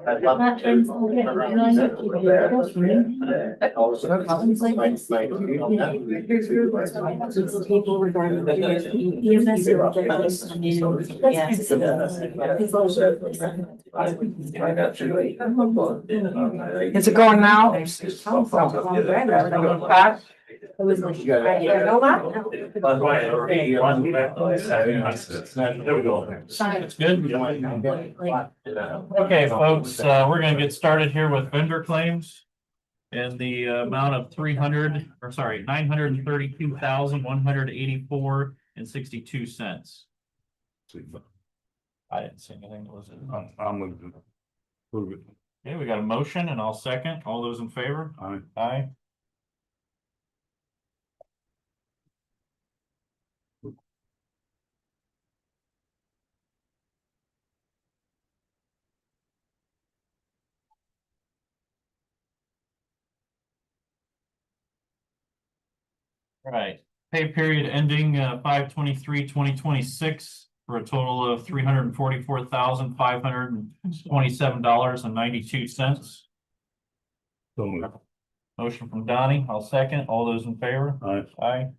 People regarding the EMS. Is it going now? It was like, I know It's good. Okay, folks, we're gonna get started here with vendor claims. In the amount of $932,184.62. I didn't see anything, was it? I'm moving. Move it. Okay, we got a motion and I'll second. All those in favor? Aye. Aye. Right, pay period ending 5/23/2026 for a total of $344,527.92. So moved. Motion from Donnie, I'll second. All those in favor? Aye. Aye.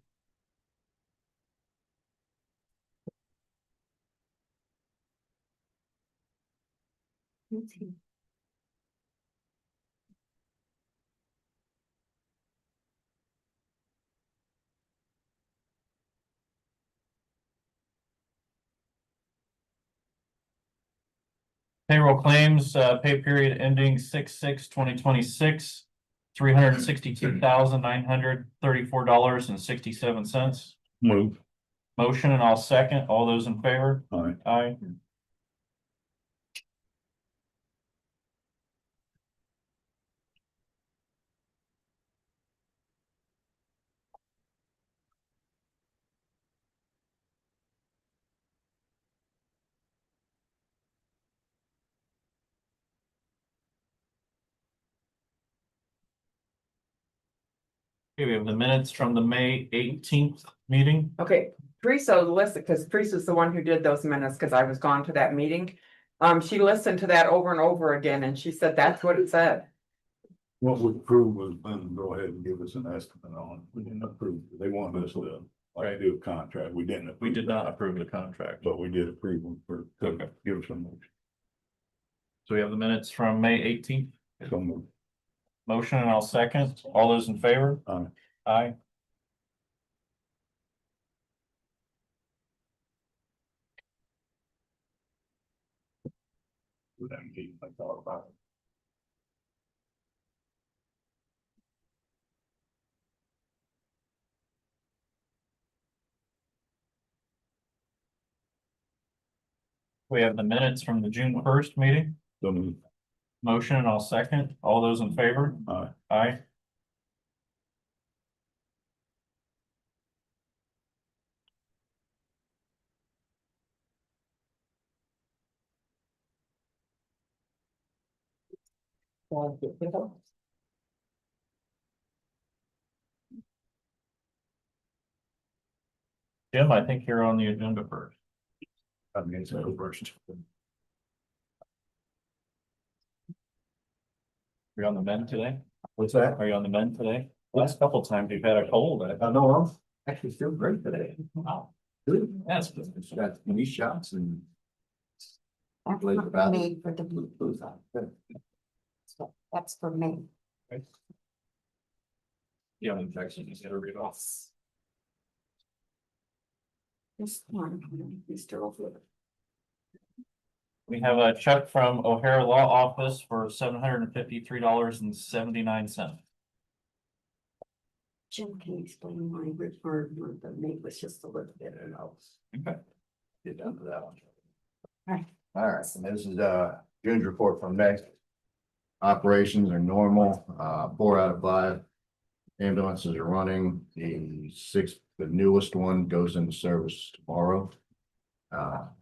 Payroll claims, pay period ending 6/6/2026, $362,934.67. Move. Motion and I'll second. All those in favor? Aye. Aye. Okay, we have the minutes from the May 18th meeting. Okay, Teresa listened, because Teresa's the one who did those minutes, because I was gone to that meeting. She listened to that over and over again, and she said that's what it said. What we approved was then go ahead and give us an estimate on. We didn't approve. They wanted us to like do a contract. We didn't. We did not approve the contract. But we did approve them for, Okay. give us some motion. So we have the minutes from May 18th. So moved. Motion and I'll second. All those in favor? Aye. Aye. I thought about it. We have the minutes from the June 1st meeting. So moved. Motion and I'll second. All those in favor? Aye. Aye. Jim, I think you're on the agenda first. I mean, so first. Are you on the mend today? What's that? Are you on the mend today? Last couple times you've had a cold. I know, I'm actually feel great today. Wow. Good. That's good. It's got many shots and. That's Like not about- made for the Bluetooth. So that's for me. You have an infection, you gotta read off. This one, Mr. Overwood. We have a check from O'Hara Law Office for $753.79. Jim can explain why referred, the mate was just a little bit. And I'll Okay. get down to that one. Right. All right, and this is June's report from May. Operations are normal, 4 out of 5 ambulances are running. The newest one goes into service tomorrow.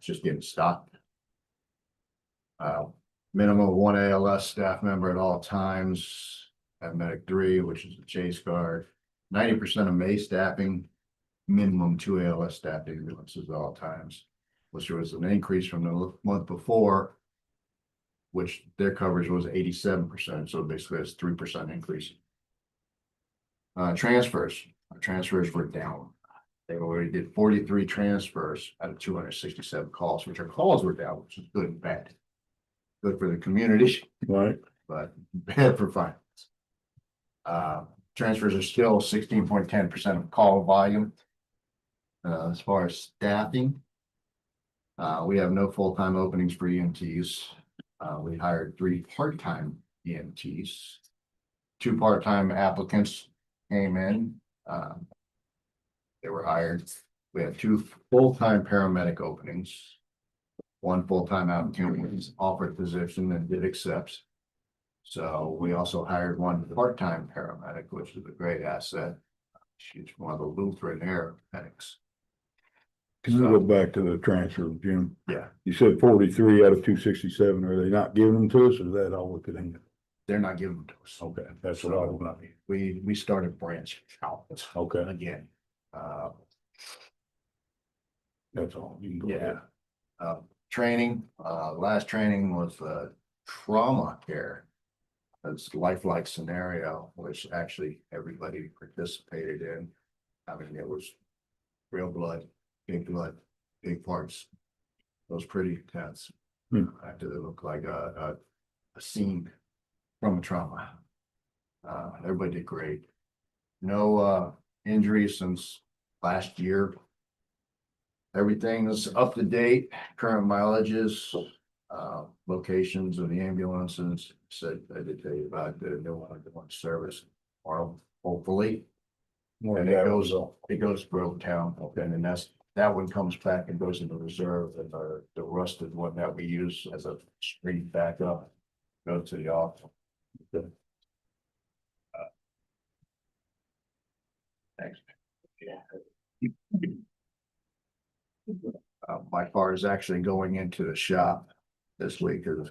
Just getting stocked. Minimum of 1 ALS staff member at all times. At Medic 3, which is a chase guard. 90% of May staffing, minimum 2 ALS staff ambulances at all times, which was an increase from the month before. which their coverage was 87%, so basically that's 3% increase. Transfers, our transfers were down. They already did 43 transfers out of 267 calls, which our calls were down, which is good and bad. Good for the community, Right, but bad for finance. Transfers are still 16.10% of call volume. As far as staffing, we have no full-time openings for EMTs. We hired 3 part-time EMTs. 2 part-time applicants came in. They were hired. We had 2 full-time paramedic openings. 1 full-time applicant was offered position and did accept. So we also hired 1 part-time paramedic, which is a great asset. She's one of the Lutheran paramedics. can you go back to the transfer, Jim? Yeah, You said 43 out of 267. Are they not giving them to us, or is that all we could handle? they're not giving them to us. Okay, that's what I want. We started branching out Okay, again. that's all. You can go Yeah. ahead. Training, last training was trauma care. It's lifelike scenario, which actually everybody participated in. I mean, it was real blood, big parts. It was pretty intense. Actually, it looked like a scene from a trauma. Everybody did great. No injuries since last year. Everything is up to date, current mileages, locations of the ambulances. Said, I did tell you about the new one service, or hopefully. And it goes to Grove Town, okay, and that one comes back and goes into reserve, and the rusted one that we use as a street backup goes to the office. Thanks. My car is actually going into the shop this week because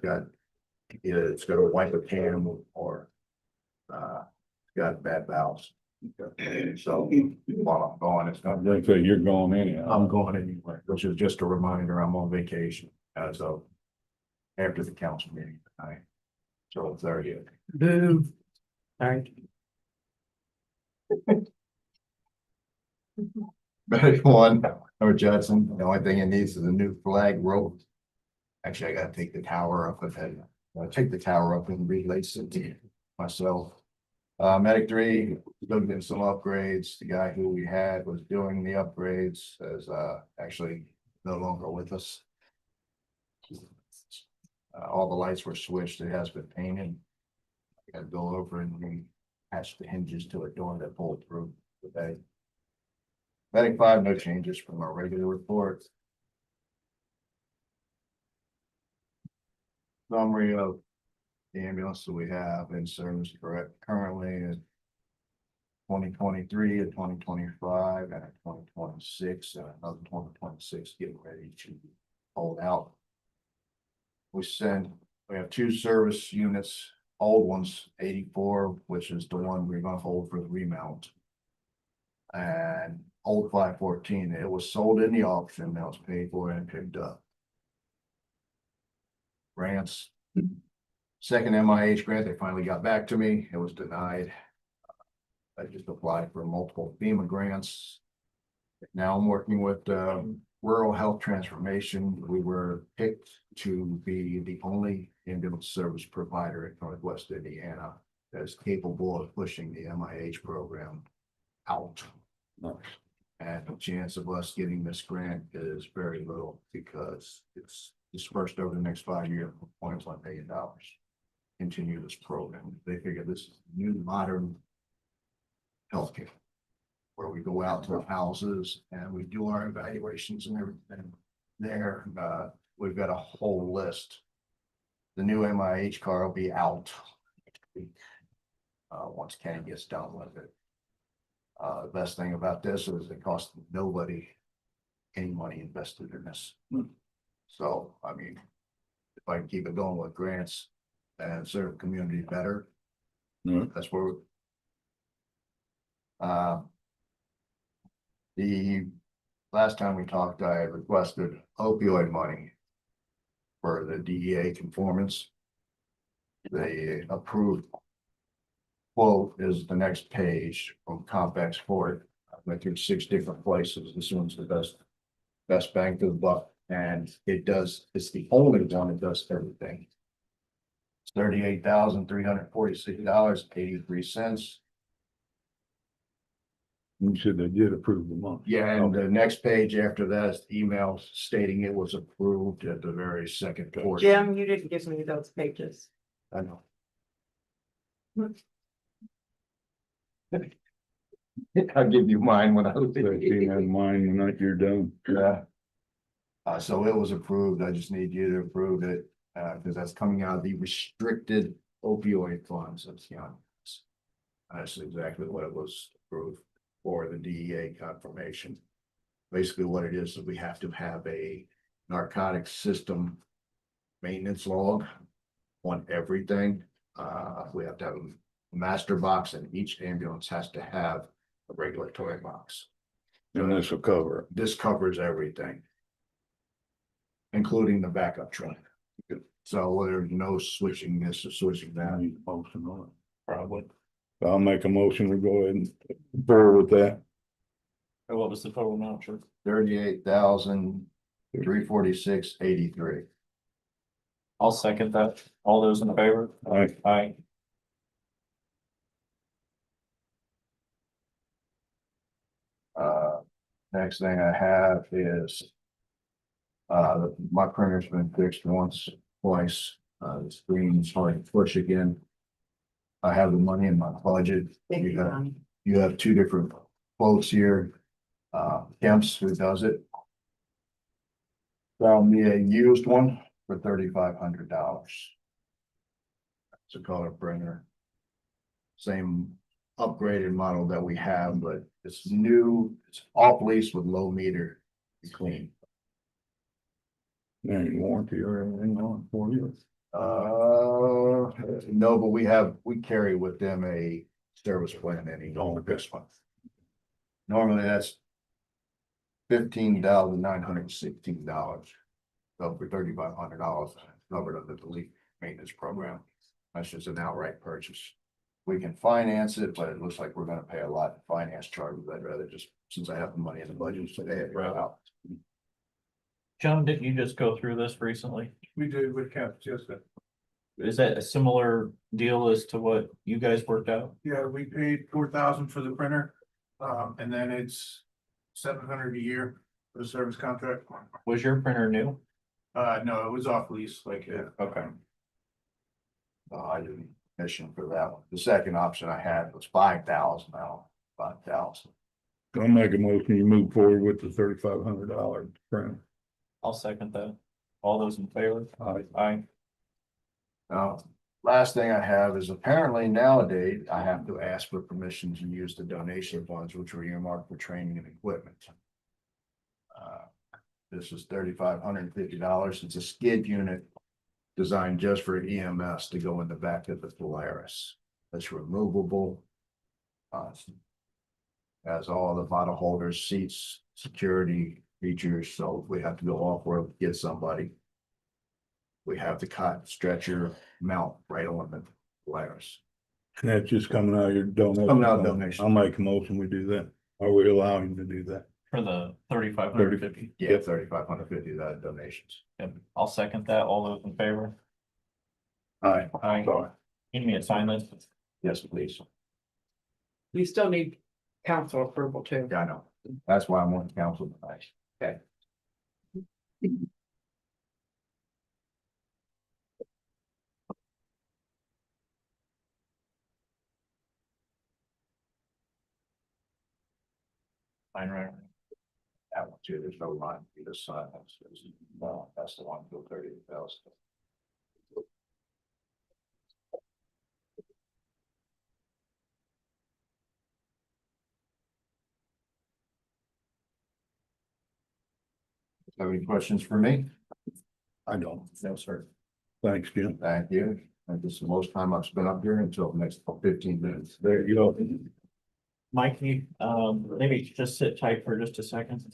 either it's got a wiper cam or got bad valves. So while I'm gone, it's not. They say you're going anyhow. I'm going anyway, which is just a reminder, I'm on vacation as of after the council meeting tonight. So 30th. Boo. Sorry. Medic 1, or Judson, the only thing it needs is a new flag rope. Actually, I gotta take the tower up with it. I'll take the tower up and relace it to myself. Medic 3, looking at some upgrades. The guy who we had was doing the upgrades is actually no longer with us. All the lights were switched. It has been painted. I gotta go over and re-patch the hinges to a door that pulled through today. Medic 5, no changes from our regular report. Summary of the ambulance that we have in service currently in 2023 and 2025 and 2026 and another 2026 getting ready to hold out. We have 2 service units, old ones, 84, which is the one we're gonna hold for the remount. And old 514, it was sold in the auction, that was paid for and picked up. Grants, second MIH grant, they finally got back to me, it was denied. I just applied for multiple FEMA grants. Now I'm working with Rural Health Transformation. We were picked to be the only ambulance service provider in Northwest Indiana that is capable of pushing the MIH program out. Nice. And the chance of us getting this grant is very little because it's dispersed over the next 5 years, $1.1 million. Continue this program. They figure this is new modern healthcare, where we go out to the houses and we do our evaluations and everything there. We've got a whole list. The new MIH car will be out next week, once Kenny gets done with it. The best thing about this is it costs nobody any money invested in this. So, I mean, if I can keep it going with grants and serve the community better, that's where the last time we talked, I requested opioid money for the DEA conformance. The approved quote is the next page from Comp Export. I went through 6 different places. This one's the best bang for the buck, and it's the only one that does everything. It's $38,346.83. You said they did approve the month. Yeah, and the next page after that is the email stating it was approved at the very second portion. Jim, you didn't give me those pages. I know. I'll give you mine when I was. So you have mine when you're done. Yeah. So it was approved. I just need you to approve it, because that's coming out of the restricted opioid funds. That's exactly what it was approved for, the DEA confirmation. Basically what it is we have to have a narcotic system maintenance log on everything. We have to have a master box, and each ambulance has to have a regulatory box. And this will cover This covers everything, including the backup truck. So there's no switching this or switching it. that. I need a motion on it. Probably. I'll make a motion to go ahead and forward with that. What was the total amount, sure? 38,346.83. I'll second that. All those in favor? Aye. Aye. Next thing I have is. My printer's been fixed once, twice, the screen's hard to push again. I have the money in my budget. Thank you, You have- Donnie. You have 2 different quotes here. Kemp's, who does it. Found me a used one for $3,500. It's a color printer. Same upgraded model that we have, but it's new, it's off lease with low meter, be clean. There ain't warranty or anything on it for you. No, but we carry with them a service plan any longer this month. Normally that's $15,916. So for $3,500, covered under the leak maintenance program. That's just an outright purchase. We can finance it, but it looks like we're gonna pay a lot in finance charges. I'd rather just, since I have the money in the budget today, it right out. John, didn't you just go through this recently? We did with Cap, just that. Is that a similar deal as to what you guys worked out? Yeah, we paid 4,000 for the printer, and then it's 700 a year for the service contract. Was your printer new? No, it was off lease, like, Okay. I didn't mission for that one. The second option I had was 5,000 now, 5,000. I'll make a motion, you move forward with the $3,500 print. I'll second that. All those in favor? Aye. Aye. Now, last thing I have is apparently nowadays I have to ask for permission to use the donation funds, which were earmarked for training and equipment. This is $3,550. It's a skid unit designed just for EMS to go in the back of the Polaris. It's removable. Has all the bottle holders, seats, security features, so if we have to go off-road to get somebody. We have the cot stretcher mount right on the Polaris. And that's just coming out of your donation. Coming out of donation. I'll make a motion, we do that. Are we allowing to do that? For the 3,550. Yeah, $3,550 that donations. Yep. I'll second that. All those in favor? Aye. Aye. Sorry. Need me to sign this? Yes, please. You still need council approval too. Yeah, I know. That's why I'm on the council tonight. Okay. Fine, right. That one too, there's no line, you just sign it. No, that's the one, go 30,000. Have any questions for me? I don't. No, sir. Thanks, Jim. Thank you. And this is the most time I've spent up here until the next 15 minutes. There you go. Mike, you, maybe just sit tight for just a second.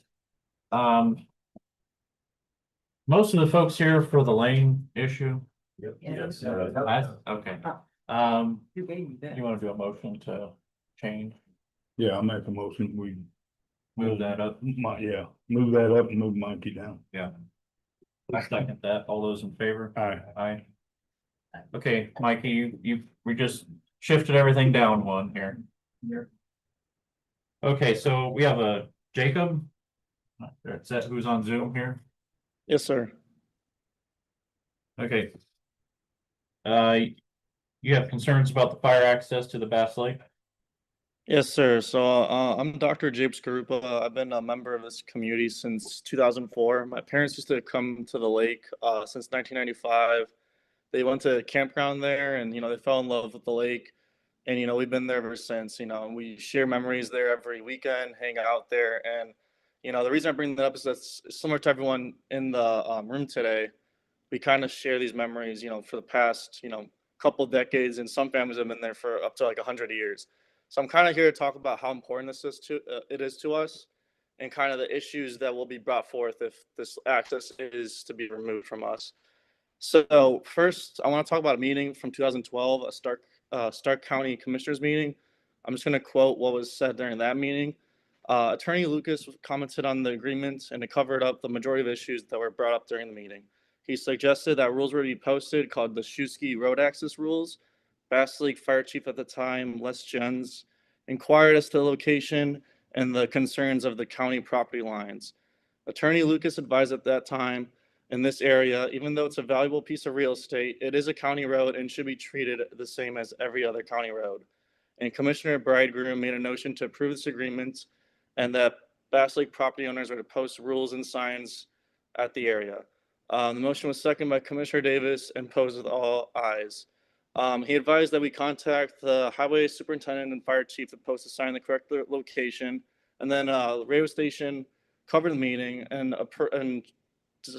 Most of the folks here for the lane issue, Yes. Yeah. Okay. You gave me that. You wanna do a motion to change, Yeah, I'll make a motion, we. move that up? Move that up and move Mikey down. Yeah. I second that. All those in favor? Aye. Aye. Okay, Mikey, we just shifted everything down one here. Okay, so we have a Jacob. That's that who's on Zoom here. Yes, sir. Okay. You have concerns about the fire access to the Bass Lake? Yes, sir. So I'm Dr. James Garupa. I've been a member of this community since 2004. My parents used to come to the lake since 1995. They went to a campground there, and they fell in love with the lake. And we've been there ever since. We share memories there every weekend, hang out there. And the reason I bring that up is that's similar to everyone in the room today. We kind of share these memories, for the past, couple decades, and some families have been there for up to like 100 years. So I'm kind of here to talk about how important this is to it is to us, and kind of the issues that will be brought forth if this access is to be removed from us. So first, I want to talk about a meeting from 2012, a Starke County Commissioners meeting. I'm just going to quote what was said during that meeting. Attorney Lucas commented on the agreement, and it covered up the majority of issues that were brought up during the meeting. He suggested that rules were to be posted called the Shusky Road Access Rules. Bass Lake Fire Chief at the time, Les Jens, inquired as to the location and the concerns of the county property lines. Attorney Lucas advised at that time, in this area, even though it's a valuable piece of real estate, it is a county road and should be treated the same as every other county road. And Commissioner Bridegroom made a motion to approve this agreement, and that Bass Lake property owners are to post rules and signs at the area. The motion was seconded by Commissioner Davis and posed with all ayes. He advised that we contact the highway superintendent and fire chief to post a sign in the correct location, and then radio station covered the meeting and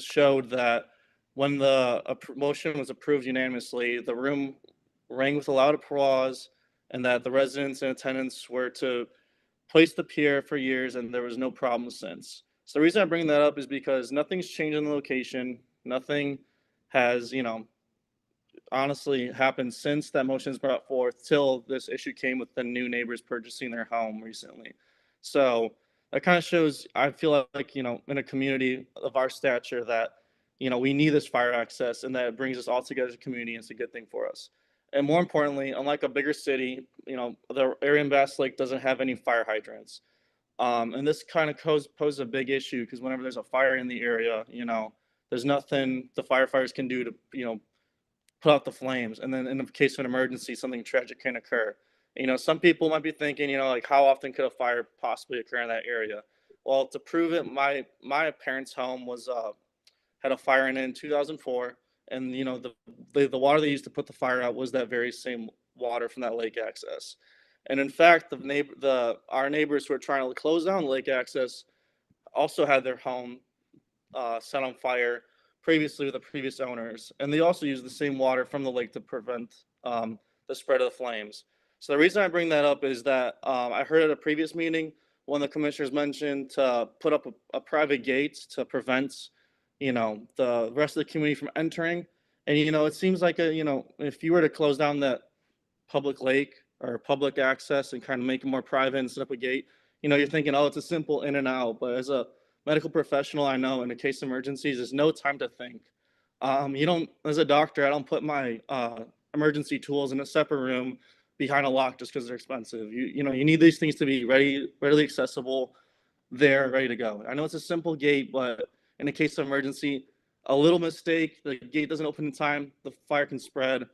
showed that when the motion was approved unanimously, the room rang with a loud applause, and that the residents and attendants were to place the pier for years, and there was no problem since. So the reason I bring that up is because nothing's changed in the location. Nothing has, honestly happened since that motion is brought forth till this issue came with the new neighbors purchasing their home recently. So that kind of shows, I feel like, in a community of our stature that, we need this fire access, and that it brings us all together as a community, and it's a good thing for us. And more importantly, unlike a bigger city, the area in Bass Lake doesn't have any fire hydrants. And this kind of poses a big issue because whenever there's a fire in the area, there's nothing the firefighters can do to, put out the flames. And then in the case of an emergency, something tragic can occur. Some people might be thinking, like, how often could a fire possibly occur in that area? Well, to prove it, my parents' home was had a fire in it in 2004, and the water they used to put the fire out was that very same water from that lake access. And in fact, our neighbors who are trying to close down lake access also had their home set on fire previously with the previous owners, and they also used the same water from the lake to prevent the spread of the flames. So the reason I bring that up is that I heard at a previous meeting one of the commissioners mentioned to put up a private gate to prevent, the rest of the community from entering. And it seems like if you were to close down that public lake or public access and kind of make it more private and set up a gate, you're thinking, oh, it's a simple in and out. But as a medical professional, I know in a case of emergencies, there's no time to think. As a doctor, I don't put my emergency tools in a separate room behind a lock just because they're expensive. You need these things to be readily accessible, there, ready to go. I know it's a simple gate, but in a case of emergency, a little mistake, the gate doesn't open in time, the fire can spread,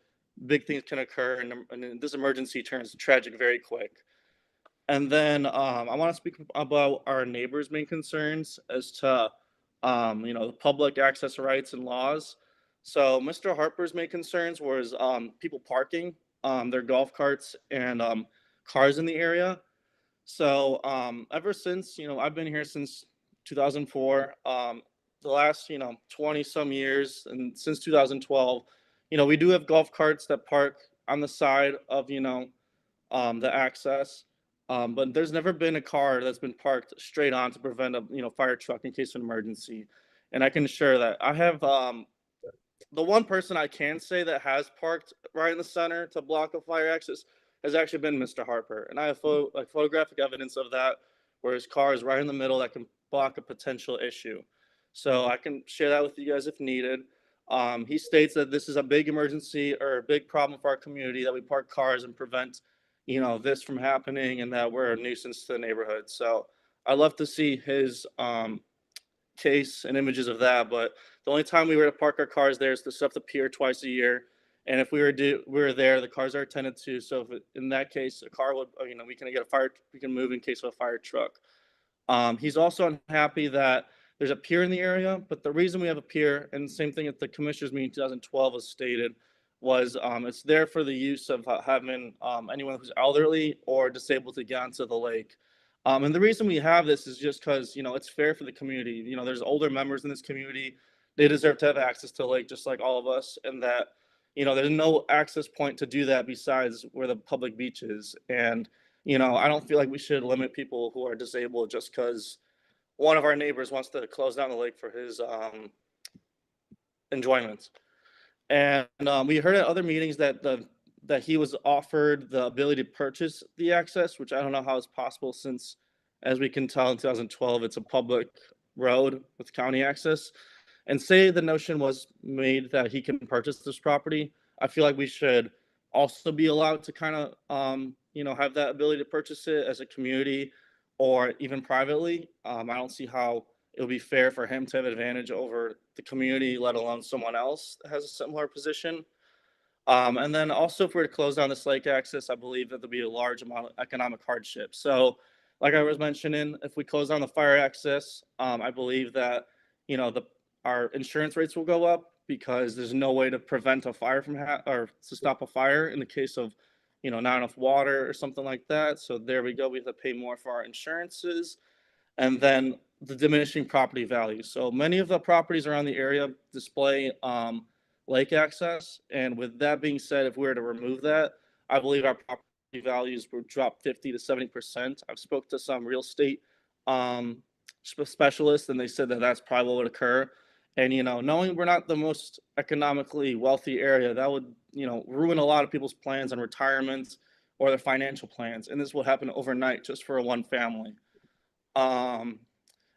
big things can occur, and this emergency turns tragic very quick. And then I want to speak about our neighbors' main concerns as to, the public access rights and laws. So Mr. Harper's main concerns was people parking their golf carts and cars in the area. So ever since, I've been here since 2004, the last, 20 some years, and since 2012, we do have golf carts that park on the side of, the access. But there's never been a car that's been parked straight on to prevent a fire truck in case of an emergency. And I can assure that I have the one person I can say that has parked right in the center to block a fire access has actually been Mr. Harper. And I have photographic evidence of that, where his car is right in the middle that can block a potential issue. So I can share that with you guys if needed. He states that this is a big emergency or a big problem for our community, that we park cars and prevent, this from happening, and that we're a nuisance to the neighborhood. So I'd love to see his case and images of that. But the only time we were to park our cars there is to set up the pier twice a year. And if we were there, the cars are attended to. So if in that case, a car would, we can get a fire, we can move in case of a fire truck. He's also unhappy that there's a pier in the area, but the reason we have a pier, and same thing at the commissioners meeting 2012 was stated, was it's there for the use of having anyone who's elderly or disabled to get onto the lake. And the reason we have this is just because, it's fair for the community. There's older members in this community. They deserve to have access to the lake just like all of us, and that, there's no access point to do that besides where the public beach is. And, I don't feel like we should limit people who are disabled just because one of our neighbors wants to close down the lake for his enjoyment. And we heard at other meetings that he was offered the ability to purchase the access, which I don't know how it's possible since, as we can tell in 2012, it's a public road with county access. And say the notion was made that he can purchase this property, I feel like we should also be allowed to kind of, have that ability to purchase it as a community or even privately. I don't see how it would be fair for him to have advantage over the community, let alone someone else that has a similar position. And then also, if we were to close down this lake access, I believe that there'll be a large amount of economic hardship. So, like I was mentioning, if we close down the fire access, I believe that, our insurance rates will go up because there's no way to prevent a fire or to stop a fire in the case of, not enough water or something like that. So there we go. We have to pay more for our insurances. And then the diminishing property value. So many of the properties around the area display lake access. And with that being said, if we were to remove that, I believe our property values would drop 50 to 70%. I've spoke to some real estate specialists, and they said that that's probably what would occur. And, knowing we're not the most economically wealthy area, that would, ruin a lot of people's plans on retirement or their financial plans. And this will happen overnight just for one family. And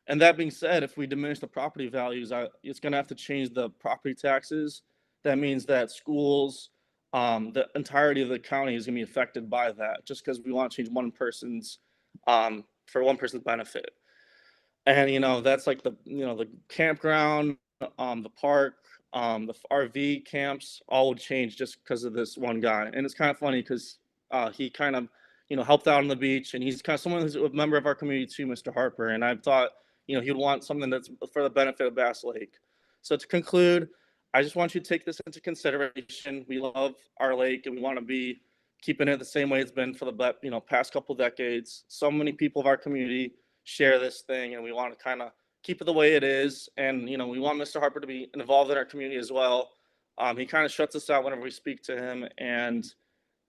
that being said, if we diminish the property values, it's going to have to change the property taxes. That means that schools, the entirety of the county is going to be affected by that, just because we want to change one person's, for one person's benefit. And, that's like the campground, the park, the RV camps, all would change just because of this one guy. And it's kind of funny because he kind of, helped out on the beach, and he's kind of someone who's a member of our community too, Mr. Harper. And I thought, he'd want something that's for the benefit of Bass Lake. So to conclude, I just want you to take this into consideration. We love our lake, and we want to be keeping it the same way it's been for the past couple decades. So many people of our community share this thing, and we want to kind of keep it the way it is. And we want Mr. Harper to be involved in our community as well. He kind of shuts us out whenever we speak to him, and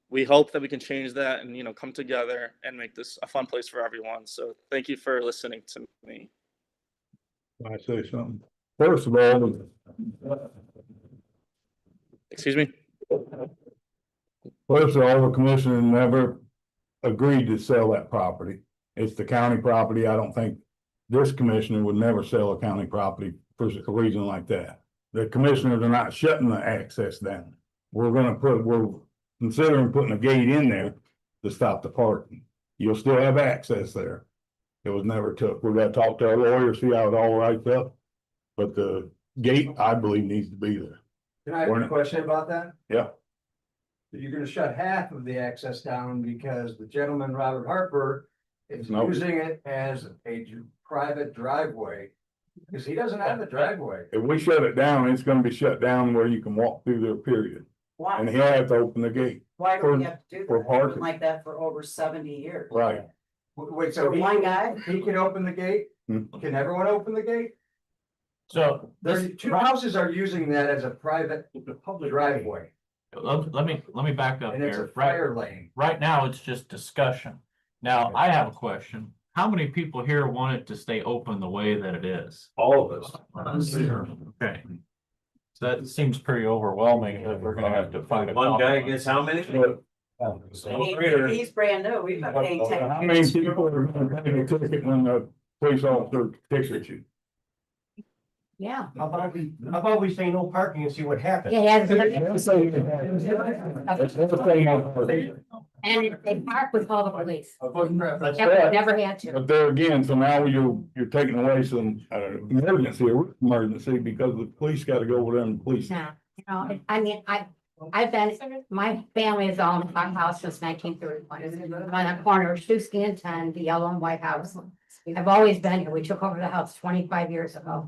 we hope that we can change that and come together and make this a fun place for everyone. So thank you for listening to me. Can I say something? First of all, Excuse me. the commissioner never agreed to sell that property. It's the county property. I don't think this commissioner would never sell a county property for a reason like that. The commissioners are not shutting the access down. We're considering putting a gate in there to stop the parking. You'll still have access there. It was never took. We're gonna talk to our lawyer, see how it all writes up. But the gate, I believe, needs to be there. Can I ask a question about that? Yeah. You're gonna shut half of the access down because the gentleman, Robert Harper, is Nope. using it as a private driveway. Because he doesn't have a driveway. If we shut it down, it's gonna be shut down where you can walk through there, period. And Why, he'll have to open the gate. why do for- we have to do for that? It's been parking. like that for over 70 years. Right. Wait, For so one guy? he can open the gate? Hmm. Can everyone open the gate? So There's two houses are using that as a private public driveway, let me back up and it's a here. fire lane. Right now, it's just discussion. Now, I have a question. How many people here want it to stay open the way that it is? All of us. Okay. So that seems pretty overwhelming that we're gonna have to find a. One guy compromise. gets how many? He's brand new, we've been paying How 10. many people are gonna pay the ticket when the police officer tickets you? Yeah. How about we say no parking and see what happens? Yeah, But and if they park, we call the police. That's Never, right. never had to. there again, so now you're taking away some, emergency because the police gotta go with them, police. Yeah, you know, I mean, I've been, my family has owned our house since 1931. On the corner of Shusky and 10, the yellow and white house. I've always been here. We took over the house 25 years ago.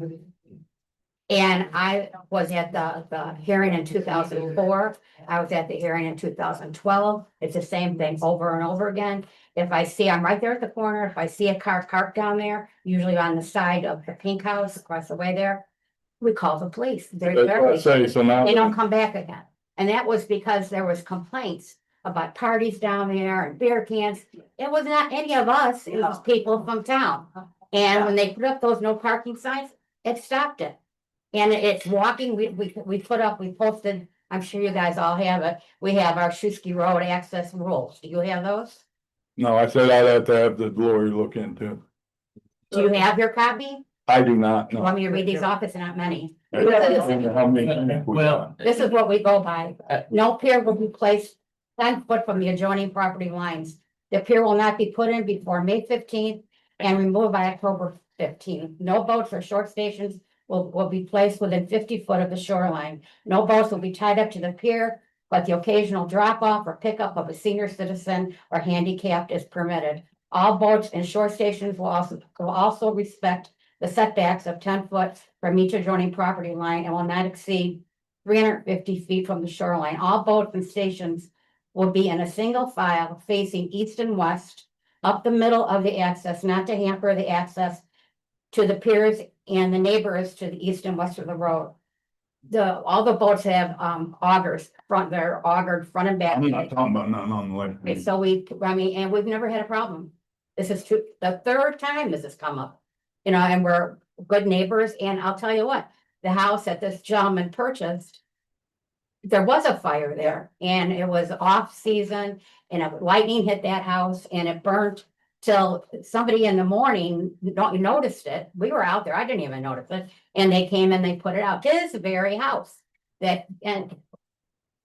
And I was at the hearing in 2004. I was at the hearing in 2012. It's the same thing over and over again. If I see, I'm right there at the corner. If I see a car parked down there, usually on the side of the pink house across the way there, we call the police. That's what I say, so They now, don't come back again. And that was because there was complaints about parties down there and beer cans. It was not any of us, it was people from town. And when they put up those no parking signs, it stopped it. And it's walking, we posted, I'm sure you guys all have it. We have our Shusky Road access rules. Do you have those? no, I said I'd have to have the lawyer look into it. Do you have your copy? I do not You know. want me to read these off? It's not many. I don't know how many we Well, got. This is what we go by. No pier will be placed 10 foot from the adjoining property lines. The pier will not be put in before May 15th and removed by October 15th. No boats or short stations will be placed within 50 foot of the shoreline. No boats will be tied up to the pier, but the occasional drop off or pickup of a senior citizen or handicapped is permitted. All boats and shore stations will also respect the setbacks of 10 foot from each adjoining property line and will not exceed 350 feet from the shoreline. All boats and stations will be in a single file facing east and west up the middle of the access, not to hamper the access to the piers and the neighbors to the east and west of the road. All the boats have augers, they're augered front and back. I'm not talking about nothing on the left. Okay, so and we've never had a problem. This is the third time this has come up. You know, and we're good neighbors, and I'll tell you what, the house that this gentleman purchased. There was a fire there and it was off season and lightning hit that house and it burnt till somebody in the morning noticed it. We were out there, I didn't even notice it, and they came and they put it out, his very house that, and.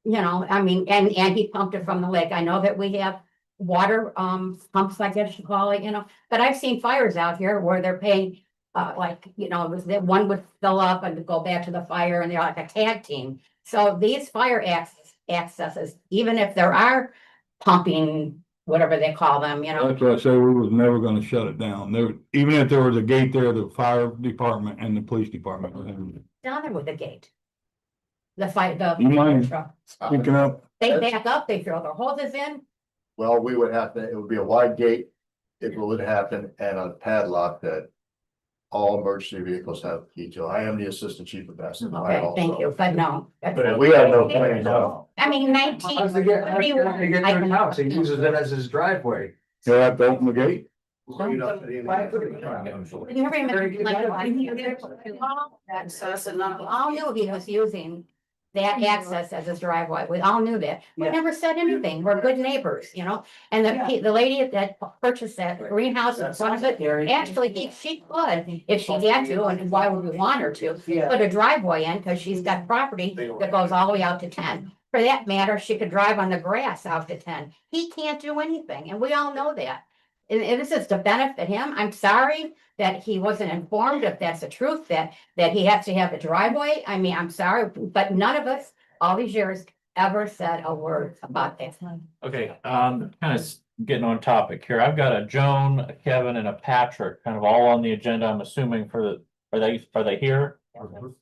You know, I mean, and he pumped it from the lake. I know that we have water pumps, I guess you call it, you know, but I've seen fires out here where they're paying. Like, you know, it was that one would fill up and go back to the fire and they're like a tag team. So these fire accesses, even if there are pumping, whatever they call them, you know. That's why I say we was never gonna shut it down. There, even if there was a gate there, the fire department and the police department. Down there with the gate. The fight, the. You mind? truck. Speaking up, They back up, they throw their hoses in. Well, we would have to, it would be a wide gate if it would happen and a padlock that all emergency vehicles have key to. I am the assistant chief of that. Okay, thank you, but no. But we have no plans, no. I mean, 19. How's he get to his house? He uses it as his driveway. you have to open the gate. You never even Access and not. We all knew he was using that access as his driveway. We all knew that. We Yeah. never said anything. We're good neighbors, you know? And the lady that purchased that greenhouse in front of it, actually, she could, if she had to, and why would we want her to? Put a driveway in, because she's got property that goes all the way out to 10. For that matter, she could drive on the grass out to 10. He can't do anything, and we all know that. And this is to benefit him. I'm sorry that he wasn't informed, if that's the truth, that he has to have a driveway. I mean, I'm sorry, but none of us, all these years, ever said a word about that. Okay, kind of getting on topic here. I've got a Joan, a Kevin and a Patrick kind of all on the agenda. I'm assuming are they here?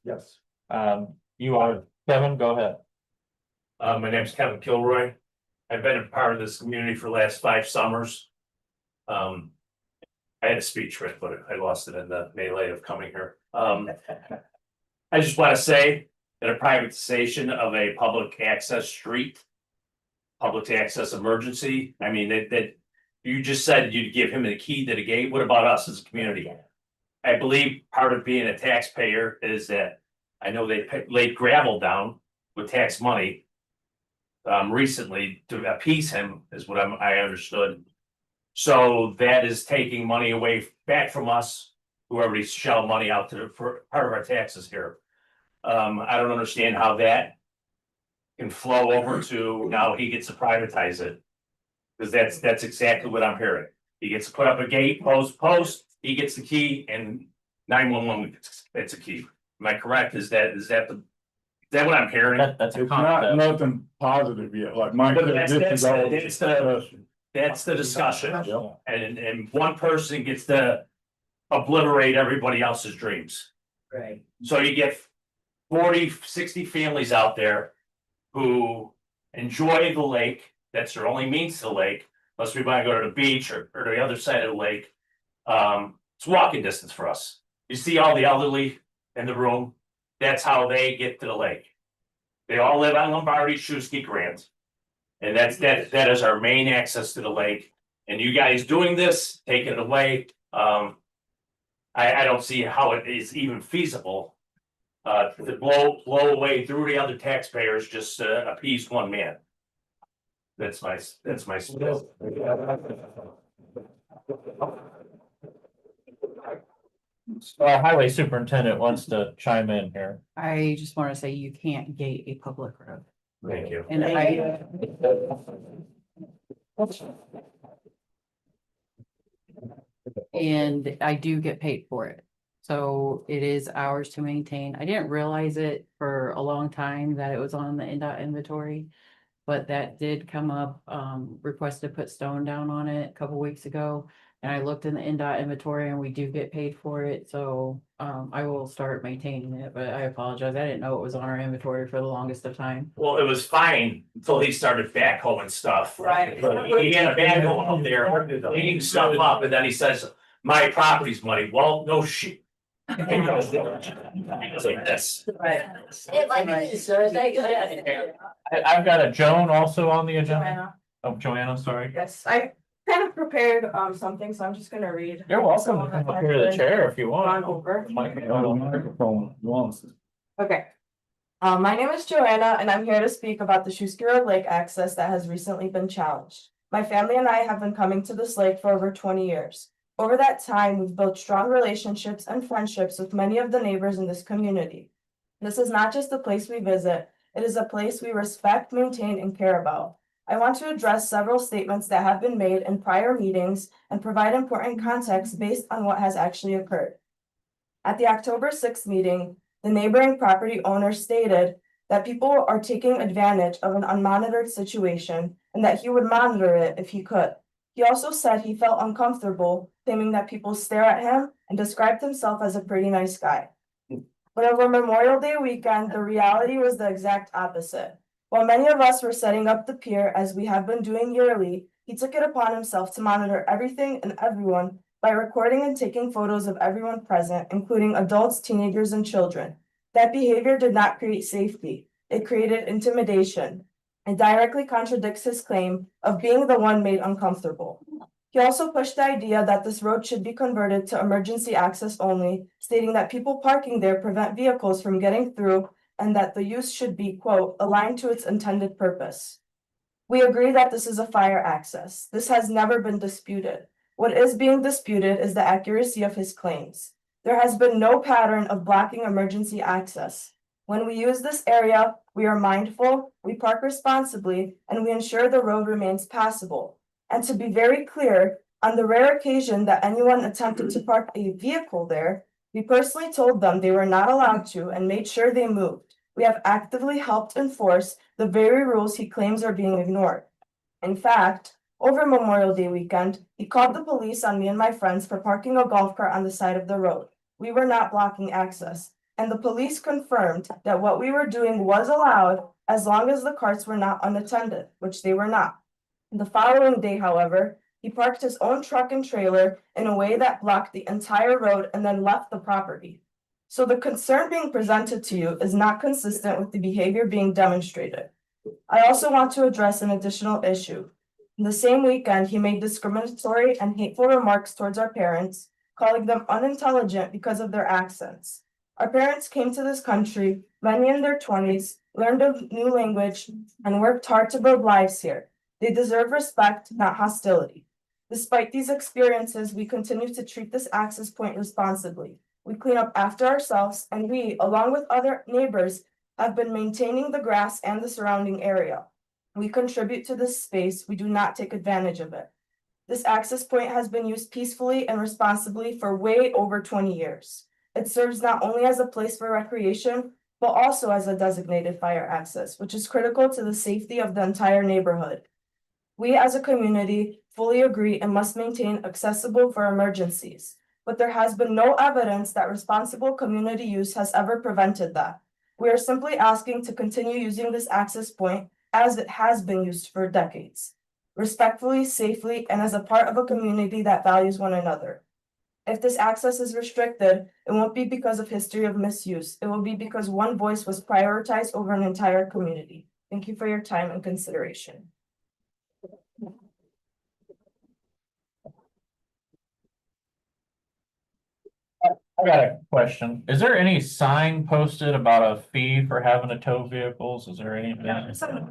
Yes. You are, Kevin, go ahead. My name's Kevin Kilroy. I've been a part of this community for the last 5 summers. I had a speech for it, but I lost it in the melee of coming here. I just want to say that a privatization of a public access street, public access emergency, I mean, that you just said you'd give him the key to the gate. What about us as a community? I believe part of being a taxpayer is that I know they laid gravel down with tax money. Recently to appease him is what I understood. So that is taking money away back from us, whoever shell money out for part of our taxes here. I don't understand how that can flow over to now he gets to privatize it. Cause that's exactly what I'm hearing. He gets to put up a gate, post, he gets the key and 911 gets a key. Am I correct? Is that what I'm hearing? That's a It's not concept. nothing positive yet, like Mike said, this is all discussion. That's the discussion. Yeah. And one person gets to obliterate everybody else's dreams. Right. So you get 40, 60 families out there who enjoy the lake. That's their only means to the lake, unless we want to go to the beach or the other side of the lake. It's walking distance for us. You see all the elderly in the room. That's how they get to the lake. They all live on Lombardi, Shusky, Grant. And that is our main access to the lake. And you guys doing this, taking it away, I don't see how it is even feasible. To blow away through the other taxpayers just to appease one man. That's my spill. Highway superintendent wants to chime in here. I just want to say you can't gate a public road. Thank you. And I do get paid for it. So it is ours to maintain. I didn't realize it for a long time that it was on the NDOT inventory. But that did come up, request to put stone down on it a couple weeks ago. And I looked in the NDOT inventory and we do get paid for it, so I will start maintaining it, but I apologize, I didn't know it was on our inventory for the longest of time. Well, it was fine until he started backhoeing stuff. Right. He had a backhoe out there, digging stuff up, and then he says, my property's money. Well, no shit. He goes like this. Right. I've got a Joan also on the agenda. Oh, Joanna, sorry. Yes, I kind of prepared something, so I'm just gonna read. You're welcome to come up here to the chair if you Gone want. over. Microphone, once. Okay. My name is Joanna and I'm here to speak about the Shusky Road Lake access that has recently been challenged. My family and I have been coming to this lake for over 20 years. Over that time, we've built strong relationships and friendships with many of the neighbors in this community. This is not just a place we visit, it is a place we respect, maintain, and care about. I want to address several statements that have been made in prior meetings and provide important context based on what has actually occurred. At the October 6th meeting, the neighboring property owner stated that people are taking advantage of an unmonitored situation and that he would monitor it if he could. He also said he felt uncomfortable, claiming that people stare at him and described himself as a pretty nice guy. But over Memorial Day weekend, the reality was the exact opposite. While many of us were setting up the pier as we have been doing yearly, he took it upon himself to monitor everything and everyone by recording and taking photos of everyone present, including adults, teenagers, and children. That behavior did not create safety. It created intimidation. It directly contradicts his claim of being the one made uncomfortable. He also pushed the idea that this road should be converted to emergency access only, stating that people parking there prevent vehicles from getting through and that the use should be, quote, aligned to its intended purpose. We agree that this is a fire access. This has never been disputed. What is being disputed is the accuracy of his claims. There has been no pattern of blocking emergency access. When we use this area, we are mindful, we park responsibly, and we ensure the road remains passable. And to be very clear, on the rare occasion that anyone attempted to park a vehicle there, we personally told them they were not allowed to and made sure they moved. We have actively helped enforce the very rules he claims are being ignored. In fact, over Memorial Day weekend, he called the police on me and my friends for parking a golf cart on the side of the road. We were not blocking access, and the police confirmed that what we were doing was allowed as long as the carts were not unattended, which they were not. The following day, however, he parked his own truck and trailer in a way that blocked the entire road and then left the property. So the concern being presented to you is not consistent with the behavior being demonstrated. I also want to address an additional issue. In the same weekend, he made discriminatory and hateful remarks towards our parents, calling them unintelligent because of their accents. Our parents came to this country, many in their twenties, learned a new language, and worked hard to build lives here. They deserve respect, not hostility. Despite these experiences, we continue to treat this access point responsibly. We clean up after ourselves, and we, along with other neighbors, have been maintaining the grass and the surrounding area. We contribute to this space, we do not take advantage of it. This access point has been used peacefully and responsibly for way over 20 years. It serves not only as a place for recreation, but also as a designated fire access, which is critical to the safety of the entire neighborhood. We as a community fully agree and must maintain accessible for emergencies, but there has been no evidence that responsible community use has ever prevented that. We are simply asking to continue using this access point as it has been used for decades, respectfully, safely, and as a part of a community that values one another. If this access is restricted, it won't be because of history of misuse. It will be because one voice was prioritized over an entire community. Thank you for your time and consideration. I got a question. Is there any sign posted about a fee for having to tow vehicles? Is there any?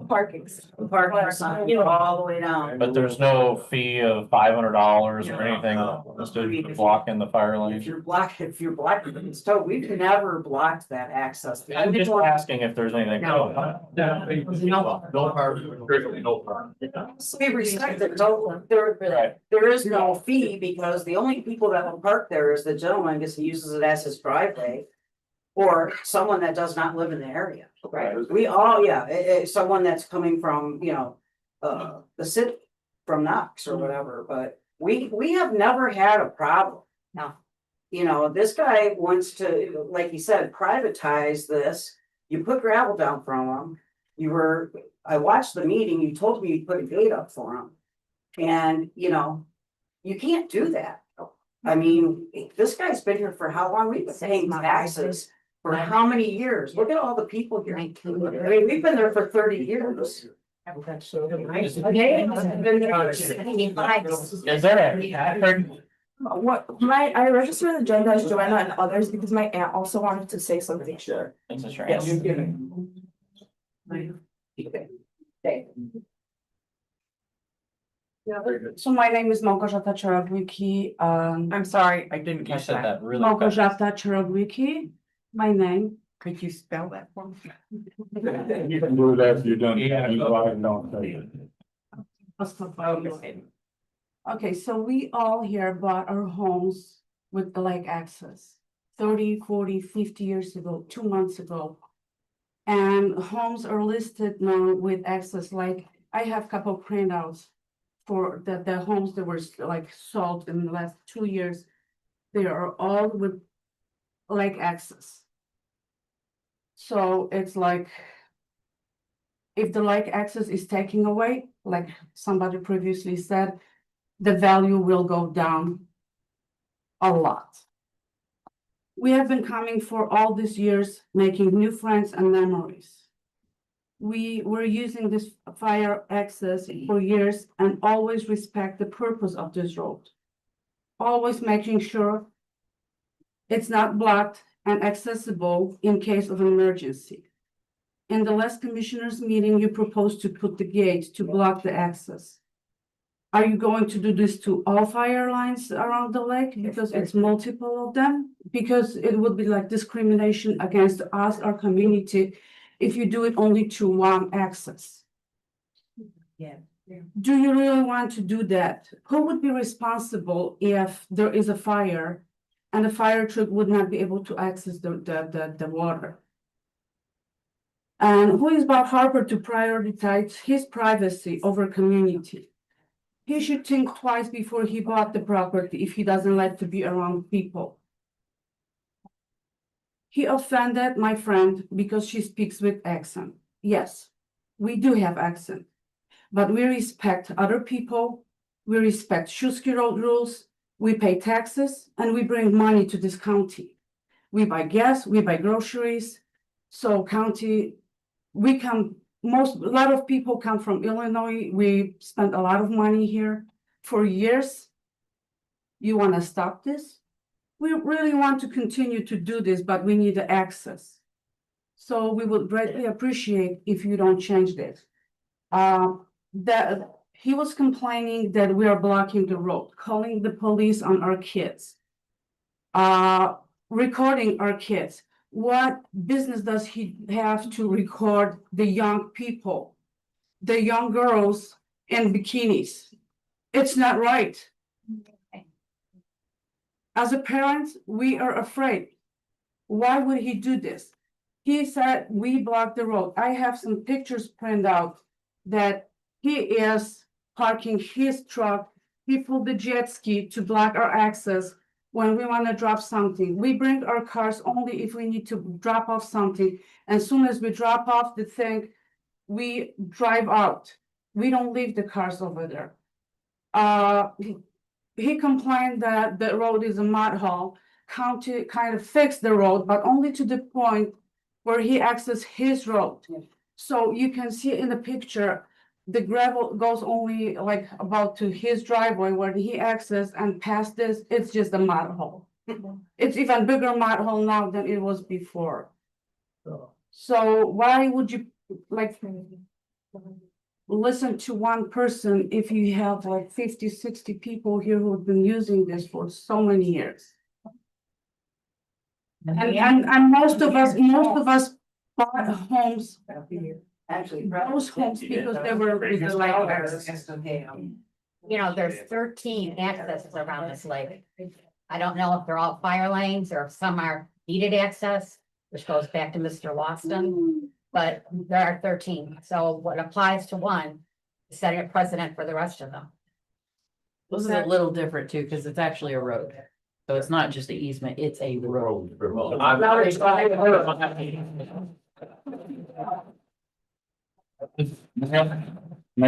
Parking. Parking sign, you know, all the way down. But there's no fee of $500 or anything, No. just to block in the fire lane? If you're blocking it, so we've never blocked that access. I'm just asking if there's anything. No. No parking, strictly no parking. We respect it, there is no fee because the only people that will park there is the gentleman gets to uses it as his driveway. Or someone that does not live in the area, right? We all, someone that's coming from, the city, from Knox or whatever, but we have never had a problem. No. This guy wants to, like you said, privatize this. You put gravel down from him. I watched the meeting, you told me you put a gate up for him. And, you can't do that. I mean, this guy's been here for how long? We've been paying taxes for how many years? Look at all the people here. I mean, we've been there for 30 years. Is there a? I registered the agenda as Joanna and others because my aunt also wanted to say something. Sure. Is this your Yes. So my name is Małgorzata Czarowicki. I'm sorry, I didn't You catch said that. that really fast. Małgorzata Czarowicki, my name. Could you spell that for me? You can do it after you're done. Yeah. You go ahead and don't say it. Okay, so we all here bought our homes with the lake access 30, 40, 50 years ago, 2 months ago. And homes are listed now with access, like I have a couple of printouts for the homes that were like sold in the last 2 years. They are all with lake access. So it's like, if the lake access is taken away, like somebody previously said, the value will go down a lot. We have been coming for all these years, making new friends and memories. We were using this fire access for years and always respect the purpose of this road. Always making sure it's not blocked and accessible in case of an emergency. In the last commissioners meeting, you proposed to put the gate to block the access. Are you going to do this to all fire lines around the lake? Because it's multiple of them? Because it would be like discrimination against us, our community, if you do it only to one access. Yeah. Do you really want to do that? Who would be responsible if there is a fire and the fire truck would not be able to access the water? And who is Bob Harper to prioritize his privacy over community? He should think twice before he bought the property if he doesn't like to be around people. He offended my friend because she speaks with accent. Yes, we do have accent, but we respect other people. We respect Schuski Road rules. We pay taxes and we bring money to this county. We buy gas, we buy groceries. So county, a lot of people come from Illinois. We spend a lot of money here for years. You want to stop this? we really want to continue to do this, but we need the access. So we would greatly appreciate if you don't change this. That he was complaining that we are blocking the road, calling the police on our kids. Recording our kids. What business does he have to record the young people, the young girls in bikinis? It's not right. As a parent, we are afraid. Why would he do this? He said we blocked the road. I have some pictures printed out that he is parking his truck. He pulled the jet ski to block our access when we want to drop something. We bring our cars only if we need to drop off something. As soon as we drop off the thing, we drive out. We don't leave the cars over there. He complained that the road is a mud hole. County kind of fixed the road, but only to the point where he accessed his road. So you can see in the picture, the gravel goes only like about to his driveway where he accessed, and past this, it's just a mud hole. It's even bigger mud hole now than it was before. So why would you like listen to one person if you have like 50, 60 people here who have been using this for so many years? And most of us bought homes. Those homes because they were with the lake. You know, there's 13 accesses around this lake. I don't know if they're all fire lanes or if some are needed access, which goes back to Mr. Lawson. But there are 13. So what applies to one is setting a precedent for the rest of them. This is a little different too, because it's actually a road. So it's not just the easement, it's a road. My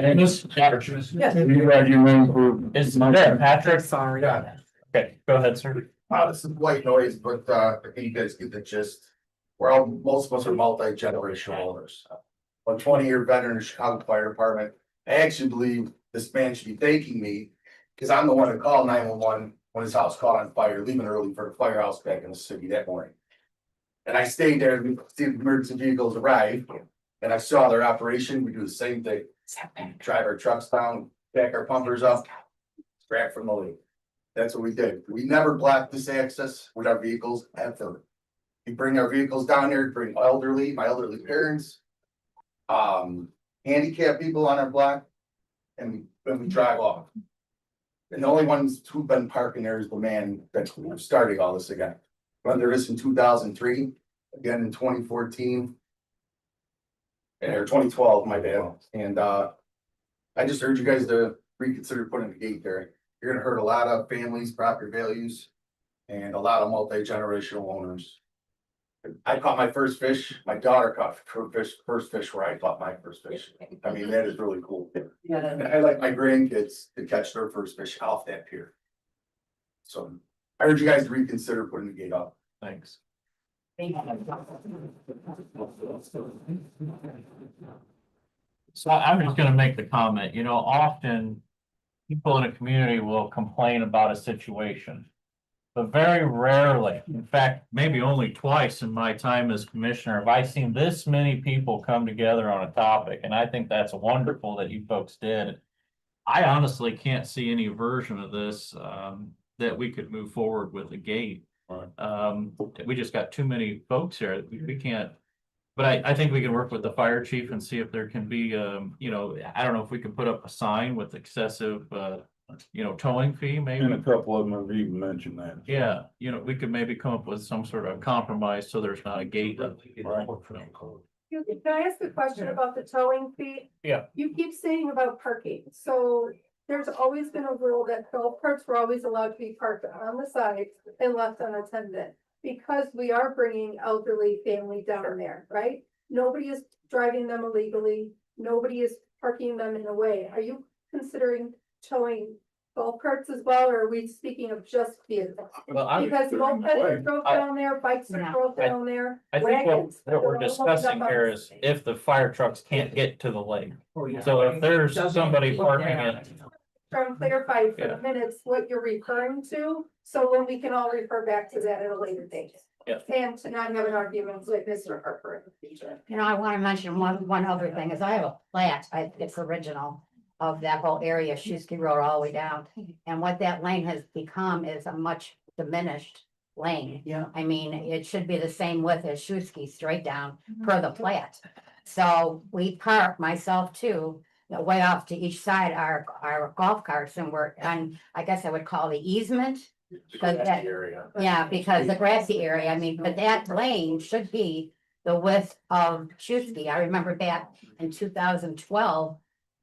name is Patrick. Yes. You got your name for. Is there Patrick? Sorry. Okay, go ahead, sir. This is white noise, but I think you guys get the gist. Most of us are multi-generational owners. A 20-year veteran of the Chicago Fire Department. I actually believe this man should be thanking me because I'm the one that called 911 when his house caught on fire, leaving early for the firehouse back in the city that morning. And I stayed there to see the emergency vehicles arrive, and I saw their operation. We do the same thing. Drive our trucks down, back our pumpers up, scrap from the lake. That's what we did. We never blocked this access with our vehicles ever. We bring our vehicles down there, bring my elderly parents, handicapped people on our block, and then we drive off. And the only ones who've been parking there is the man that's starting all this again. Whether it's in 2003, again in 2014, or 2012, my bad. And I just urge you guys to reconsider putting a gate there. You're gonna hurt a lot of families, property values, and a lot of multi-generational owners. I caught my first fish. My daughter caught first fish where I caught my first fish. I mean, that is really cool. And I like my grandkids to catch their first fish off that pier. So I urge you guys to reconsider putting the gate up. Thanks. So I'm just gonna make the comment, you know, often people in a community will complain about a situation. But very rarely, in fact, maybe only twice in my time as commissioner, have I seen this many people come together on a topic, and I think that's wonderful that you folks did. I honestly can't see any version of this, that we could move forward with a gate. We just got too many folks here, we can't. But I think we can work with the fire chief and see if there can be, you know, I don't know if we can put up a sign with excessive, you know, towing fee, maybe. And a couple of them have even mentioned that. Yeah, you know, we could maybe come up with some sort of compromise so there's not a gate. Right. Can I ask a question about the towing fee? Yeah. You keep saying about parking, so there's always been a rule that golf carts were always allowed to be parked on the side and left unattended. Because we are bringing elderly family down there, right? Nobody is driving them illegally, nobody is parking them in a way. Are you considering towing golf carts as well, or are we speaking of just vehicles? Well, Because mopeds drove down there, bikes are drove down there. I think wagons, what we're they're all hooked discussing up on here the is side. if the fire trucks can't get to the lake. So if there's somebody parking it try and clarify for Yeah. the minutes what you're referring to, so when we can all refer back to that at a later date. Yeah. And to not have an argument with Mr. Harper in the future. You know, I wanna mention one other thing, is I have a plat, it's original. Of that whole area, Shusky Road all the way down, and what that lane has become is a much diminished lane. Yeah. I mean, it should be the same width as Shusky straight down per the plat. So we park, myself too, way off to each side our golf carts, and we're, and I guess I would call the easement. Because that, yeah, because the grassy area, I mean, but that lane should be the width of Shusky. I remember back in 2012,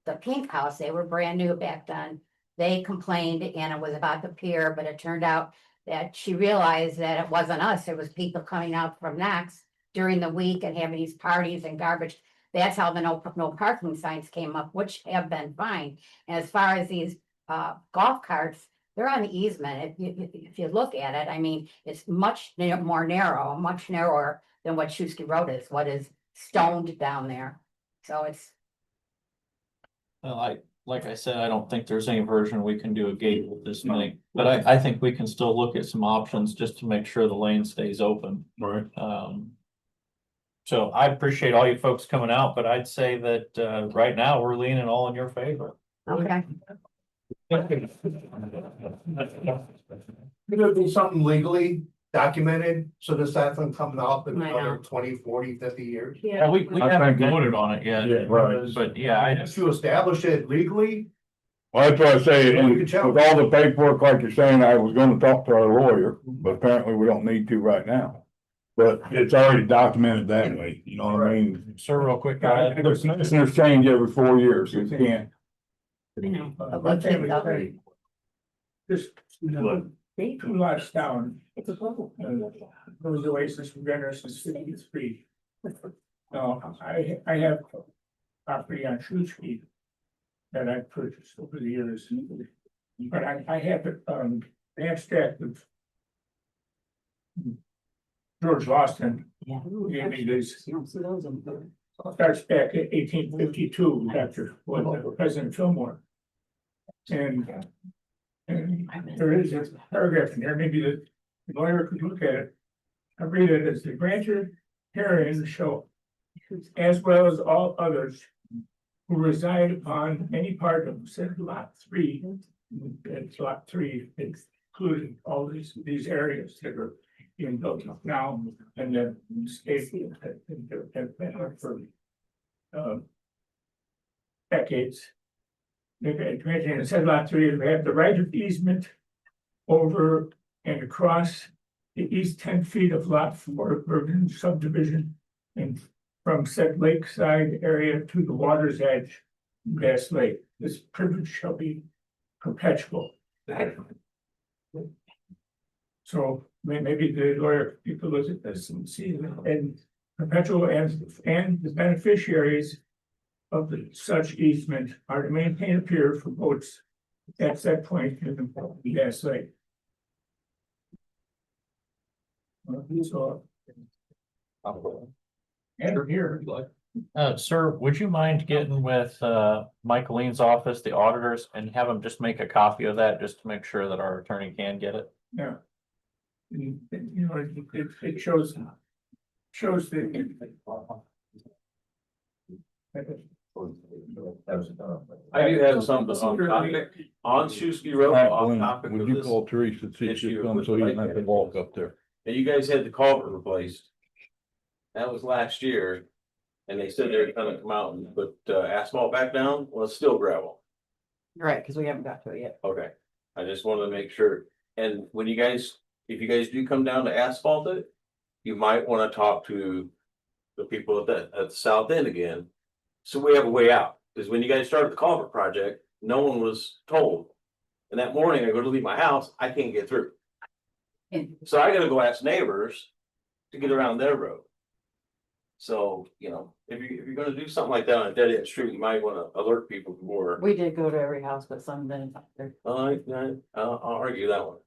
the Pink House, they were brand new back then. They complained and it was about the pier, but it turned out that she realized that it wasn't us, it was people coming out from Knox during the week and having these parties and garbage. That's how the no parking signs came up, which have been fine. And as far as these golf carts, they're on the easement. If you look at it, I mean, it's much more narrow, much narrower than what Shusky Road is, what is stoned down there. So it's, Well, like I said, I don't think there's any version we can do a gate with this many, but I think we can still look at some options just to make sure the lane stays open. Right. So I appreciate all you folks coming out, but I'd say that, right now, we're leaning all in your favor. okay. Could it be something legally documented, so this hasn't come up in I know. another 20, 40, 50 years? Well, we I haven't think- voted on it yet. Yeah, right. But yeah, If you establish it legally, Well, that's what I say, Yeah, and we with could tell. all the paperwork, like you're saying, I was gonna talk to our lawyer, but apparently we don't need to right now. But it's already documented that way, you know what I mean? sir, real quick, go ahead. The commissioners change every 4 years, so you can't. You know, but My we keep family's the- very- Just, two lots down. Those oasis from Genesis 63. Now, I have property on Shoe Street that I purchased over the years. But I have it, abstract of George Lawson, Yeah. who gave me this. You don't see those in there. Starts back at 1852, after President Fillmore. And there is a paragraph in there, maybe the lawyer could look at it. I read it as the grantor herein shall, as well as all others who reside upon any part of said lot 3. It's lot 3, including all these areas that are being built up now, and then state have been for decades. It said lot 3, we have the right of easement over and across the east 10 feet of lot 4 urban subdivision, and from said lakeside area to the water's edge, Bass Lake. This privilege shall be perpetual. So maybe the lawyer, you could look at this and see, and perpetual and the beneficiaries of such easement are to maintain a pier for boats at that point in the Bass Lake. So. And here, Sir, would you mind getting with, Mike Lean's office, the auditors, and have them just make a copy of that, just to make sure that our attorney can get it? yeah. And, you know, it shows the. I do have something on topic, on Shusky Road, on topic Would of you this, call Teresa, and see if she'll issue come, with so you the don't have to walk up there? and you guys had the culvert replaced. That was last year, and they said they were gonna come out and put asphalt back down, well, it's still gravel. Right, because we haven't got to it yet. Okay, I just wanted to make sure, and when you guys, if you guys do come down to asphalt it, you might wanna talk to the people at the south end again. So we have a way out, because when you guys started the culvert project, no one was told. And that morning, I go to leave my house, I can't get through. So I gotta go ask neighbors to get around their road. So, you know, if you're gonna do something like that on a dead end street, you might wanna alert people before. We did go to every house, but some didn't. I'll argue that one.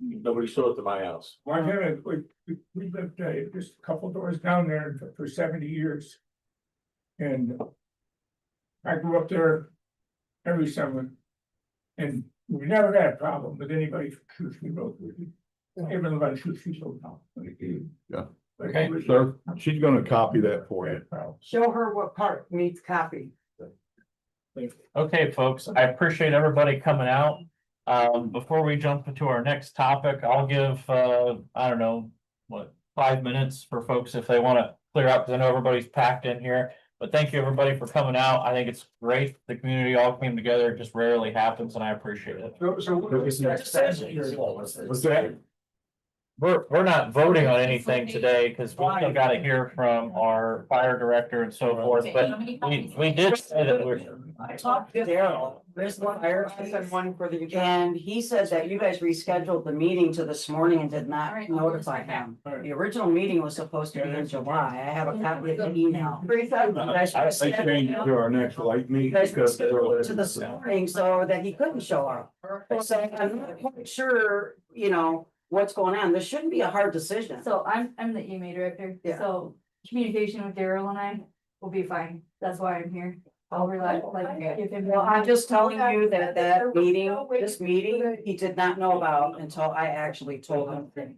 Nobody showed up to my house. Montana, we lived just a couple doors down there for 70 years. And I grew up there every summer. And we never had a problem with anybody from Shrewsbury Road. Everybody Shrewsbury Road now. Yeah. Okay. Sir, she's gonna copy that for you. Show her what part needs copy. Okay, folks, I appreciate everybody coming out. Before we jump into our next topic, I'll give, I don't know, what, 5 minutes for folks if they want to clear out, because I know everybody's packed in here. But thank you, everybody, for coming out. I think it's great. The community all came together. It just rarely happens, and I appreciate it. What's that? We're not voting on anything today, because we still got to hear from our fire director and so forth, but we did say that we're. I talked to Daryl, there's one fire, I said one for the. And he said that you guys rescheduled the meeting to this morning and did not notify him. The original meeting was supposed to be in July. I have a copy of the email. You guys I changed to our next light meeting You guys because. rescheduled it to this morning so that he couldn't show up. So I'm not quite sure, you know, what's going on. This shouldn't be a hard decision. So I'm the EMA director, Yeah. so communication with Daryl and I will be fine, that's why I'm here. I'll rely, give him. Well, I'm just telling you that this meeting, he did not know about until I actually told him.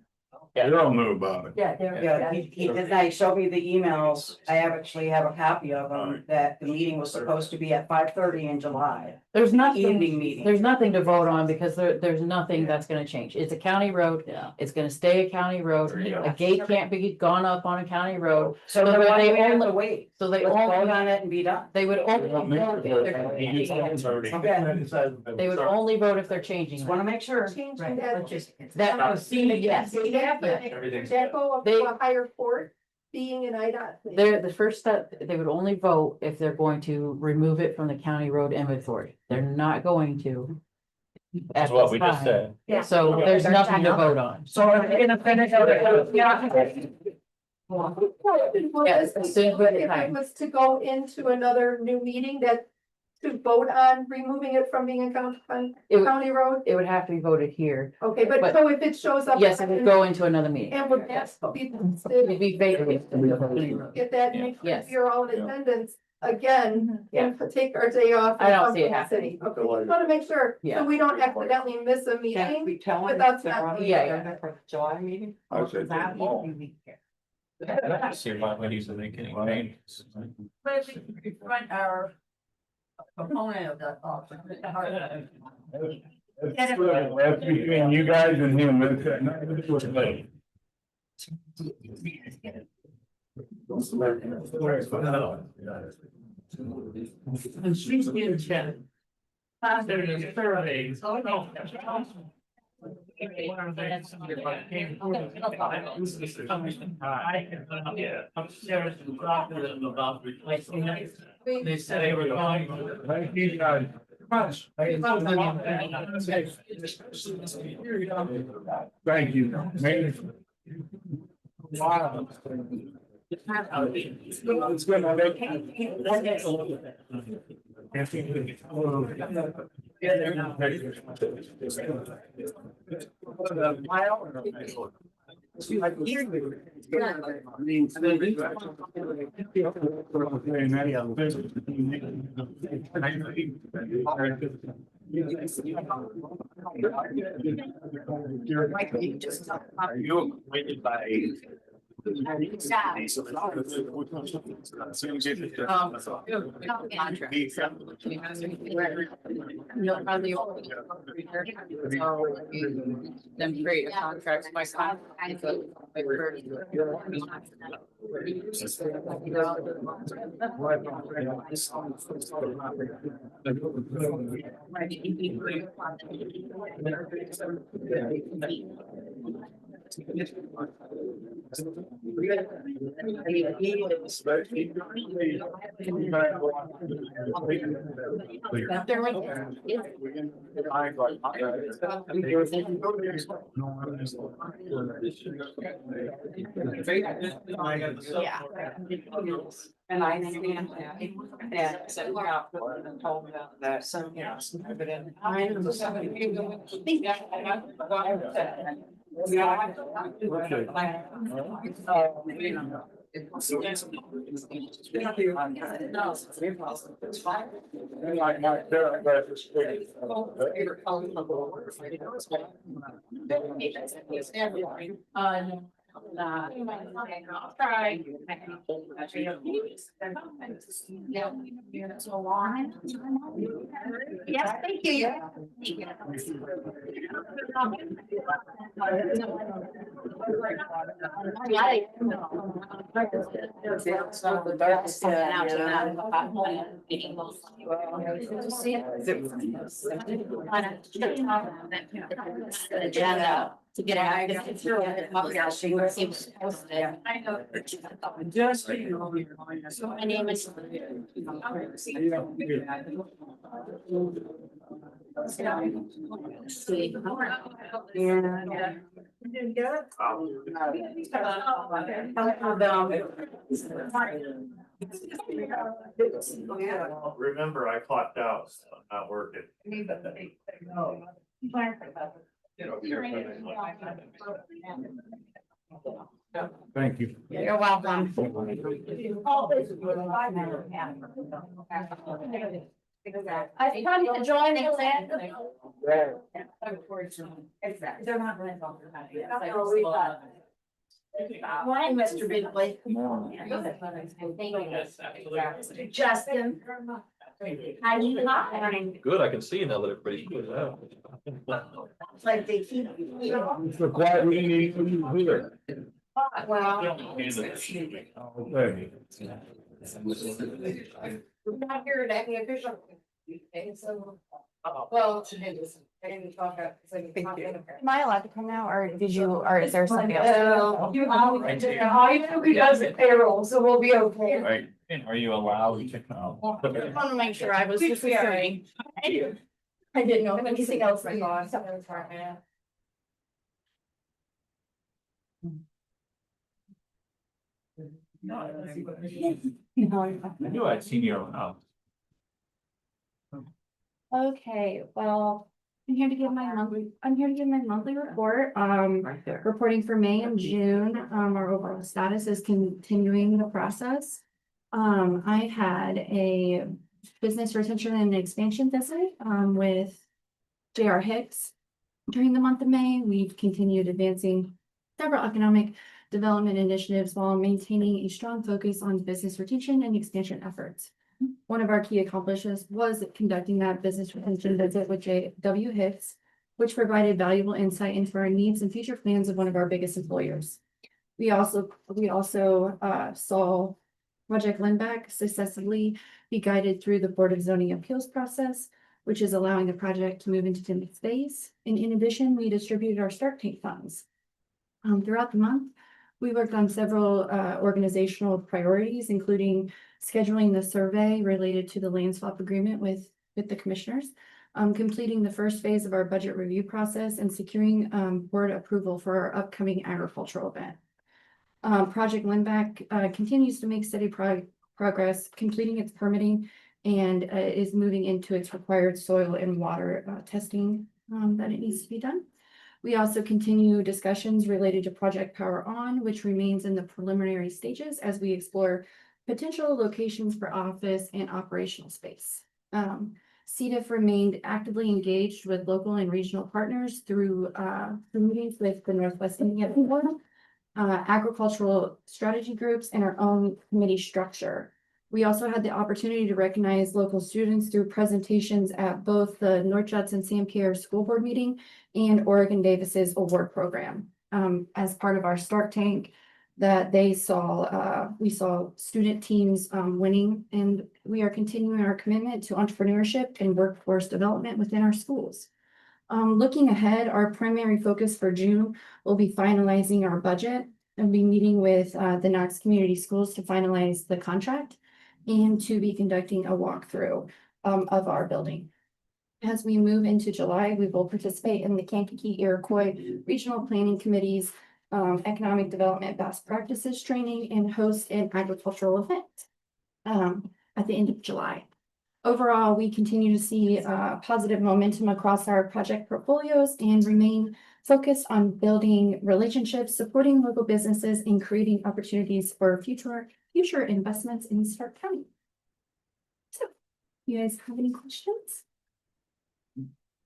They all knew about it. Yeah, Daryl. Yeah, he did not, he showed me the emails. I actually have a copy of them, that the meeting was supposed to be at 5:30 in July. There's Evening nothing, meeting. there's nothing to vote on because there's nothing that's gonna change. It's a county road. Yeah. It's gonna stay a county road. A gate can't be gone up on a county road. So So then why they do we have only- to wait? So they Let's vote only, on it and be done. they would only, Don't need vote to if vote. they're He changing just it. voted. They would only vote if they're changing Just it. wanna make sure. Changing that. That was, yes. That go up to a higher court, being an IDOT. thing. They're, the first step, they would only vote if they're going to remove it from the county road inventory. They're not going to. at That's what this we just time. said. Yeah. So there's nothing to vote on. So are we gonna finish it? Yes, as soon as we have the If it time. was to go into another new meeting that to vote on removing it from being a It would- county road, It would have to be voted here. okay, but but- so if it shows up. Yes, it would go into another meeting. And would Yes. be, It'd be vacant. get that, make sure Yes. you're all in attendance again, and take our day off. I and don't come see it to the happening. city. Okay, just wanna make sure, Yeah. so we don't accidentally miss a Can't meeting. we tell him Without that they're on the Yeah, agenda for the July meeting? I said, oh. See why we need to make any changes. But if we run our component of the. That's between you guys and him. That's got nothing to do with me. And she's getting chat. There's surveys. Oh, no. Yeah, upstairs and talking to them about replacing it. They said they were going. Thank you guys. Thank you. Wow. It's gonna Are you acquainted by? Them create a contract by Yeah. And I understand that. And so we're out and told me that, so, you know, but then I am the somebody. Yes, thank you. Agenda to get out. Just. So my name is. Remember, I clocked out, so I'm not working. Thank you. You're welcome. I tried to join the land. They're not really involved in that yet. Why, Mr. Bidley? Justin. How do you like? Good, I can see now that everybody's good out. Like they keep. It's the quiet meeting here. Well. Okay. We're not here to any official. So. Well. Am I allowed to come now, or did you, or is there something else? He does payroll, so we'll be okay. Right, are you allowed to come? I want to make sure I was just hearing. I didn't know if anything else was on. I knew I'd seen you around. Okay, well, I'm here to give my monthly report, Right there. reporting for May and June, our overall status is continuing the process. I had a business retention and expansion visit, with J.R. Hicks. During the month of May, we've continued advancing several economic development initiatives while maintaining a strong focus on business retention and expansion efforts. One of our key accomplishments was conducting that business retention visit with J.W. Hicks, which provided valuable insight into our needs and future plans of one of our biggest employers. We also saw Project Lindback successfully be guided through the Board of Zoning Appeals process, which is allowing the project to move into the next phase. And in addition, we distributed our Starke funds. Throughout the month, we worked on several organizational priorities, including scheduling the survey related to the land swap agreement with the commissioners, completing the first phase of our budget review process, and securing board approval for our upcoming agricultural event. Project Lindback continues to make steady progress, completing its permitting and is moving into its required soil and water testing that it needs to be done. We also continue discussions related to Project Power On, which remains in the preliminary stages as we explore potential locations for office and operational space. CDIF remained actively engaged with local and regional partners through meetings with the Northwest Indiana Board, agricultural strategy groups, and our own committee structure. We also had the opportunity to recognize local students through presentations at both the North Judson Sam Pierre School Board meeting and Oregon Davis's award program. As part of our Starke tank that we saw student teams winning, and we are continuing our commitment to entrepreneurship and workforce development within our schools. Looking ahead, our primary focus for June will be finalizing our budget and be meeting with the Knox Community Schools to finalize the contract and to be conducting a walkthrough of our building. As we move into July, we will participate in the Kankakee Iroquois Regional Planning Committee's economic development best practices training and host an agricultural event at the end of July. Overall, we continue to see positive momentum across our project portfolios and remain focused on building relationships, supporting local businesses, and creating opportunities for future investments in Stark County. So, you guys have any questions?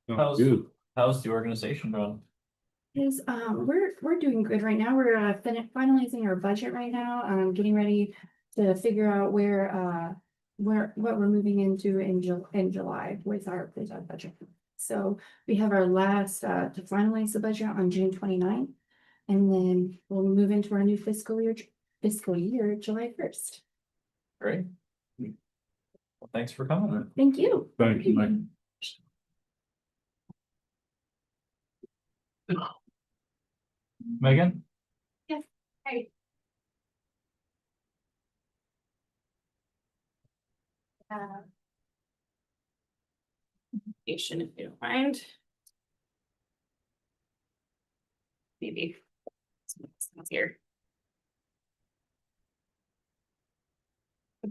How's, Good. how's the organization doing? Is we're doing good right now. We're finalizing our budget right now. Getting ready to figure out what we're moving into in July with our budget. So we have our last to finalize the budget on June 29th, and then we'll move into our new fiscal year July 1st. Great. Well, thanks for coming. Thank you. Thank you, Mike. Megan? Yes. Hey. If you don't mind. Maybe. Someone's here.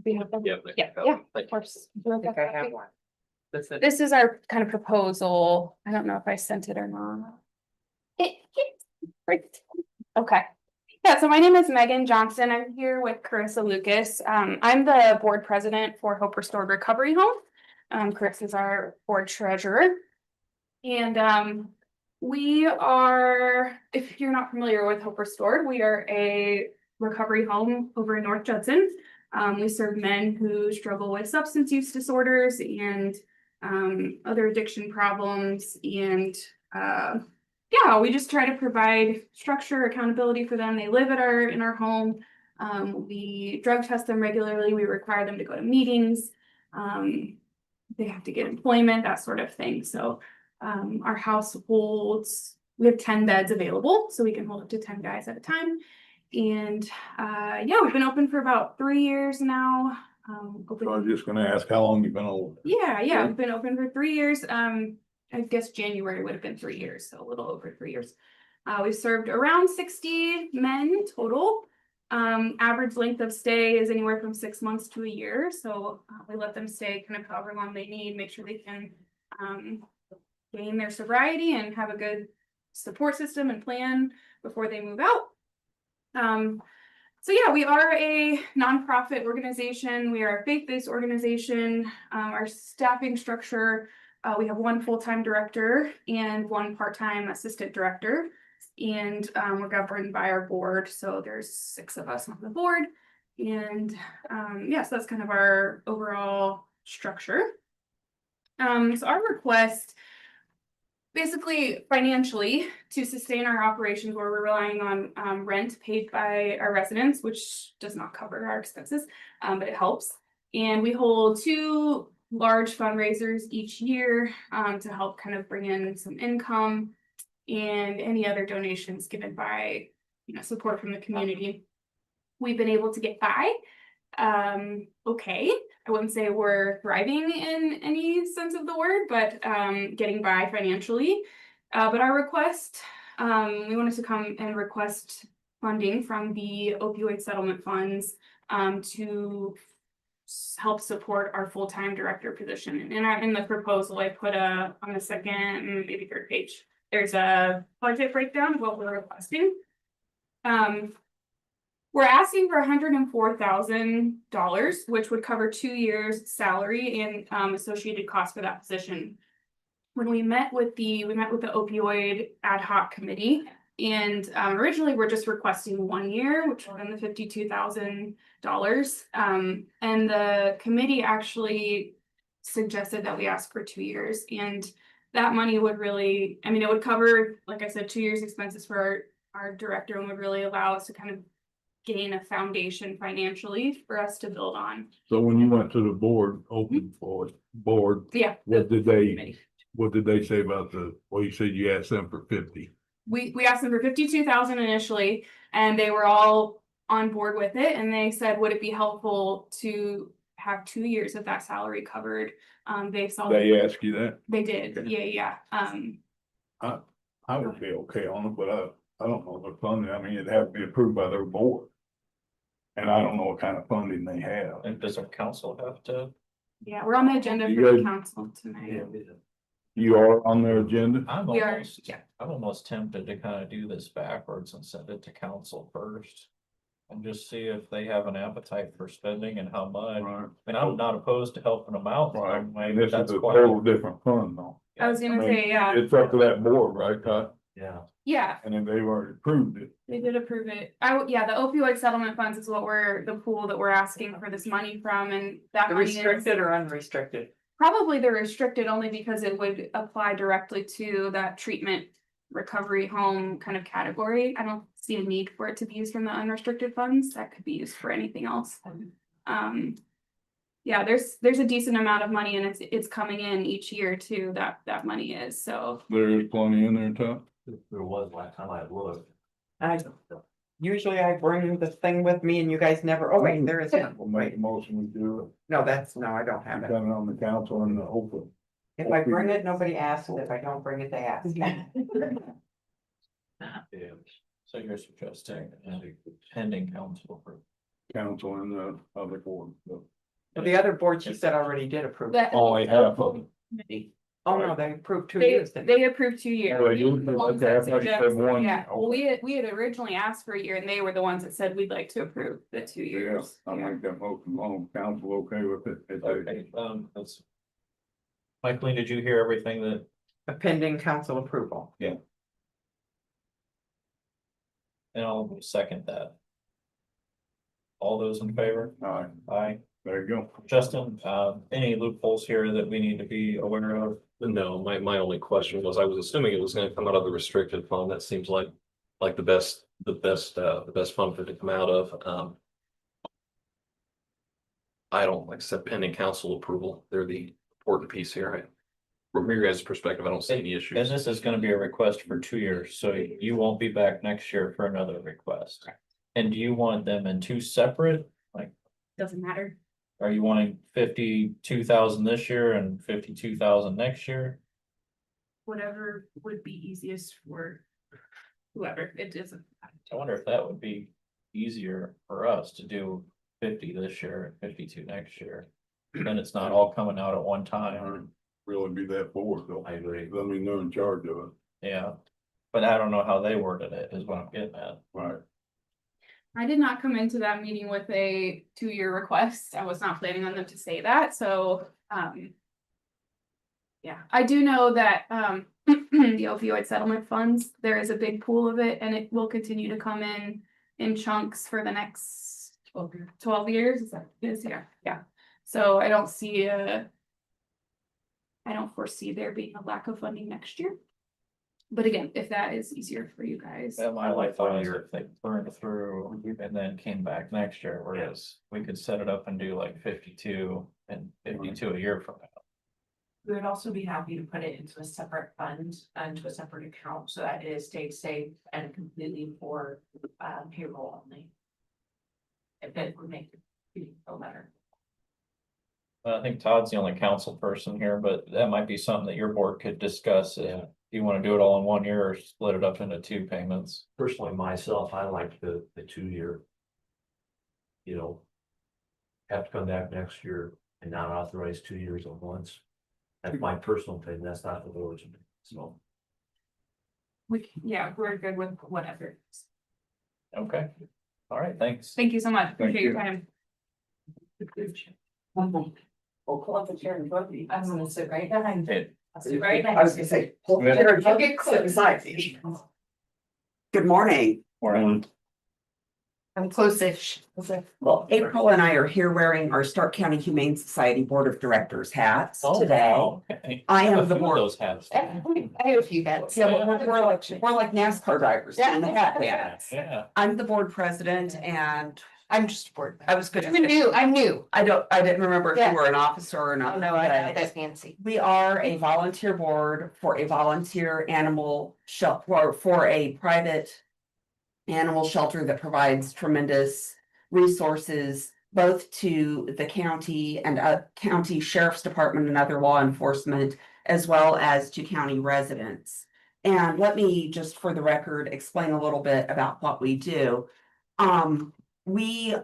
Yeah. Yeah, of course. This is our kind of proposal. I don't know if I sent it or not. Right. Okay. Yeah, so my name is Megan Johnson. I'm here with Carissa Lucas. I'm the board president for Hope Restored Recovery Home. Chris is our board treasurer. And we are, if you're not familiar with Hope Restored, we are a recovery home over in North Judson. We serve men who struggle with substance use disorders and other addiction problems. And yeah, we just try to provide structure, accountability for them. They live at in our home. We drug test them regularly. We require them to go to meetings. They have to get employment, that sort of thing. So our house holds, we have 10 beds available, so we can hold up to 10 guys at a time. And yeah, we've been open for about 3 years now. So I was just gonna ask how long you've been open. Yeah, we've been open for 3 years. I guess January would have been 3 years, so a little over 3 years. We've served around 60 men total. Average length of stay is anywhere from 6 months to a year. So we let them stay kind of however long they need, make sure they can gain their sobriety and have a good support system and plan before they move out. So yeah, we are a nonprofit organization. We are a faith-based organization. Our staffing structure, we have 1 full-time director and 1 part-time assistant director. And we're governed by our board. So there's 6 of us on the board. And yes, that's kind of our overall structure. So our request, basically financially, to sustain our operations where we're relying on rent paid by our residents, which does not cover our expenses, but it helps. And we hold 2 large fundraisers each year to help kind of bring in some income and any other donations given by, support from the community. We've been able to get by. Okay, I wouldn't say we're thriving in any sense of the word, but getting by financially. But our request, we wanted to come and request funding from the opioid settlement funds to help support our full-time director position. And in the proposal, I put on the second, maybe 3rd page, there's a budget breakdown of what we're requesting. We're asking for $104,000, which would cover 2 years salary and associated costs for that position. When we met with the opioid ad hoc committee, and originally we're just requesting 1 year, which would have been the $52,000. And the committee actually suggested that we ask for 2 years, and that money would really, it would cover, like I said, 2 years expenses for our director, and would really allow us to kind of gain a foundation financially for us to build on. So when you went to the board, open board, Yeah. what did they say about you said you asked them for 50? We asked them for 52,000 initially, and they were all on board with it. And they said, would it be helpful to have 2 years of that salary covered? They asked you that? They did. Yeah. I would be okay on it, but I don't know the funding. It'd have to be approved by their board. And I don't know what kind of funding they have. And does our council have to? Yeah, we're on the agenda You for the guys- council tonight. You are on their agenda? We are, yeah. I'm almost tempted to kind of do this backwards and send it to council first. And just see if they have an appetite for spending and how much. Right. I mean, I'm not opposed to helping them out. Right, some way, and but this is that's a quite total different fund though. I was I gonna mean, say, yeah, It's up to that board, right, Todd? Yeah. yeah, And then they've already approved it. they did approve it. Yeah, the opioid settlement funds is what the pool that we're asking for this money from, and that The money is restricted or unrestricted? probably the restricted only because it would apply directly to that treatment recovery home kind of category. I don't see a need for it to be used from the unrestricted funds. That could be used for anything else. Yeah, there's a decent amount of money and it's coming in each year too, that money is, so. There is plenty in there, Todd. There was last time I looked. Usually I bring the thing with me and you guys never, oh wait, there is one. We'll make a motion, we do it. No, I don't have it. Done it on the council and the hopefully. If I bring it, nobody asks, and if I don't bring it, they ask. So you're suggesting pending council approval. Council and the other board. So. The other board, she said already did approve. That- Only half of them. Oh, no, they approved 2 years. then. They approved 2 years. Oh, you- okay, I thought you said one. Yeah, well, we had originally asked for a year and they were the ones that said we'd like to approve the 2 Yeah, years. I make that motion long, council okay with it? It's Okay, that's. Michaeline, did you hear everything that? A pending council approval. And I'll second that. All those in favor? All right, Aye. there you go. Justin, any loopholes here that we need to be aware of? No, my only question was, I was assuming it was gonna come out of the restricted fund. That seems like the best fund for it to come out of. I don't, like I said, pending council approval. They're the important piece here. From your guys' perspective, I don't see any And issues. this is gonna be a request for 2 years, so you won't be back next year for another request. And do you want them in 2 separate, like, Doesn't matter. are you wanting 52,000 this year and 52,000 next year? Whatever would be easiest for whoever, it doesn't. I wonder if that would be easier for us to do 50 this year and 52 next year. Then it's not all coming out at one time. Really be that board though. I agree. I mean, they're in charge of it. Yeah, but I don't know how they worded it, is what I'm getting at. Right. I did not come into that meeting with a 2-year request. I was not planning on them to say that, so, yeah, I do know that, the opioid settlement funds, there is a big pool of it and it will continue to come in chunks for the next 12 years. Is that, yeah. So I don't foresee there being a lack of funding next year. But again, if that is easier for you guys. And my life thought is if they burned through and then came back next year, whereas we could set it up and do like 52 and 52 a year from now. We would also be happy to put it into a separate fund, into a separate account, so that it stays safe and completely for payroll only. If it would make you feel better. I think Todd's the only council person here, but that might be something that your board could discuss. If you want to do it all in 1 year or split it up into 2 payments. Personally, myself, I like the 2-year. You know. Have to come back next year and not authorize 2 years at once. That's my personal opinion. That's not the board's opinion, so. We're good with whatever. Okay. All right, thanks. Thank you so much. Appreciate your you. time. We'll pull up a chair and put me. I'm gonna sit right behind you. Hey, I'll sit right I next was to gonna you. say, pull the chair and sit beside me. Good morning. I'm close-ish. Well, April and I are here wearing our Starke County Humane Society Board of Directors hats oh, today. wow, okay. I am A the few of board. those hats. I have a few hats. Yeah, we're like NASCAR drivers in the hat hats. Yeah. I'm the board president and I'm just bored. I was good. I'm new. I didn't remember if Yeah. you were an officer or not. No, that's fancy. We are a volunteer board for a volunteer animal shelter, for a private animal shelter that provides tremendous resources both to the county and county sheriff's department and other law enforcement, as well as to county residents. And let me just for the record explain a little bit about what we do. We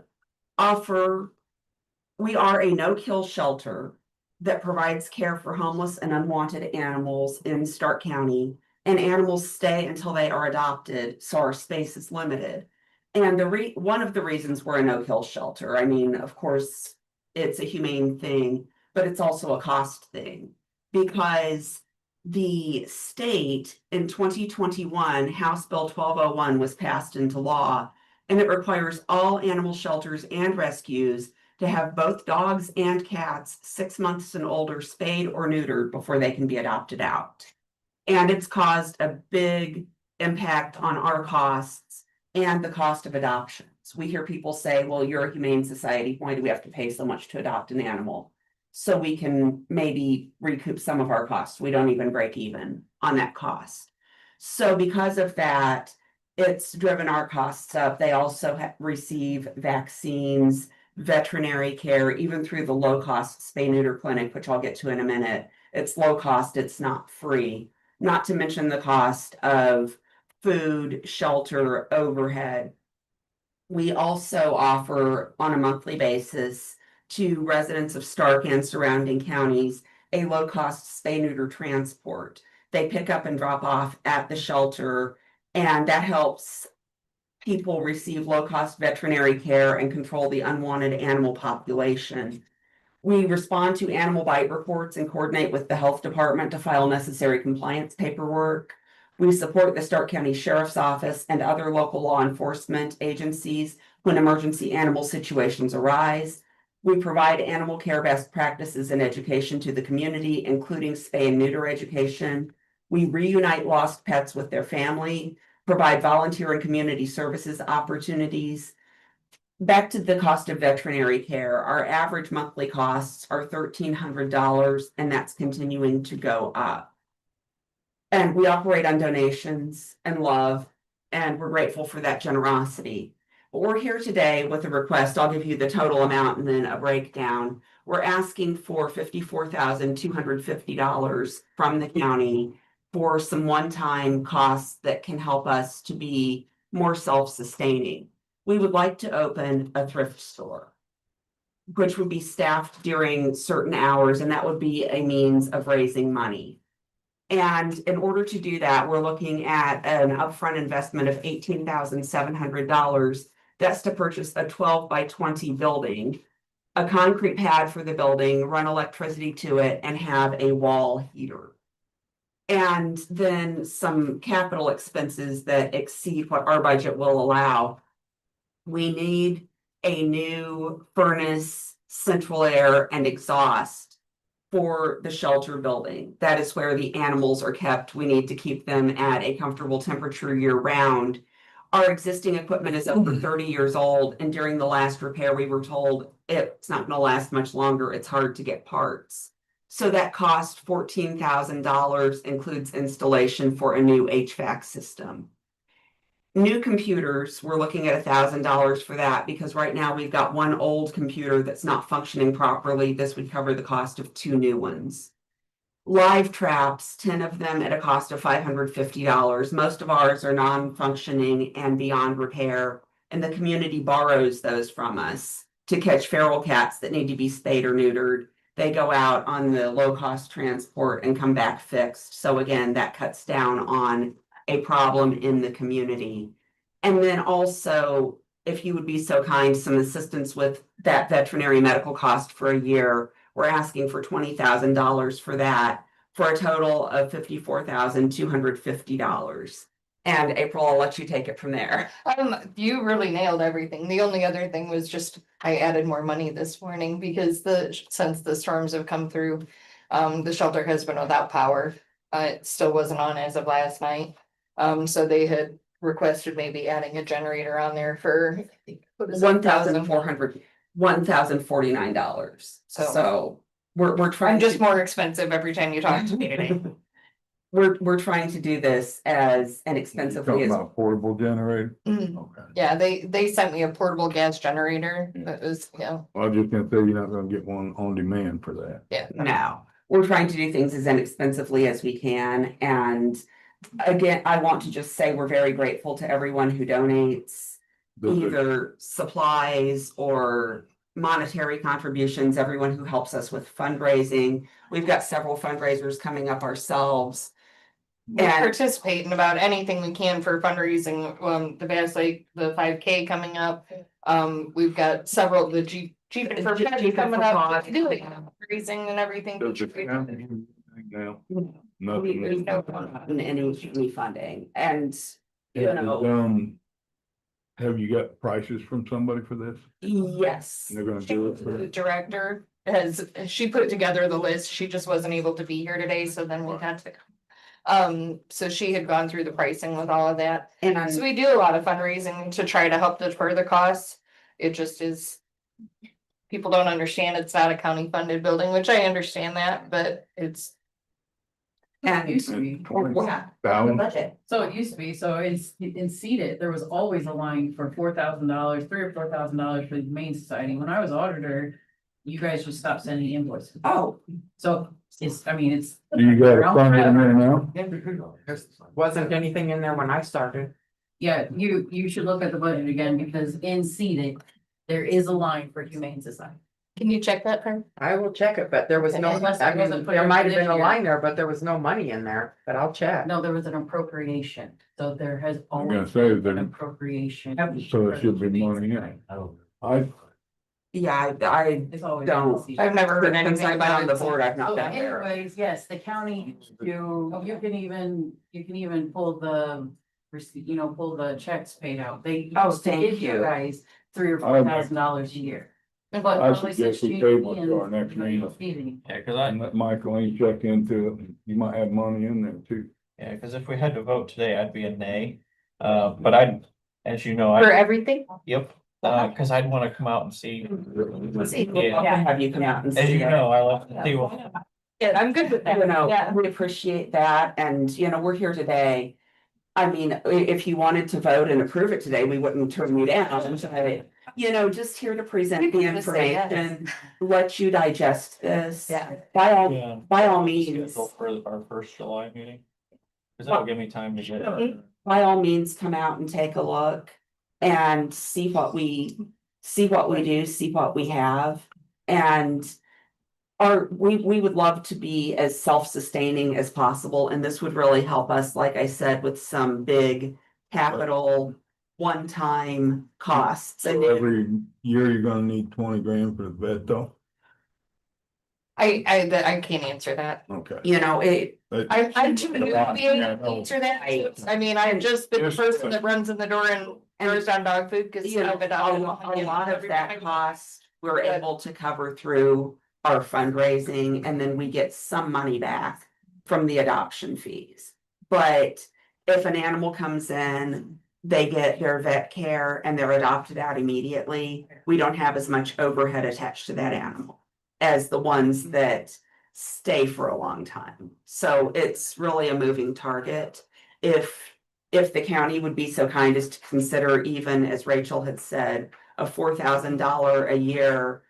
are a no-kill shelter that provides care for homeless and unwanted animals in Stark County. And animals stay until they are adopted, so our space is limited. And one of the reasons we're a no-kill shelter, I mean, of course, it's a humane thing, but it's also a cost thing. Because the state in 2021, House Bill 1201 was passed into law, and it requires all animal shelters and rescues to have both dogs and cats 6 months and older spayed or neutered before they can be adopted out. And it's caused a big impact on our costs and the cost of adoptions. We hear people say, well, you're a humane society, why do we have to pay so much to adopt an animal? So we can maybe recoup some of our costs. We don't even break even on that cost. So because of that, it's driven our costs up. They also receive vaccines, veterinary care, even through the low-cost spay neuter clinic, which I'll get to in a minute. It's low cost, it's not free, not to mention the cost of food, shelter, overhead. We also offer on a monthly basis to residents of Stark and surrounding counties a low-cost spay neuter transport. They pick up and drop off at the shelter, and that helps people receive low-cost veterinary care and control the unwanted animal population. We respond to animal bite reports and coordinate with the health department to file necessary compliance paperwork. We support the Stark County Sheriff's Office and other local law enforcement agencies when emergency animal situations arise. We provide animal care best practices and education to the community, including spay and neuter education. We reunite lost pets with their family, provide volunteer and community services opportunities. Back to the cost of veterinary care, our average monthly costs are $1,300, and that's continuing to go up. And we operate on donations and love, and we're grateful for that generosity. But we're here today with a request. I'll give you the total amount and then a breakdown. We're asking for $54,250 from the county for some one-time costs that can help us to be more self-sustaining. We would like to open a thrift store, which would be staffed during certain hours, and that would be a means of raising money. And in order to do that, we're looking at an upfront investment of $18,700. That's to purchase a 12 by 20 building, a concrete pad for the building, run electricity to it, and have a wall heater. And then some capital expenses that exceed what our budget will allow. We need a new furnace, central air, and exhaust for the shelter building. That is where the animals are kept. We need to keep them at a comfortable temperature year round. Our existing equipment is over 30 years old, and during the last repair, we were told it's not going to last much longer. It's hard to get parts. So that cost $14,000, includes installation for a new HVAC system. New computers, we're looking at $1,000 for that because right now we've got one old computer that's not functioning properly. This would cover the cost of 2 new ones. Live traps, 10 of them at a cost of $550. Most of ours are non-functioning and beyond repair, and the community borrows those from us to catch feral cats that need to be spayed or neutered. They go out on the low-cost transport and come back fixed. So again, that cuts down on a problem in the community. And then also, if you would be so kind, some assistance with that veterinary medical cost for a year. We're asking for $20,000 for that, for a total of $54,250. And April, I'll let you take it from there. You really nailed everything. The only other thing was just, I added more money this morning because since the storms have come through, the shelter has been without power. It still wasn't on as of last night. So they had requested maybe adding a generator on there for $1,49. So we're trying. I'm just more expensive every time you talk to me today. We're trying to do this as inexpensively Talking as. about portable generator? Okay. Yeah, they sent me a portable gas generator. That was, I was just gonna say, you're not gonna get one on demand for that. Yeah. No, we're trying to do things as inexpensively as we can. And again, I want to just say we're very grateful to everyone who donates either supplies or monetary contributions, everyone who helps us with fundraising. We've got several fundraisers coming up ourselves. We And participate in about anything we can for fundraising, the Bass Lake, the 5K coming up. We've got several, the Jeep and for Pets coming up, doing fundraising and everything. we've never gotten any funding, and you know, Have you got prices from somebody for this? yes. They're gonna do it The for, director she put together the list, she just wasn't able to be here today, so then we had to. So she had gone through the pricing with all of that. And So we do a lot of fundraising to try to help defer the costs. It just is. People don't understand it's not a county funded building, which I understand that, but it's. and Used to be. yeah, down, budget. So it used to be, so in Seeded, there was always a line for $4,000, $3,000 or $4,000 for the Humane Society. When I was auditor, you guys just stopped sending invoices. Oh, So it's, I mean, it's. you got a fund in there now? wasn't anything in there when I started. Yeah, you should look at the budget again, because in Seeded, there is a line for Humane Society. Can you check that, Fern? I will check it, but there was no, Unless I it wasn't mean, put there in might have this been a year. line there, but there was no money in there, but I'll check. No, there was an appropriation, so there has I'm gonna always say been an that, appropriation. so it should be money in. I, Yeah, I It's always. don't. I've never heard Since anything I've been about on the it. board, I've not So been there. anyways, yes, the county, you can even pull the, pull the checks paid out. They Oh, used to thank give you you. guys $3,000 or $4,000 a year. But I probably suggest since we GMP table it to our next meeting. feeding. Yeah, cause I, and let Michael ain't check into it, you might have money in there too. yeah, cause if we had to vote today, I'd be a nay. But I'd, as you know, For I, everything? yep, cause I'd wanna come out and see. Yeah, have you come out and As see you it? know, I love to see what. Yeah, I'm good with that. You know, Yeah. we appreciate that, and we're here today. I mean, if you wanted to vote and approve it today, we wouldn't turn you down, but, just here to present the You can just say yes. information, let you digest this. Yeah. By Yeah. all means, Schedule for our first July meeting. Cause that'll give me time to get. by all means, come out and take a look and see what we do, see what we have. And we would love to be as self-sustaining as possible, and this would really help us, like I said, with some big capital one-time costs. So every year you're gonna need 20 grand for the vet though? I can't answer that. Okay. I'm too new to be able to answer that. I mean, I've just been the Just- person that runs in the door and throws down dog food, cause I've been out. A lot of that cost, we're able to cover through our fundraising, and then we get some money back from the adoption fees. But if an animal comes in, they get their vet care and they're adopted out immediately, we don't have as much overhead attached to that animal as the ones that stay for a long time. So it's really a moving target. If the county would be so kind as to consider, even as Rachel had said, a $4,000 a year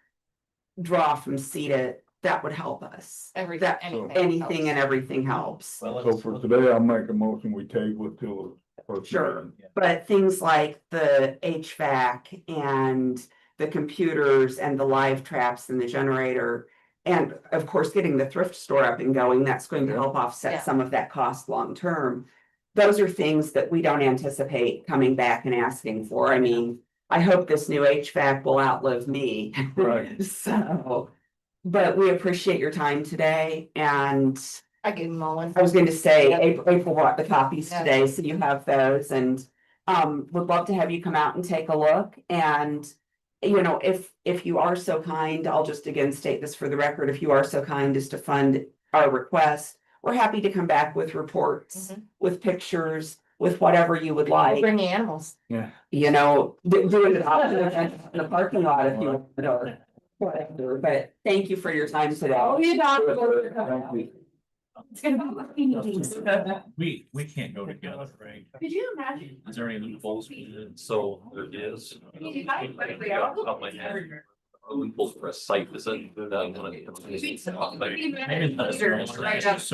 draw from Seeded, that would help us. Anything and everything helps. So for today, I'll make a motion, we table it till. Sure. But things like the HVAC and the computers and the live traps and the generator, and of course, getting the thrift store up and going, that's going to help offset some of that cost long term. Those are things that we don't anticipate coming back and asking for. I mean, I hope this new HVAC will outlive me. Right. So, but we appreciate your time today, and I gave them all one. I was going to say, April brought the copies today, so you have those, and would love to have you come out and take a look. And if you are so kind, I'll just again state this for the record, if you are so kind as to fund our request, we're happy to come back with reports, with pictures, with whatever you would like. Bring the animals. Yeah. Doing it out in the parking lot if you want, or whatever. But thank you for your time today. It's gonna be meetings. We can't go together, right? Could you imagine? Is there any loopholes? So there is. Loopholes for a site visit. So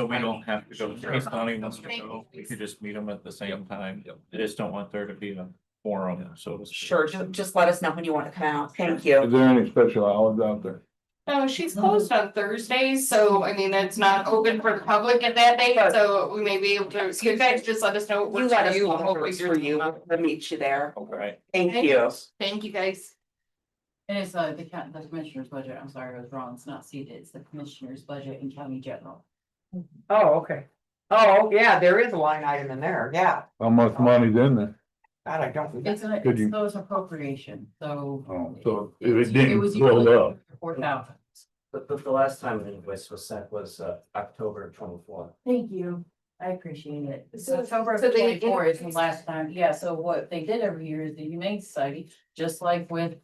we don't have to go, in case Donnie wants to go, we could just meet them at the same time. I just don't want there to be a forum, so. Sure, just let us know when you want to come out. Thank Is you. there any special hours out there? No, she's closed on Thursdays, so I mean, it's not open for the public at that day, so we may be able to, so you guys just let us know. what You works let for us you know and what what works you're for you. doing. We'll meet you there. Okay. Thank you. Thank you, guys. And it's the commissioner's budget, I'm sorry, I was wrong, it's not seated, it's the commissioner's budget in county general. Oh, okay. Oh, yeah, there is a line item in there. Yeah. How much money's in there? God, I don't. Could you- It's appropriation, so. Oh, so if It's- it didn't was build usually up. 4,000. The last time an invoice was sent was October 24th. Thank you, I appreciate it. So- October of so they- 24 is the last time, yeah, so what they did every year is the Humane Society, just like with.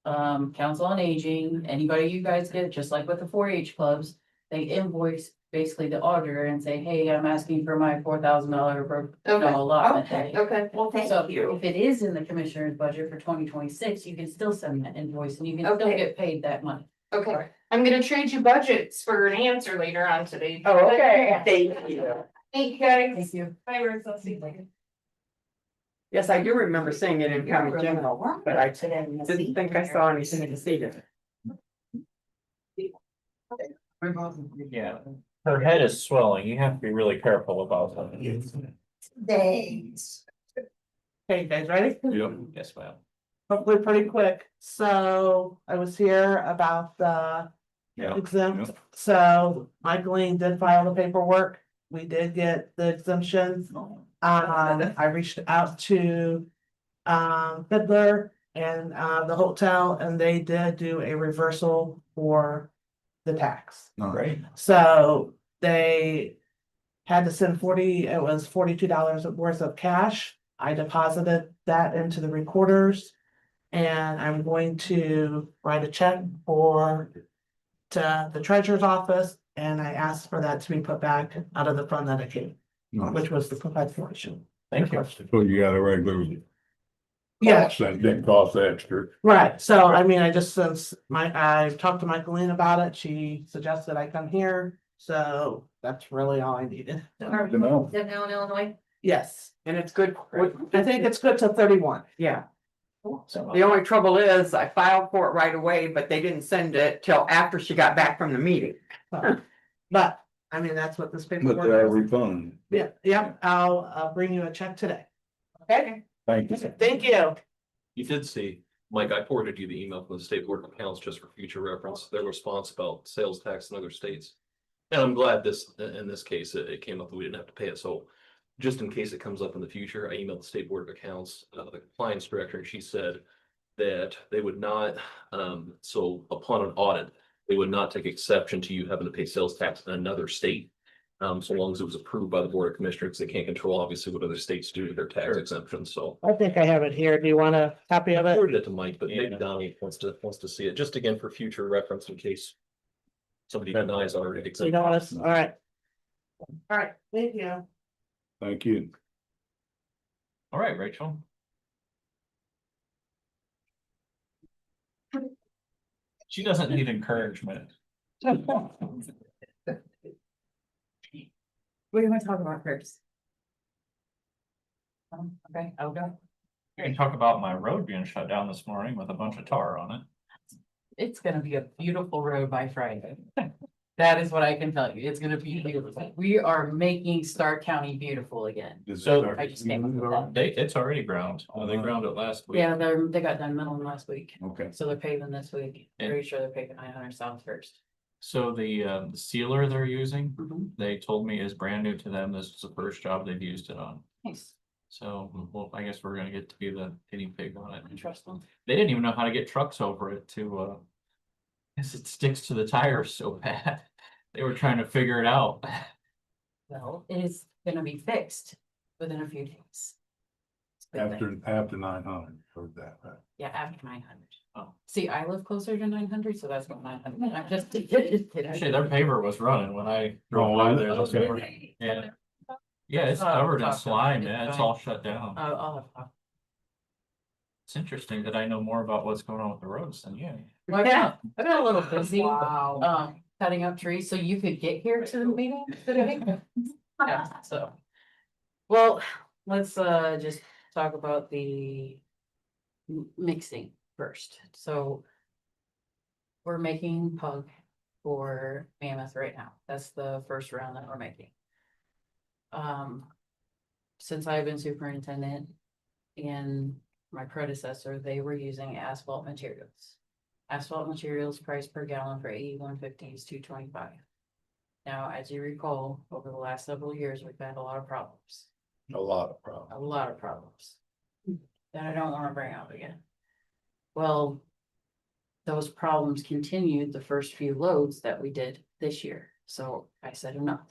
Council on Aging, anybody you guys get, just like with the 4-H clubs, they invoice basically the auditor and say, hey, I'm asking for my $4,000 allotment. Okay, Well, So thank you. if it is in the commissioner's budget for 2026, you can still send that invoice and you can still Okay. get paid that money. okay. I'm gonna trade you budgets for an answer later on today. Oh, okay. Thank you. Thank you, guys. Thank you. Bye, Ruth. I'll see you later. Yes, I do remember seeing it in county general, but I didn't think I saw anything to see it. Yeah, her head is swelling, you have to be really careful about that. Thanks. Okay, you guys ready? Yep. Yes, ma'am. Hopefully pretty quick. So I was here about the Yeah. exempt. So Michaeline did file the paperwork. We did get the exemption. I reached out to Fiddler and the hotel, and they did do a reversal for the tax. Right. So they had to send it was $42 worth of cash. I deposited that into the recorders. And I'm going to write a check to the treasurer's office, and I asked for that to be put back out of the fund that it came, which was the perpetuation. Thank you. So you got a regular. Yeah. cost That didn't cost extra. Right, so I mean, I talked to Michaeline about it, she suggested I come here, so that's really all I needed. Good to know. Is that now in Illinois? Yes, And it's good. I think it's good till 31. Yeah. The only trouble is I filed for it right away, but they didn't send it till after she got back from the meeting. But, I mean, that's what this But paperwork they'll is. refund. Yeah, I'll bring you a check today. Okay. Thank you. Thank you. You did see, Mike, I forwarded you the email from the State Board of Accounts just for future reference, their response about sales tax in other states. And I'm glad in this case, it came up that we didn't have to pay it, so just in case it comes up in the future, I emailed the State Board of Accounts, the compliance director, and she said that they would not, so upon an audit, they would not take exception to you having to pay sales tax in another state. So long as it was approved by the Board of Commissioners, they can't control obviously what other states do with their tax exemptions, so. I think I have it here. Do you want a copy of I it? forwarded it to Mike, but maybe Yeah. Donnie wants to see it, just again for future reference in case somebody denies already. So you don't want us, all right. All right, thank you. Thank you. All right, Rachel. She doesn't need encouragement. What do you want to talk about first? Okay, I'll go. You can talk about my road being shut down this morning with a bunch of tar on it. It's gonna be a beautiful road by Friday. That is what I can tell you. It's gonna be beautiful. We are making Starke County beautiful again. So I just came up with that. it's already ground. They ground it last week. Yeah, they got done middle last week, Okay. so they're paving this week. And- Pretty sure they're paving 900 South first. So the sealer they're using, Mhm. they told me is brand new to them. This is the first job they've used it on. Nice, So, well, I guess we're gonna get to be the guinea pig on it. interesting. They didn't even know how to get trucks over it to, guess it sticks to the tires so bad. They were trying to figure it out. Well, it is gonna be fixed within a few days. It's a good thing. After 900, heard that, right? Yeah, after 900. Oh. See, I live closer to 900, so that's what 900, I'm just. Actually, their paver was running when I drove by there. this Okay. morning. Yeah. Yeah, it's Oh, covered in talk to slime, them. yeah, it's Fine. all shut down. I'll have. It's interesting that I know more about what's going on with the roads than you. I got a little busy, Wow. cutting up trees, so you could get here to the meeting today. Yeah, so. Well, let's, just talk about the mixing first. So we're making pug for Mammoth right now. That's the first round that we're making. Since I've been superintendent and my predecessor, they were using asphalt materials. Asphalt materials price per gallon for 8150 is $2.25. Now, as you recall, over the last several years, we've had a lot of problems. A lot of problems. A lot of problems that I don't want to bring up again. Well, those problems continued the first few loads that we did this year. So I said enough.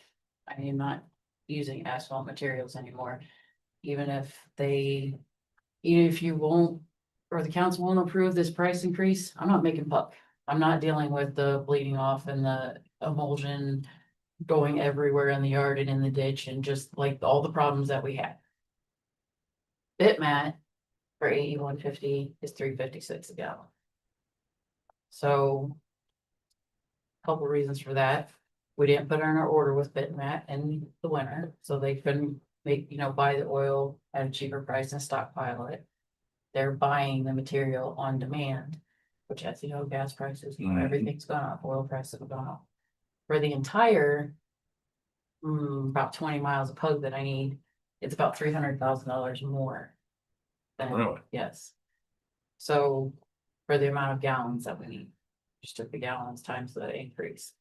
I am not using asphalt materials anymore. Even if you won't, or the council won't approve this price increase, I'm not making puck. I'm not dealing with the bleeding off and the emulsion going everywhere in the yard and in the ditch and just like all the problems that we had. Bitmat for 8150 is $3.56 a gallon. So couple reasons for that. We didn't put in our order with Bitmat in the winter, so they couldn't buy the oil at a cheaper price and stockpile it. They're buying the material on demand, which as gas prices, everything's gone up, oil prices have gone up. For the entire about 20 miles of pug that I need, it's about $300,000 more. Really? Yes. So for the amount of gallons that we need, just took the gallons times the increase.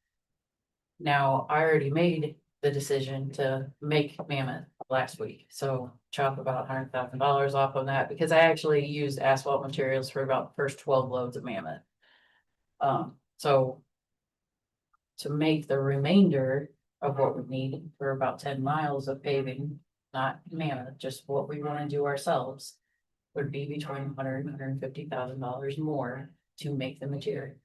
Now, I already made the decision to make Mammoth last week, so chop about $100,000 off on that because I actually used asphalt materials for about the first 12 loads of Mammoth. So to make the remainder of what we need for about 10 miles of paving, not Mammoth, just what we want to do ourselves, would be between $100,000 and $150,000 more to make the material.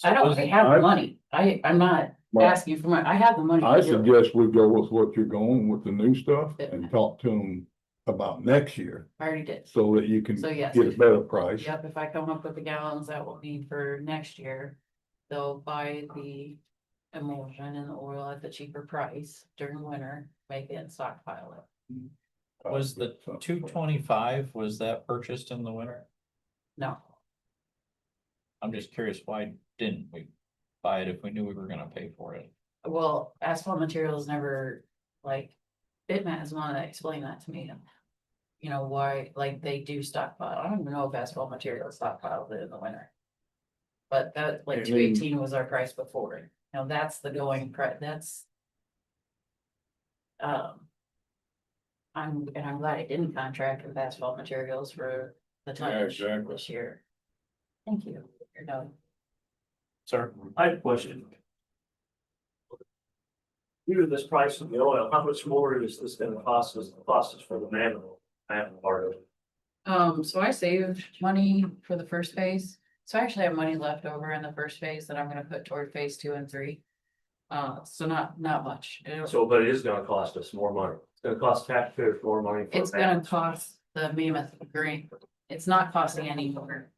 I don't have the money. I'm not asking for money. I have the money. I suggest we go with what you're going with the new stuff and talk to them about next year. I already did. So that you can So yes. get a better price. Yep, if I come up with the gallons that we'll need for next year, they'll buy the emulsion and the oil at the cheaper price during winter, make it and stockpile it. Was the 225, was that purchased in the winter? No, I'm just curious, why didn't we buy it if we knew we were gonna pay for it? well, asphalt materials never, Bitmat is one that explained that to me. Why, they do stockpile. I don't even know if asphalt materials stockpiled it in the winter. But that, 218 was our price before. Now that's the going price, that's. I'm glad I didn't contract with asphalt materials for the tonnage this year. Thank you. You're done. Sir, I have a question. Due to this price of the oil, how much more is this gonna cost us for the manual part of it? So I saved money for the first phase. So I actually have money left over in the first phase that I'm gonna put toward phase 2 and 3. So not much. But it is gonna cost us more money. It's gonna cost taxpayers more money. It's gonna cost the Mammoth grant. It's not costing any more.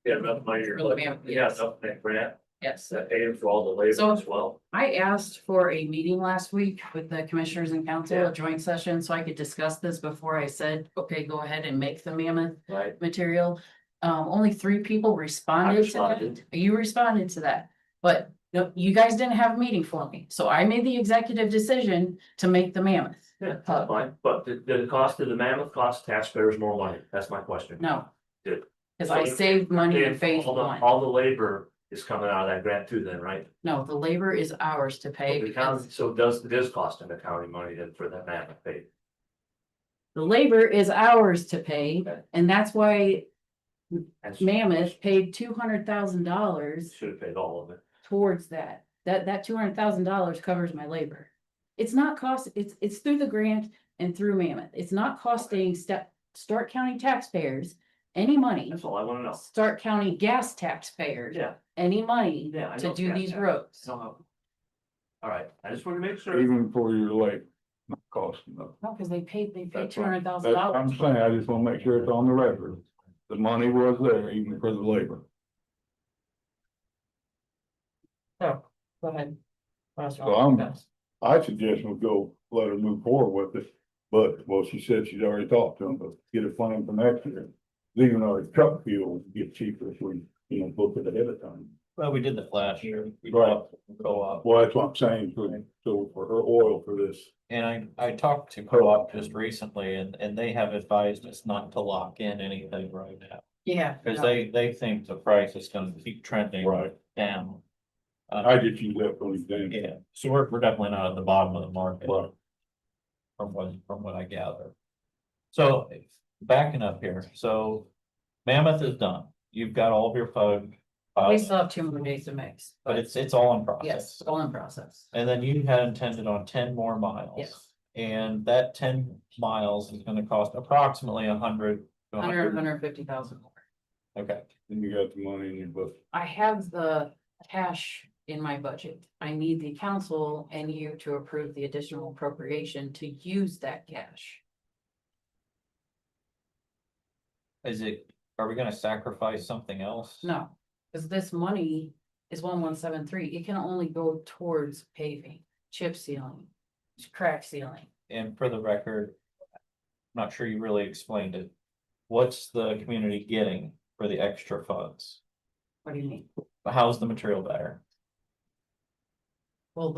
Yeah, enough money. For the Mammoth, yes. Enough grant. Yes. That paying for all the labor So- as well. I asked for a meeting last week with the commissioners and council, Yeah. a joint session, so I could discuss this before I said, okay, go ahead and make the Mammoth Right. material. Only 3 people responded to that. responded. You responded to that, but no, you guys didn't have a meeting for me, so I made the executive decision to make the Mammoth. Yeah, that's fine. But did the cost of the Mammoth cost taxpayers more money? That's my question. No, Did. because I saved money in phase All 1. all the labor is coming out of that grant too then, right? No, the labor is ours to pay The county, because so it is costing the county money then for that Mammoth pay. the labor is ours to pay, and that's why Mammoth paid $200,000 Should have paid all of it. towards that. That $200,000 covers my labor. It's not it's through the grant and through Mammoth. It's not costing Starke County taxpayers any money. That's all I wanna know. Starke County gas taxpayers Yeah. any money Yeah, I to know do gas these tax. roads. All right, I just wanted to make sure. Even for your lake, not costing them. No, because they paid That's $200,000. I'm saying, I just wanna make sure it's on the record. The money was there even for the labor. So, go ahead. What else you So want to discuss? I suggest we go let her move forward with it. But, well, she said she's already talked to him, but get a plan for next year. Even our truck fuel would get cheaper if we, book it ahead of time. Well, we did that last year. We Right. bought co-op. Well, that's what I'm saying, so for her oil for this. And I talked to co-op just recently and they have advised us not to lock in anything right now. Yeah. Cause they think the price is gonna keep trending Right. down. I just use that for example. Yeah, so we're definitely not at the bottom of the market. Right. From what I gather. So backing up here, so Mammoth is done. You've got all of your phone. We still have 2 more days to mix. But it's all in process. Yes, it's all in process. And then you had intended on 10 more miles. Yes. And that 10 miles is gonna cost approximately 100. to 150,000 more. Okay, And you got the money in your book. I have the cash in my budget. I need the council and you to approve the additional appropriation to use that cash. are we gonna sacrifice something else? No, because this money is 1173. It can only go towards paving, chip sealing, crack sealing. And for the record, I'm not sure you really explained it. What's the community getting for the extra funds? What do you mean? How's the material better? Well,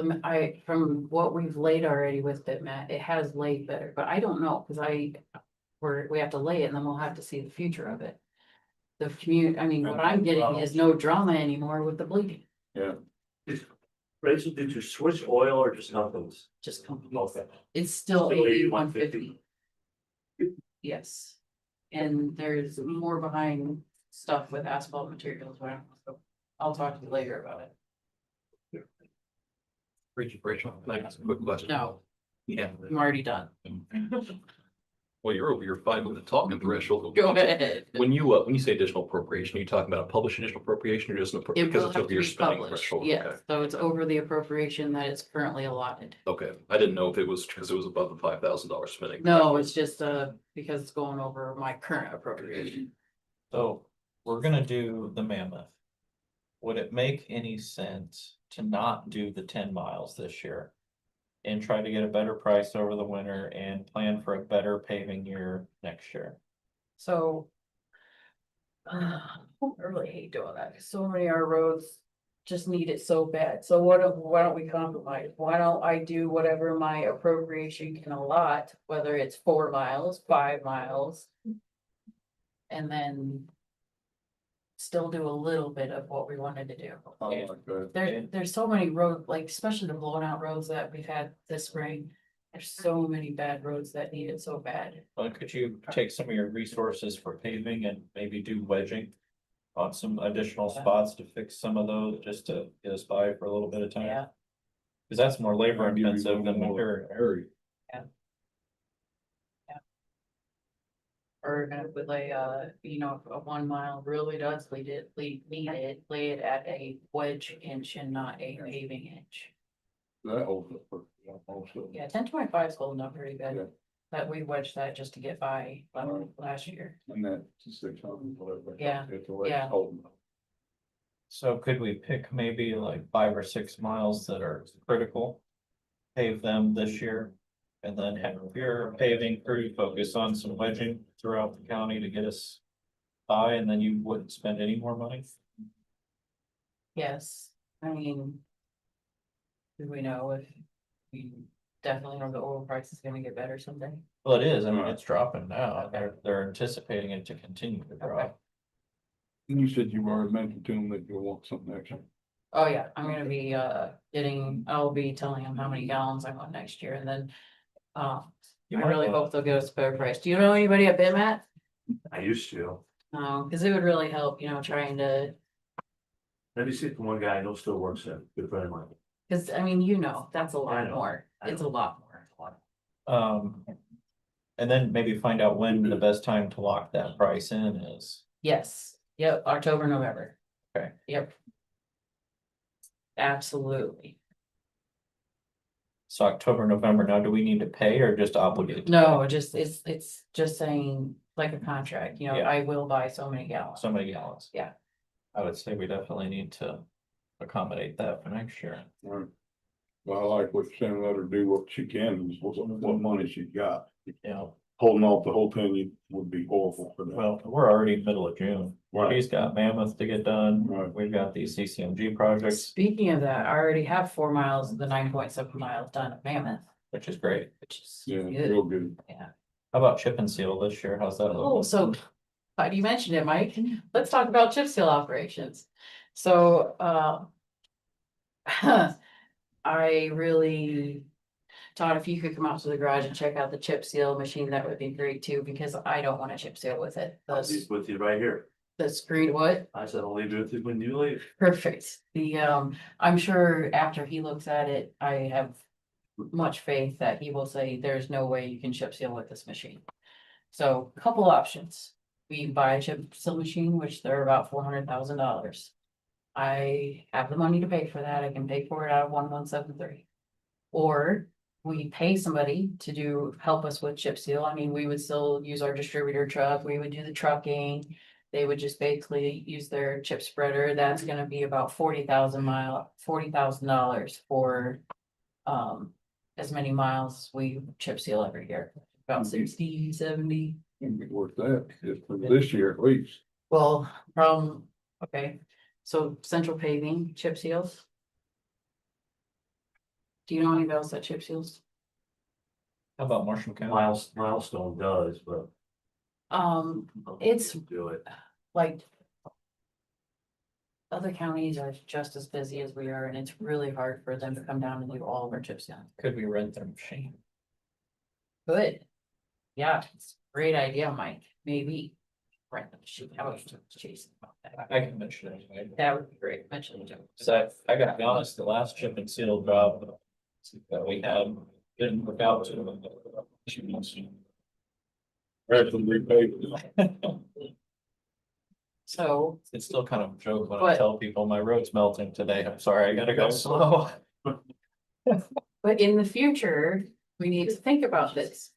from what we've laid already with it, Matt, it has laid better, but I don't know, because we have to lay it and then we'll have to see the future of it. The what I'm getting is no drama anymore with the bleeding. Yeah. Rachel, did you switch oil or just companies? Just companies. Okay. It's still Still 8150. Yes. And there's more behind stuff with asphalt materials, but I'll talk to you later about it. Rachel, can I ask a quick question? No, Yeah. I'm already done. Well, you're over your 5-minute talking threshold. Go ahead. When you say additional appropriation, are you talking about a published additional appropriation or just an It because will it's have over to your be spending published, threshold? yes, Okay. so it's over the appropriation that is currently allotted. Okay, I didn't know if it was because it was above the $5,000 spending. No, it's just because it's going over my current appropriation. So we're gonna do the Mammoth. Would it make any sense to not do the 10 miles this year? And try to get a better price over the winter and plan for a better paving year next year? So. I really hate doing that, 'cause so many of our roads just need it so bad, so why don't we compromise? Why don't I do whatever my appropriation can allot, whether it's 4 miles, 5 miles? And then. Still do a little bit of what we wanted to do. I like that. There's so many roads, like especially the blown out roads that we've had this spring. There's so many bad roads that need it so bad. Well, could you take some of your resources for paving and maybe do wedging? On some additional spots to fix some of those, just to get us by for a little bit of time? Yeah. Cause that's more labor I'll give you a intensive little than more material. area. Or gonna put like, if a 1 mile really does need it, lay it at a wedge inch and not a paving inch. That holds up also. Yeah, 1025 is holding up pretty Yeah. good. That we wedged that just to get by last year. And that's 600, whatever. Yeah, It's a way yeah. it's holding up. So could we pick maybe like 5 or 6 miles that are critical? Pave them this year? And then have your paving crew focus on some wedging throughout the county to get us by, and then you wouldn't spend any more money? Yes, I mean. Do we know if we definitely know the oil price is gonna get better someday? Well, it is, I mean, it's dropping now, they're anticipating it to continue to drop. And you said you already mentioned to them that you want something extra. Oh, yeah, I'm gonna be I'll be telling them how many gallons I want next year and then. I really hope they'll give us a better price. Do you know anybody at Bimat? I used to. No, cause it would really help, trying to, Let me see if one guy I know still works there, good friend of mine. cause that's a I lot know, more. I It's a know. lot more. And then maybe find out when the best time to lock that price in is. Yes, yep, October, November. Okay. Yep. Absolutely. So October, November, now do we need to pay or just obligated? to No, pay? it's just saying like a contract, Yeah. I will buy so many gallons. So many gallons. Yeah. I would say we definitely need to accommodate that for next year. Right. Well, I like what Shannon let her do what she can, what money she got. Yeah, Holding off the whole thing would be awful for them. well, we're already middle of June. Right. He's got Mammoth to get done. Right. We've got these CCMG projects, Speaking of that, I already have 4 miles of the 9.7 miles done at Mammoth, which is great. which is Yeah, good. real good. Yeah. How about chip and seal this year? How's that Oh, look? so, glad you mentioned it, Mike. Let's talk about chip seal operations. So, I really, Todd, if you could come out to the garage and check out the chip seal machine, that would be great too, because I don't want to chip seal with it. I'll be with you right here. The screen, what? I said I'll leave it with you when you leave. Perfect. I'm sure after he looks at it, I have much faith that he will say, there's no way you can chip seal with this machine. So, a couple options. We can buy a chip seal machine, which they're about $400,000. I have the money to pay for that. I can pay for it out of 1173. Or we pay somebody to help us with chip seal. I mean, we would still use our distributor truck. We would do the trucking. They would just basically use their chip spreader. That's gonna be about $40,000 for as many miles we chip seal every year. About 60, 70. It'd be worth that, just for this year at least. Well, okay, so central paving, chip seals. Do you know anybody else that chip seals? How about Marshall County? Milestone does, but. It's Do it. like. Other counties are just as busy as we are, and it's really hard for them to come down and do all of our chip sealing. Could we rent their machine? Good. Yeah, it's a great idea, Mike. Maybe. Rent the machine. How about Jason about that? I can mention it anyway. That would be great. Mention it. So I gotta be honest, the last chip and seal job that we had didn't work out to. So, It's still kind of a joke when I But- tell people my road's melting today. I'm sorry, I gotta go slow. but in the future, we need to think about this.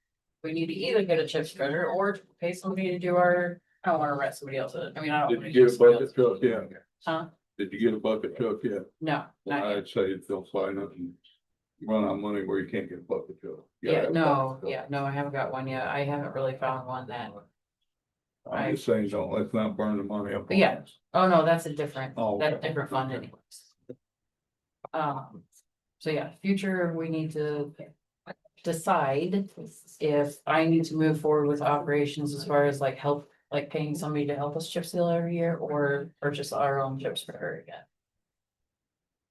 We need to either get a chip spreader or pay somebody to do our, I don't wanna rent somebody else. I mean, I don't. Did wanna you use get a somebody bucket else. truck yet? Huh? Did you get a bucket truck yet? No, not yet. I'd say don't fly nothing. Run out of money where you can't get a bucket truck. You gotta Yeah, have a no, bucket truck. yeah, no, I haven't got one yet. I haven't really found one that, I'm just saying, let's not burn the money up. on Yeah. this. oh no, that's a different, Oh, that's okay. different fund anyways. So yeah, future, we need to decide if I need to move forward with operations as far as like help, like paying somebody to help us chip seal every year or purchase our own chip spreader again.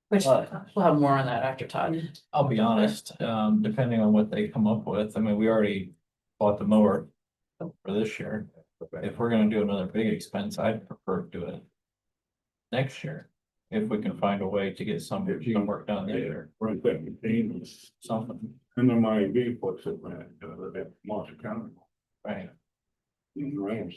Which we'll have more on that after Todd. I'll be honest, depending on what they come up with, I mean, we already bought the mower for this year. If we're gonna do another big expense, I'd prefer to do it next year. If we can find a way to get some work done there, Rent that machine, something, and there might be what's it, man, at Marshall County. right? Right.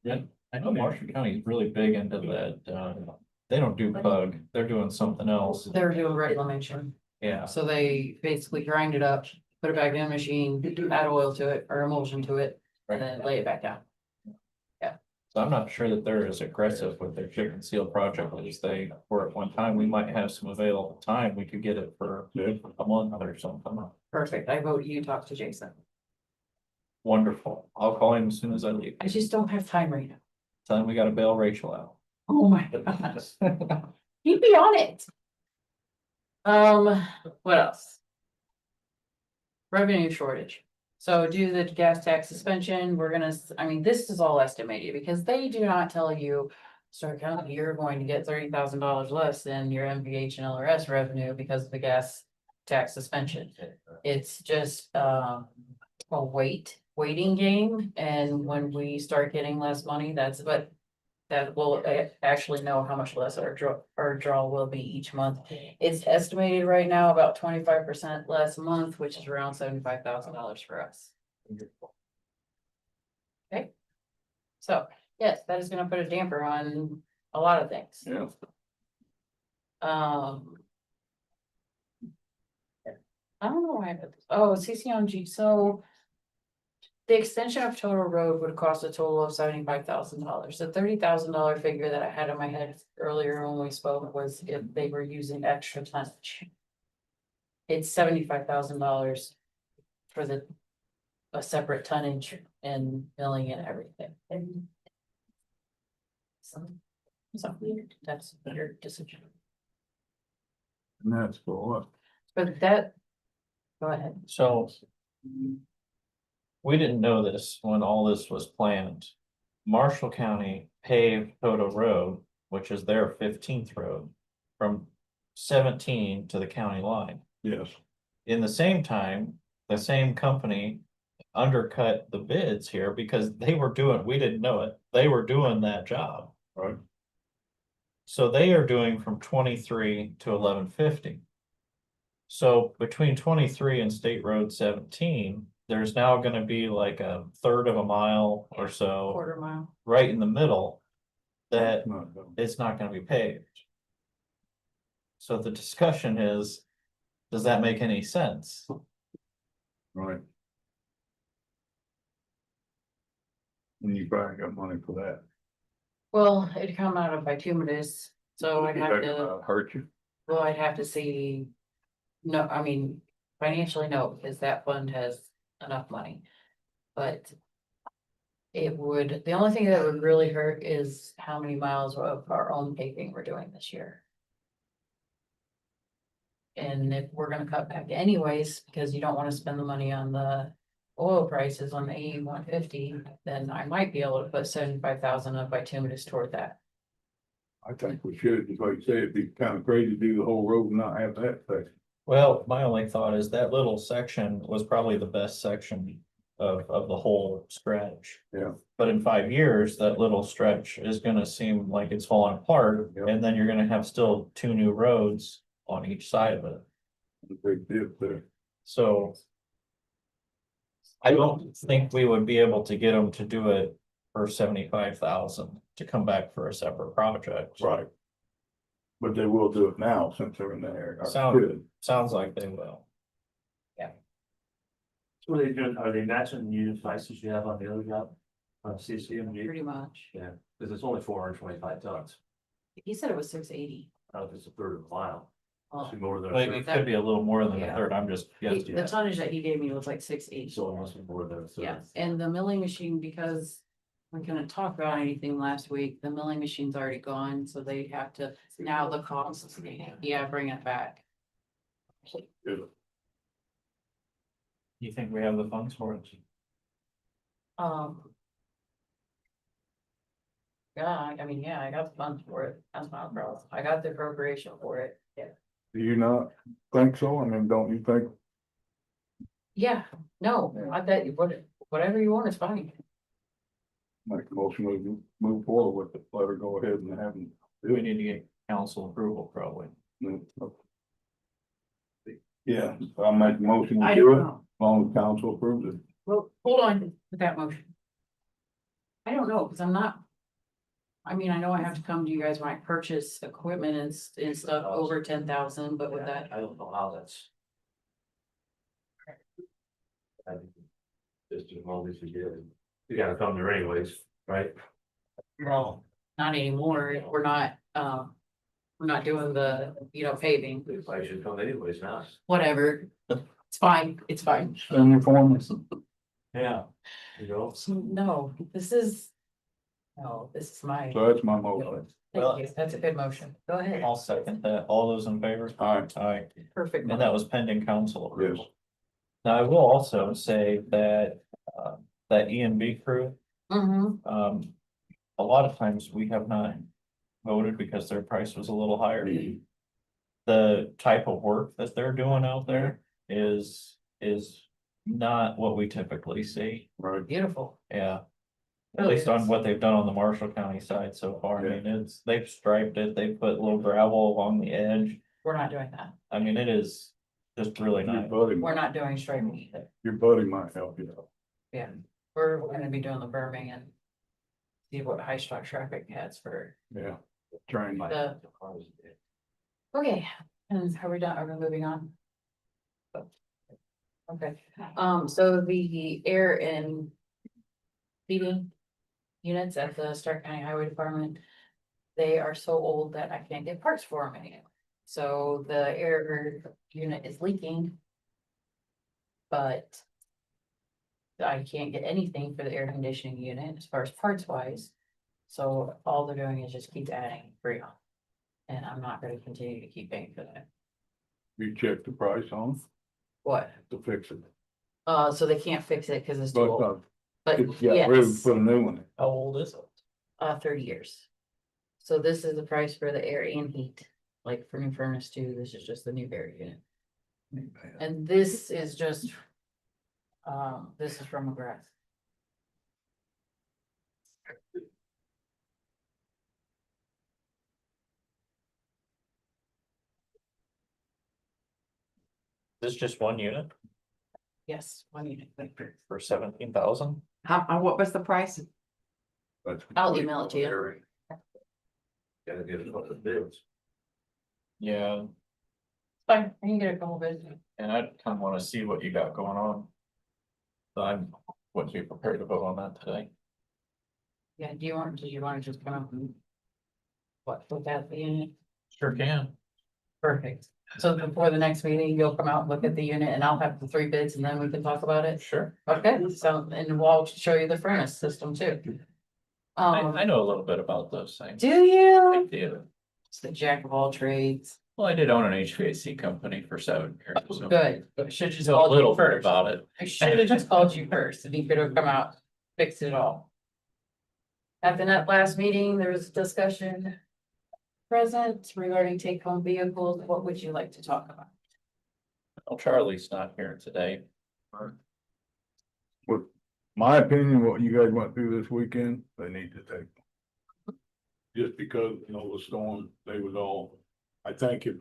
Yeah, I know Marshall County is really big into that, they don't do bug, they're doing something else. They're doing reclamation. Yeah, So they basically grind it up, put it back in the machine, add oil to it or emulsion to it, and then lay it back down. so I'm not sure that they're as aggressive with their chip and seal project as they were at one time. We might have some available time. We could get it for a month or something. Perfect. I vote you talk to Jason. Wonderful. I'll call him as soon as I leave. I just don't have time right now. Tell him we gotta bail Rachel out. Oh my gosh. He'd be on it. What else? Revenue shortage. So due to the gas tax suspension, we're gonna, I mean, this is all estimated because they do not tell you. Starke County, you're going to get $30,000 less than your MVH and LRS revenue because of the gas tax suspension. It's just a waiting game, and when we start getting less money, that's what. That will actually know how much less our draw will be each month. It's estimated right now about 25% less a month, which is around $75,000 for us. Okay. So, yes, that is gonna put a damper on a lot of things. Yeah. I don't know why I put this, oh, CCMG, so. The extension of total road would cost a total of $75,000. The $30,000 figure that I had in my head earlier when we spoke was if they were using extra tonnage. It's $75,000 for a separate tonnage and milling and everything. So that's your decision. And that's for what? But that, go ahead. So we didn't know this when all this was planned. Marshall County paved Toto Road, which is their 15th road, from 17 to the county line. Yes. In the same time, the same company undercut the bids here because they were doing, we didn't know it, they were doing that job. Right. So they are doing from 23 to 1150. So between 23 and State Road 17, there's now gonna be like a third of a mile or so Quarter mile. right in the middle that It's not done. it's not gonna be paved. So the discussion is, does that make any sense? Right. And you probably got money for that. Well, it'd come out of bituminous, so I'd have That to, hurt you. well, I'd have to see. No, I mean, financially, no, because that fund has enough money. But it would, the only thing that would really hurt is how many miles of our own paving we're doing this year. And if we're gonna cut back anyways, because you don't wanna spend the money on the oil prices on the AE 150, then I might be able to put 75,000 of bituminous toward that. I think we should, just like you said, it'd be kind of crazy to do the whole road and not have that section. Well, my only thought is that little section was probably the best section of the whole stretch. Yeah. But in 5 years, that little stretch is gonna seem like it's falling apart, Yep. and then you're gonna have still 2 new roads on each side of it. Big dip there. So I don't think we would be able to get them to do it for 75,000 to come back for a separate project. Right. But they will do it now since they're in the area. Sounds like they will. So they doing, are they matching the unit prices you have on the other job? On CCMG? Pretty much. Yeah, because it's only 425 tons. He said it was 680. It's a third of a mile. Oh. Should be more than a Like, third. it could be a little more than a Yeah. third, I'm just guessing. The tonnage that he gave me was like 680. So it must be more than a third. Yes, and the milling machine, because we couldn't talk about anything last week, the milling machine's already gone, so they have to, now the cost, yeah, bring it back. You think we have the funds for it? Yeah, I mean, yeah, I got the funds for it, that's not a problem, I got the appropriation for it, yeah. Do you not think so? I mean, don't you think? Yeah, no, I bet you, whatever you want is fine. Make a motion, we move forward with it, let her go ahead and have them. We need to get council approval probably. Yeah, I'll make a motion I to don't do it, as know. long as council approves it. Well, hold on with that motion. I don't know, because I'm not. I mean, I know I have to come to you guys when I purchase equipment and stuff over 10,000, but with that, I don't know how that's. I think just as long as you get it, you gotta come there anyways, right? well, not anymore, we're not doing the, paving, I should come anyways now. whatever. It's fine, it's fine. Send your forms. Yeah. You know, No, this is. No, this is my. So that's my motion. Thank you, that's a good motion, go ahead. I'll second that. All those in favor? Aye. Aye. Perfect. And that was pending council Yes. approval. Now, I will also say that, that EMB crew, Mm-hmm, a lot of times we have not voted because their price was a little higher. The type of work that they're doing out there is not what we typically see. Right. beautiful. Yeah. At least on what they've done on the Marshall County side so far. I mean, they've striped it, they put little gravel along the edge. We're not doing that. I mean, it is just really Your nice. buddy, We're not doing striping either. your buddy might help you out. Yeah, we're gonna be doing the berming and see what high stock traffic has for Yeah. Train. the. Okay, and are we done? Are we moving on? Okay, so the air and heating units at the Starke County Highway Department, they are so old that I can't get parts for them anymore. So the air unit is leaking. But I can't get anything for the air conditioning unit as far as parts wise. So all they're doing is just keep adding Freon. And I'm not gonna continue to keep paying for that. You check the price on What? to fix it. So they can't fix it because it's too But, old. But it's got room to yes, put a new one in. How old is it? 30 years. So this is the price for the air and heat, like for new furnace too. This is just the new air unit. And this is just, this is from McGrath. This just one unit Yes, one unit. for 17,000? What was the price? I'll email it to you. Gotta get a couple of bids. Yeah, Fine, I can get a couple bids. and I kind of want to see what you got going on. So I wouldn't be prepared to vote on that today. Yeah, did you want to just come up and what, put that in? Sure can. Perfect. So before the next meeting, you'll come out and look at the unit and I'll have the 3 bids and then we can talk about it. Sure. Okay, so, and we'll show you the furnace system too. I know a little bit about those things. Do you? I do. It's the jack of all trades. Well, I did own an HVAC company for 7 years. So Good. I should just know a called little you bit first. about it. I should have just called you first and you could have come out, fixed it all. At the last meeting, there was discussion present regarding take-home vehicles. What would you like to talk about? Well, Charlie's not here today. What, my opinion, what you guys went through this weekend, they need to take. Just because, you know, the storm, they was all, I think if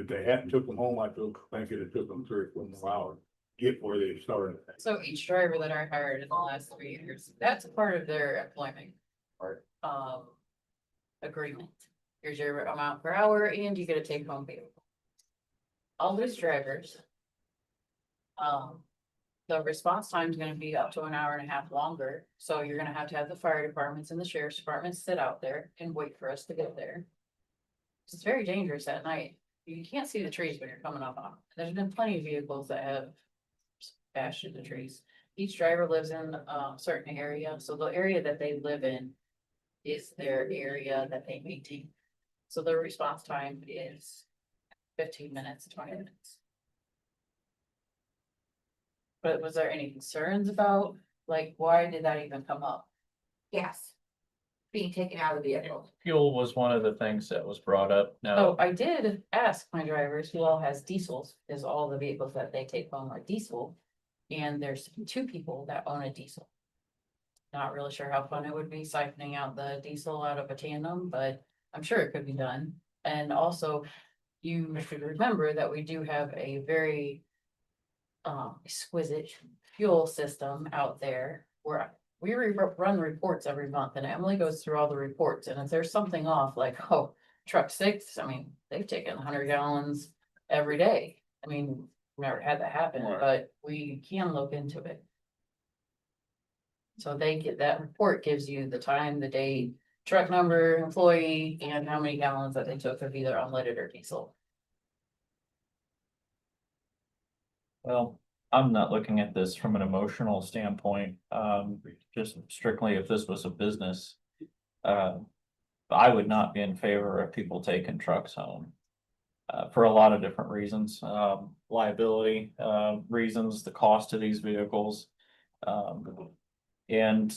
they hadn't took them home, I think it took them 3 or 4 more hours to get where they started. So each driver that I hired in the last 3 years, that's a part of their employment. Or, agreement. Here's your amount per hour and you get a take home vehicle. All these drivers. The response time is gonna be up to an hour and a half longer, so you're gonna have to have the fire departments and the sheriff's departments sit out there and wait for us to get there. It's very dangerous at night. You can't see the trees when you're coming up on them. There's been plenty of vehicles that have bashed into the trees. Each driver lives in a certain area, so the area that they live in is their area that they maintain. So their response time is 15 minutes, 20 minutes. But was there any concerns about, like, why did that even come up? Yes. Being taken out of the vehicle. Fuel was one of the things that was brought up. Oh, Now, I did ask my drivers who all has diesels, is all the vehicles that they take home are diesel. And there's 2 people that own a diesel. Not really sure how fun it would be siphoning out the diesel out of a tandem, but I'm sure it could be done. And also, you should remember that we do have a very exquisite fuel system out there where we run reports every month and Emily goes through all the reports. And if there's something off, like, oh, truck 6, I mean, they've taken 100 gallons every day. I mean, never had that happen, but we can look into it. So they get, that report gives you the time, the date, truck number, employee, and how many gallons that they took of either unleaded or diesel. well, I'm not looking at this from an emotional standpoint, just strictly if this was a business. I would not be in favor of people taking trucks home. For a lot of different reasons, liability, reasons, the cost of these vehicles. And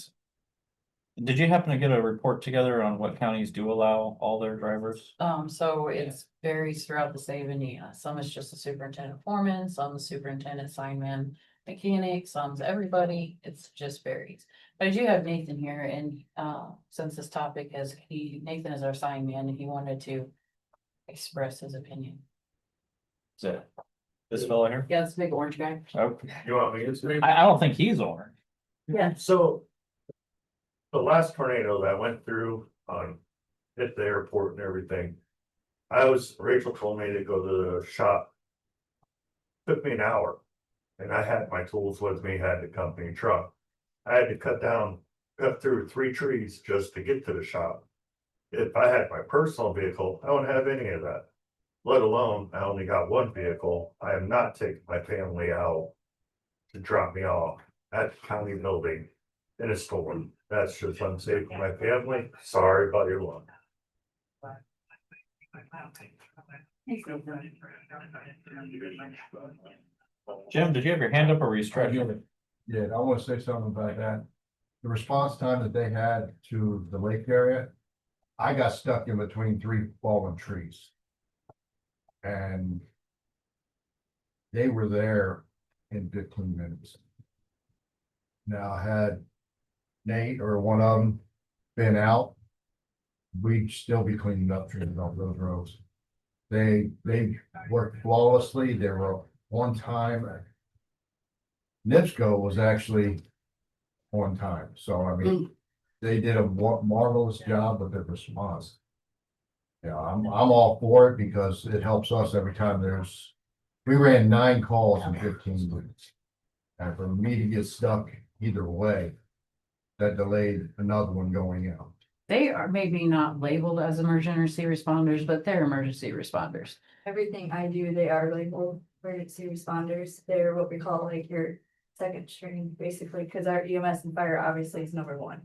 did you happen to get a report together on what counties do allow all their drivers? So it varies throughout the state of Indiana. Some is just a superintendent foreman, some is superintendent signman, mechanic, some's everybody. It's just varies. But I do have Nathan here and, since this topic Nathan is our signman and he wanted to express his opinion. Is it this fellow here? Yeah, this big orange guy. Okay. You want me to say? I don't think he's orange. Yeah. So the last tornado that went through hit the airport and everything. Rachel told me to go to the shop. Took me an hour and I had my tools with me, had the company truck. I had to cut through 3 trees just to get to the shop. If I had my personal vehicle, I wouldn't have any of that. let alone I only got one vehicle. I am not taking my family out to drop me off at the county building in a storm. That's just unsafe for my family. Sorry about your luck. Jim, did you have your hand up or were you stretching? Yeah, I want to say something about that. The response time that they had to the lake area, I got stuck in between 3 fallen trees. And they were there in 15 minutes. Now, had Nate or one of them been out, we'd still be cleaning up trees off those roads. They worked flawlessly. There were one time. NIPSCO was actually on time, so I mean, they did a marvelous job with their response. Yeah, I'm all for it because it helps us every time we ran 9 calls in 15 minutes. And for me to get stuck either way, that delayed another one going out. They are maybe not labeled as emergency responders, but they're emergency responders. Everything I do, they are labeled emergency responders. They're what we call like your second string, basically, because our EMS and fire obviously is number one.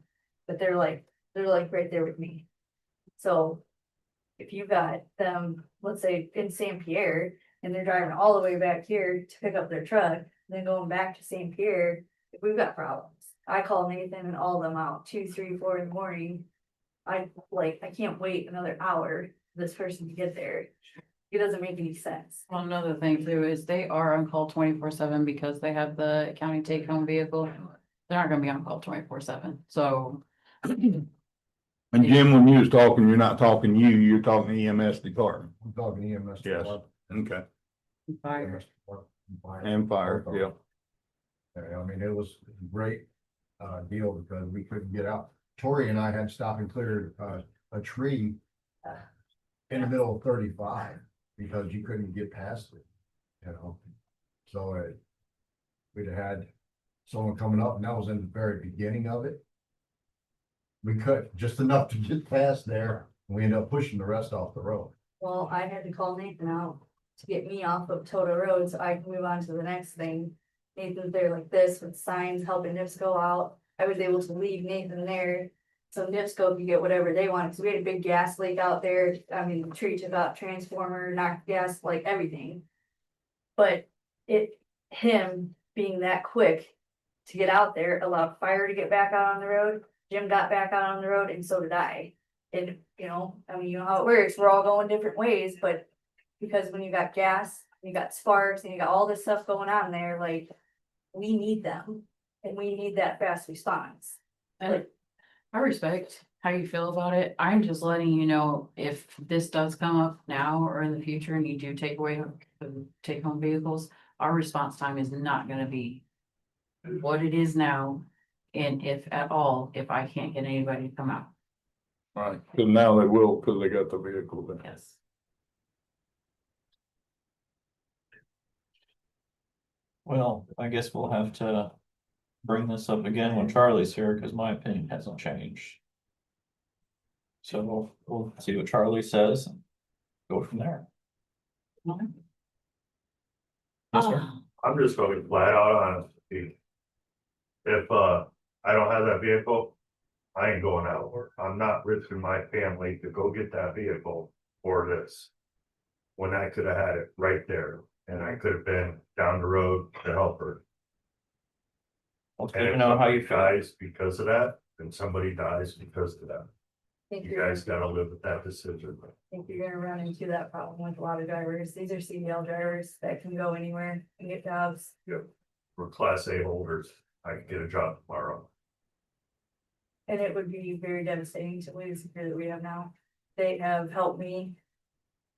But they're like right there with me. So if you got them, let's say in St. Pierre, and they're driving all the way back here to pick up their truck, then going back to St. Pierre, if we've got problems. I call Nathan and all of them out 2, 3, 4 in the morning. I can't wait another hour for this person to get there. It doesn't make any sense. Well, another thing too is they are on call 24/7 because they have the county take home vehicle. They're not gonna be on call 24/7, so. And Jim, when you was talking, you're not talking you're talking EMS department. I'm talking EMS. Yes. Okay. Fire. And fire, yeah. Yeah, I mean, it was a great deal because we couldn't get out. Tori and I had to stop and clear a tree in the middle of 35 because you couldn't get past it, you know. So we'd have had someone coming up, and that was in the very beginning of it. We cut just enough to get past there, and we ended up pushing the rest off the road. Well, I had to call Nathan out to get me off of Toto Road so I can move on to the next thing. Nathan's there like this with signs helping NIPSCO out. I was able to leave Nathan there so NIPSCO could get whatever they wanted. Cause we had a big gas leak out there. I mean, the tree took out transformer, knocked gas, like everything. But him being that quick to get out there allowed fire to get back out on the road. Jim got back out on the road and so did I. And you know how it works. We're all going different ways, but because when you got gas, you got sparks and you got all this stuff going on there, like we need them and we need that fast response. And I respect how you feel about it. I'm just letting you know if this does come up now or in the future and you do take away take home vehicles, our response time is not gonna be what it is now. And if at all, if I can't get anybody to come out. Right, because now they will, because they got the vehicle there. Yes. Well, I guess we'll have to bring this up again when Charlie's here, because my opinion hasn't changed. So we'll see what Charlie says and go from there. Yes, sir. I'm just gonna be flat out honest with you. If I don't have that vehicle, I ain't going out. I'm not risking my family to go get that vehicle for this. When I could have had it right there and I could have been down the road to help her. Well, And if know how you somebody feel. dies because of that, then somebody dies because of that. think You you're, guys gotta live with that decision. I think you're gonna run into that problem with a lot of drivers. These are CDL drivers that can go anywhere and get jobs. Yep. We're class A holders. I can get a job tomorrow. And it would be very devastating to lose the crew that we have now. They have helped me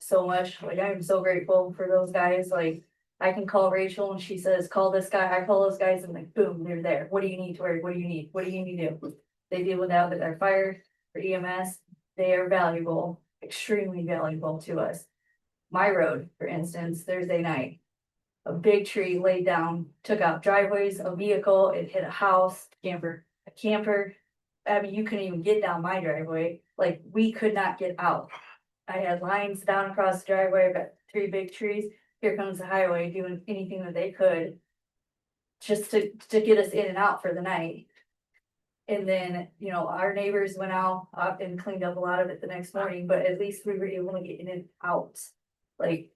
so much. Like, I'm so grateful for those guys. Like, I can call Rachel and she says, call this guy. I call those guys and like, boom, they're there. What do you need, Tori? What do you need? What do you need to do? They deal with that with our fire, for EMS. They are valuable, extremely valuable to us. My road, for instance, Thursday night. A big tree laid down, took out driveways, a vehicle, it hit a house, a camper. I mean, you couldn't even get down my driveway, like, we could not get out. I had lines down across the driveway, I've got 3 big trees, here comes the highway doing anything that they could. Just to get us in and out for the night. And then, you know, our neighbors went out and cleaned up a lot of it the next morning, but at least we were able to get in and out. Like,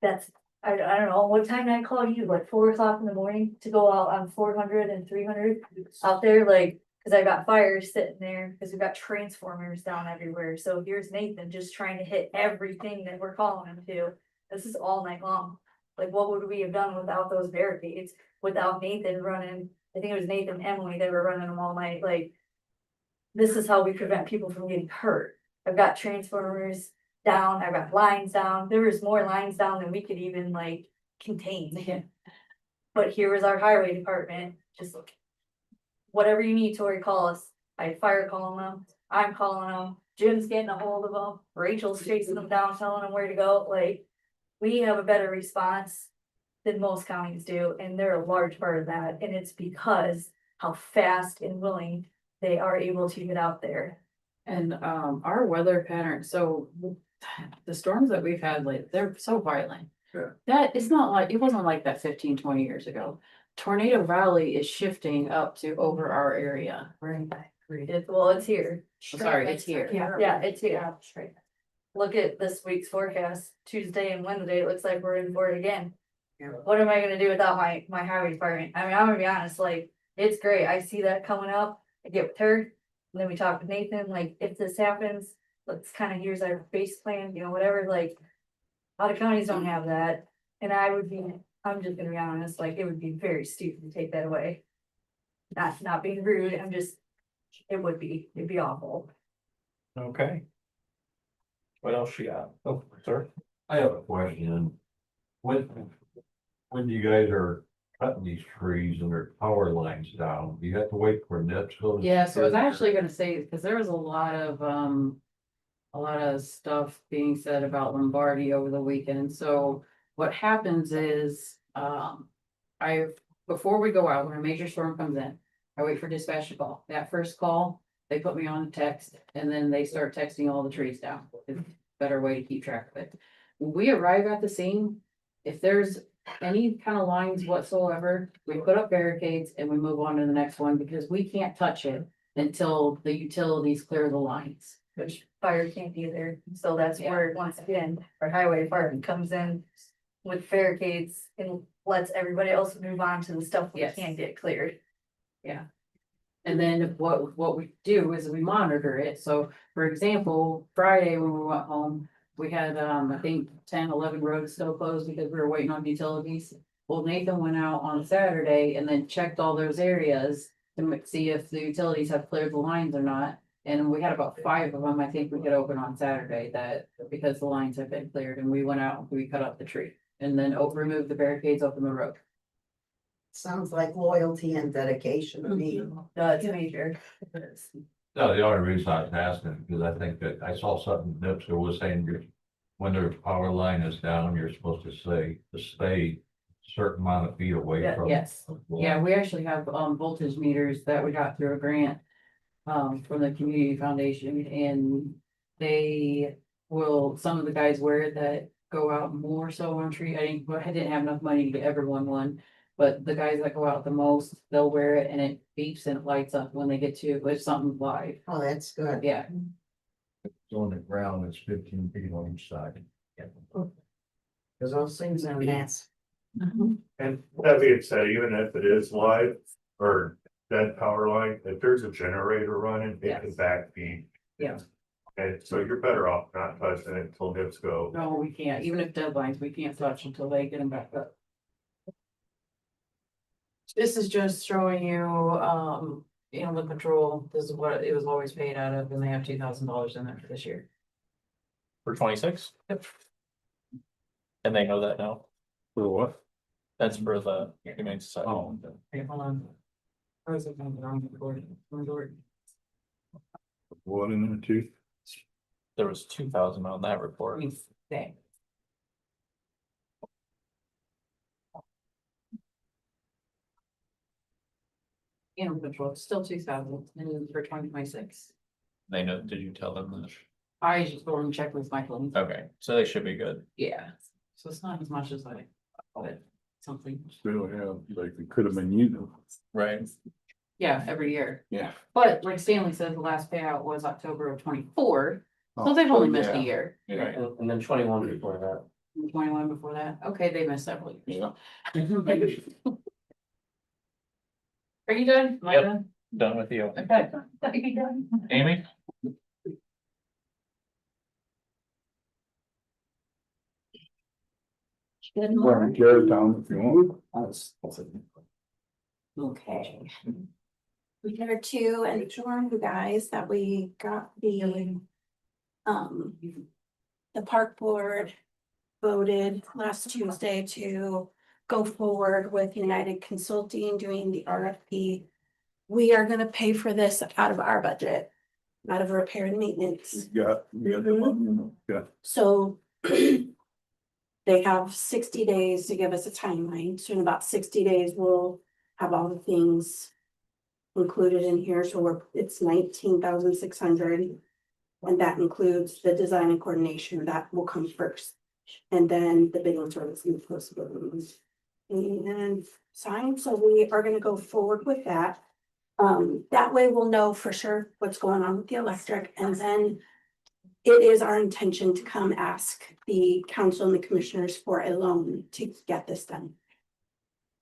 that's, I don't know, what time did I call you, like 4 o'clock in the morning to go out on 400 and 300 out there, like, cause I got fires sitting there, cause we've got transformers down everywhere, so here's Nathan just trying to hit everything that we're calling him to. This is all night long, like, what would we have done without those barricades, without Nathan running, I think it was Nathan and Emily, they were running them all night, like. This is how we prevent people from getting hurt. I've got transformers down, I've got lines down, there was more lines down than we could even like contain. But here was our highway department, just look. Whatever you need, Tori, call us. I had fire calling them, I'm calling them, Jim's getting a hold of them, Rachel's chasing them down, telling them where to go, like. We have a better response than most counties do, and they're a large part of that, and it's because how fast and willing they are able to get out there. And our weather pattern, so the storms that we've had lately, they're so violent. Sure. That it's not like, it wasn't like that 15-20 years ago. Tornado Valley is shifting up to over our area. Right. It's here. Sorry, it's here. Yeah, it's here. Look at this week's forecast, Tuesday and Wednesday, it looks like we're in for it again. What am I gonna do without my highway department? I mean, I'm gonna be honest, like, it's great, I see that coming up, I get with her. And then we talk with Nathan, like, if this happens, let's kind of use our base plan, you know, whatever, like. A lot of counties don't have that, and I'm just gonna be honest, like, it would be very stupid to take that away. Not being rude, it'd be awful. Okay. What else you got? Oh, sir. I have a question. When you guys are cutting these trees and their power lines down, do you have to wait for NIPSCO? Yeah, so I was actually gonna say, because there was a lot of stuff being said about Lombardi over the weekend, so what happens is, before we go out, when a major storm comes in, I wait for dispatch to call. That first call, they put me on text, and then they start texting all the trees down. It's a better way to keep track of it. When we arrive at the scene, if there's any kind of lines whatsoever, we put up barricades and we move on to the next one, because we can't touch it until the utilities clear the lines. Which fire can't be there, so that's where, once again, our highway department comes in. With barricades and lets everybody else move on to the stuff we Yes. can get cleared. Yeah. And then what we do is we monitor it. So for example, Friday when we went home, we had, I think 10-11 roads still closed because we were waiting on utilities. Well, Nathan went out on Saturday and then checked all those areas to see if the utilities have cleared the lines or not. And we had about 5 of them, I think we could open on Saturday, that because the lines have been cleared, and we went out, we cut up the tree and then removed the barricades, open the road. Sounds like loyalty and dedication to me. It's major. No, the only reason I was asking, because I think that I saw something NIPSCO was saying, when their power line is down, you're supposed to stay a certain amount of feet away from. Yes, yeah, we actually have voltage meters that we got through a grant from the community foundation, and some of the guys wear it that go out more so on tree. I didn't have enough money to get everyone one, but the guys that go out the most, they'll wear it and it beeps and it lights up when they get to, if something's live. Oh, that's good. Yeah. It's on the ground, it's 15 feet on each side. Cause those things are nasty. And that being said, even if it is live or dead power line, if there's a generator running, it can backfeed. Yeah. And so you're better off not touching it until NIPSCO. No, we can't, even if deadlines, we can't touch until they get them back up. This is just showing you, animal control, this is what it was always paid out of, and they have $2,000 in there for this year. For 26? Yep. And they know that now? For what? That's for the Humane Society. Oh. Okay, hold on. I was looking at the wrong report. What in there too? There was 2,000 on that report. Thanks. Animal control, it's still 2,000, and for 2026. They know, did you tell them that? I just go and check with Michael. Okay, so they should be good. Yeah, so it's not as much as but something. Still have, like, it could have been used. Right. Yeah, every year. Yeah. But like Stanley said, the last payout was October of 24, so Oh, they've only missed yeah. a year. Right. And then 21 before that. 21 before that. Okay, they missed several years. Are you done? Am I Yep. done? Done with you. Okay. Are you done? Amy? Good Well, morning. carry down if you want. Okay. We had to inform you guys that we got the park board voted last Tuesday to go forward with United Consulting doing the RFP. We are gonna pay for this out of our budget, out of repair and maintenance. You got the money, yeah. So they have 60 days to give us a timeline. So in about 60 days, we'll have all the things included in here. So it's 19,600. And that includes the design and coordination that will come first. And then the bidding service and possibilities. And sign, so we are gonna go forward with that. That way we'll know for sure what's going on with the electric, and then it is our intention to come ask the council and the commissioners for a loan to get this done.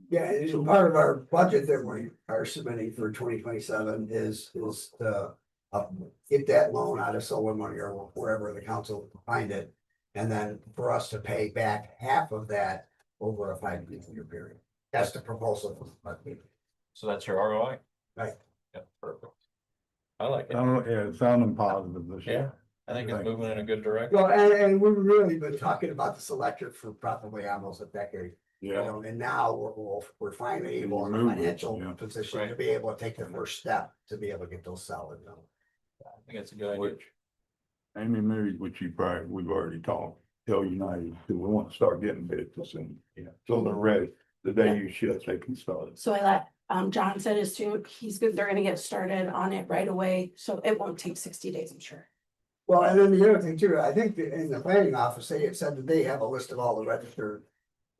Yeah, and part of our budget that we are submitting for 2027 is to get that loan out of solar money or wherever the council can find it. And then for us to pay back half of that over a 5-year period. That's the proposal. So that's your ROI? Right. Yeah, perfect. I like it. Yeah, it's sounding positive this Yeah, year. I think it's moving in a good direction. Well, and we've really been talking about this electric for probably almost a decade. You Yeah. know, and now we're finally able in a Moving, financial yeah. position Right. to be able to take the first step to be able to get those solid. I think it's a good idea. Which, Amy Mary, which you probably, we've already talked, tell United, we want to start getting bids soon. Yeah. So they're ready, the day you ship, they can start. So I let, John said as soon, he's good, they're gonna get started on it right away, so it won't take 60 days, I'm sure. Well, and then the other thing too, I think that in the planning office, they had said that they have a list of all the registered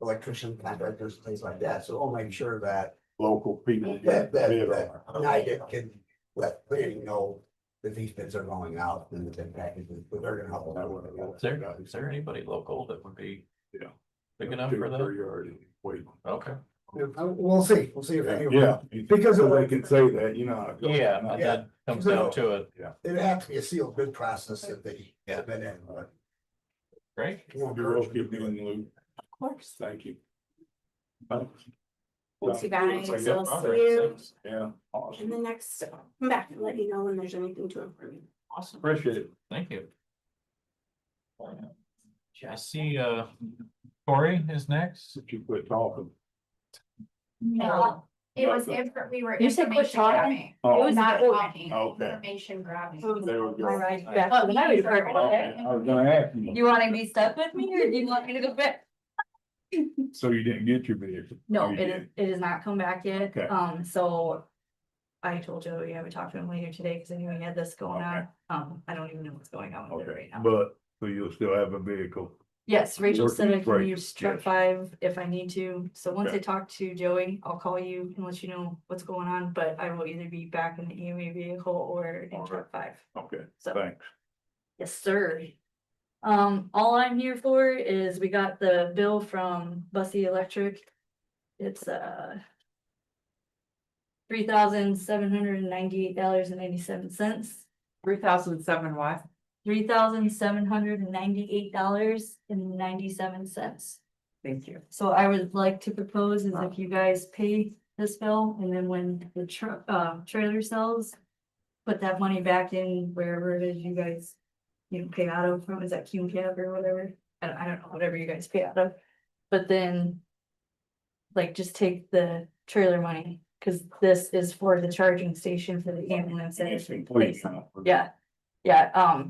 electrician contractors, and things like that, so we'll make sure that Local people. that bid on it. United can let planning know that these bids are going out and the bid packages, but they're gonna help. Is there anybody local that would be Yeah. big enough for that? You're already waiting. Okay. We'll see if. Yeah. Because So of they can say that, you know. how it goes. Yeah, and that comes down to it. It'd have to be a sealed bid process that they Yeah. submit in, but. Great. You're all keep me in the loop. Of course. Thank you. Thanks, you guys. I'll see you Yeah. in Awesome. the next, come back and let you know when there's anything to improve. Awesome. Appreciate it. Thank you. I see, Corey is next. If you quit talking. No, it was, we were. You said quit information talking? grabbing. Oh. It was not talking, Okay. information grabbing. There we go. All right, back to the highway department. Okay, I was gonna ask you, You wanna be stuck with me or do you want me to go back? so you didn't get your vehicle? No, Oh, you did. it has not come back yet. Okay. So I told Joey I would talk to him later today because I knew he had this going on. I don't even know what's going on with it Okay, right now. but, so you'll still have a vehicle? Yes, Rachel said I can Right, use truck yes. 5 if I need to. So once I Okay. talk to Joey, I'll call you and let you know what's going on, but I will either be back in the EMA vehicle or in truck 5. Okay, So- thanks. Yes, sir. All I'm here for is we got the bill from Bussy Electric. It's $3,798.97. 3,007 what? $3,798.97. Thank you. So I would like to propose is if you guys pay this bill and then when the trailer sells. Put that money back in wherever it is you guys, pay out of from, is that Cume Cab or whatever? I don't know, whatever you guys pay out of. But then. Like just take the trailer money, cause this is for the charging station for the ambulance that is replacing. Yeah, yeah,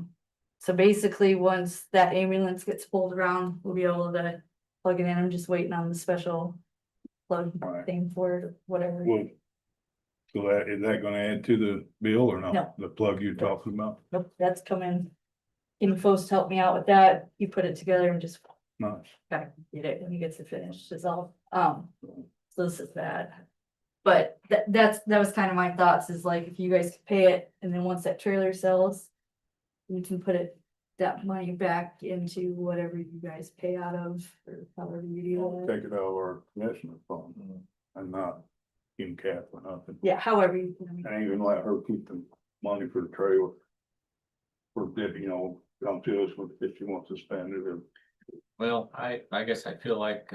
so basically, once that ambulance gets pulled around, we'll be able to plug it in. I'm just waiting on the special plug Right. thing for it, whatever. Well, so that, is that gonna add to the bill or not? No. The plug you're talking about? Nope, that's coming getting folks to help me out with that. You put it together and just Nice. kind of get it when he gets it finished, is all. So this is that. But that was kind of my thoughts, is like, if you guys could pay it, and then once that trailer sells, we can put that money back into whatever you guys pay out of, or however you do it. Take it out of our commissioner fund and not in cap or nothing. Yeah, however you. And even let her keep the money for the trailer. For, you know, come to us with if she wants to spend it or. Well, I guess I feel like,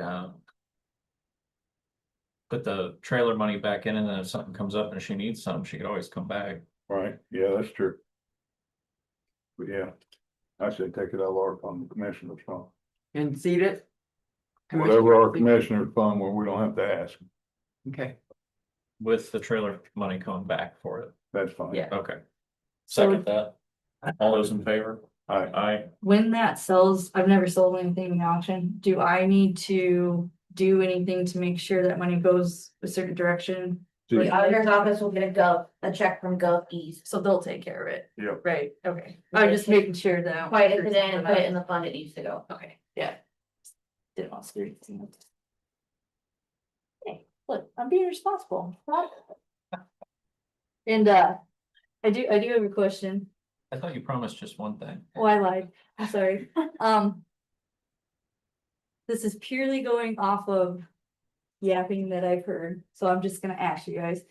put the trailer money back in, and then if something comes up and she needs something, she could always come back. Right, yeah, that's true. But yeah, I say take it out of our fund, the commissioner's fund. And seed it. Whatever our commissioner's fund where we don't have to ask, Okay. With the trailer money coming back for it. that's fine. Yeah. Okay. Second that. All those in favor? Aye. When that sells, I've never sold anything in the auction. Do I need to do anything to make sure that money goes a certain direction? The auditor's office will get a check from GovEase. So they'll take care of it. Yep. Right, okay. I'm just making sure that. Quite it in and put it in the fund it needs to go. Okay, yeah. Didn't want to screw it. Hey, look, I'm being responsible. And I do have a question. I thought you promised just one thing. Oh, I lied. I'm sorry. This is purely going off of yapping that I've heard, so I'm just gonna ask you guys.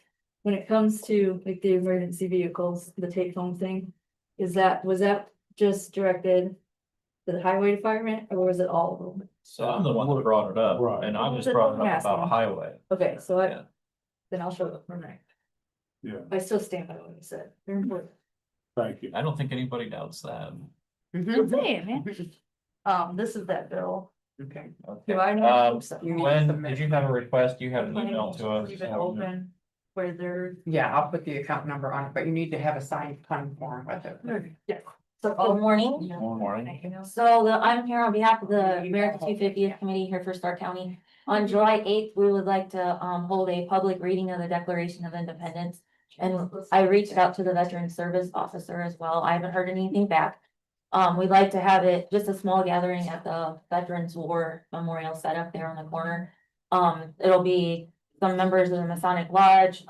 When it comes to like the emergency vehicles, the take home thing, was that just directed to the highway department, or was it all of them? So I'm the one that brought it up, Right. and I just brought it up about a highway. Okay, so Yeah. then I'll show up for next. Yeah, I still stand by what I said. They're important. thank you. I don't think anybody doubts that. I'm saying, man. This is that bill. Okay. Do I know? When did you have a request? You had an email to us. Leave it open where they're. Yeah, I'll put the account number on it, but you need to have a signed claim form with it. Yeah. So good morning. One morning. So I'm here on behalf of the America 250th Committee here for Starke County. On July 8th, we would like to hold a public reading of the Declaration of Independence. And I reached out to the Veteran Service Officer as well. I haven't heard anything back. We'd like to have it just a small gathering at the Veterans War Memorial set up there on the corner. It'll be some members of the Masonic Lodge,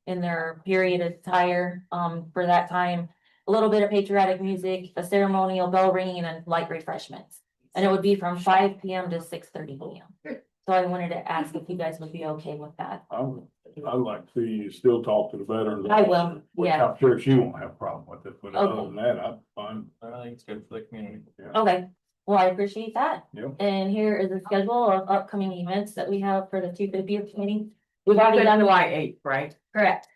in their period attire, for that time. A little bit of patriotic music, a ceremonial bell ringing, and then light refreshments. And it would be from 5 p.m. to 6:30 p.m. So I wanted to ask if you guys would be okay with that. I'd like to see you still talk to the veterans. I will, Which yeah. I'm sure she won't have a problem with it, but other Okay. than that, I'm fine. I think it's good for the community. Okay, well, I appreciate that. Yep. And here is a schedule of upcoming events that we have for the 250th committee. We've already done July 8th, right? Correct.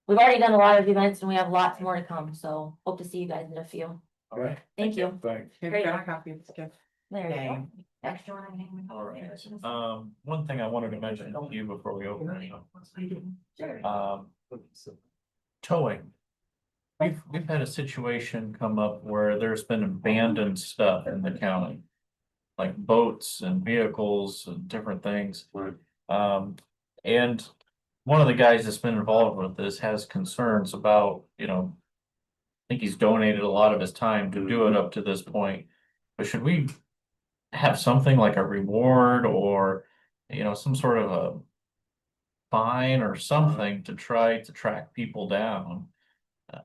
We've already done a lot of events and we have lots more to come, so hope to see you guys in a few. All right. Thank you. Thanks. You've Great. got a copy of the schedule. There you go. Dang. Extra one. All right. One thing I wanted to mention to you before we open it up. Sure. Towing. We've had a situation come up where there's been abandoned stuff in the county. Like boats and vehicles and different things. Right. And one of the guys that's been involved with this has concerns about, I think he's donated a lot of his time to do it up to this point. But should we have something like a reward or, some sort of a fine or something to try to track people down?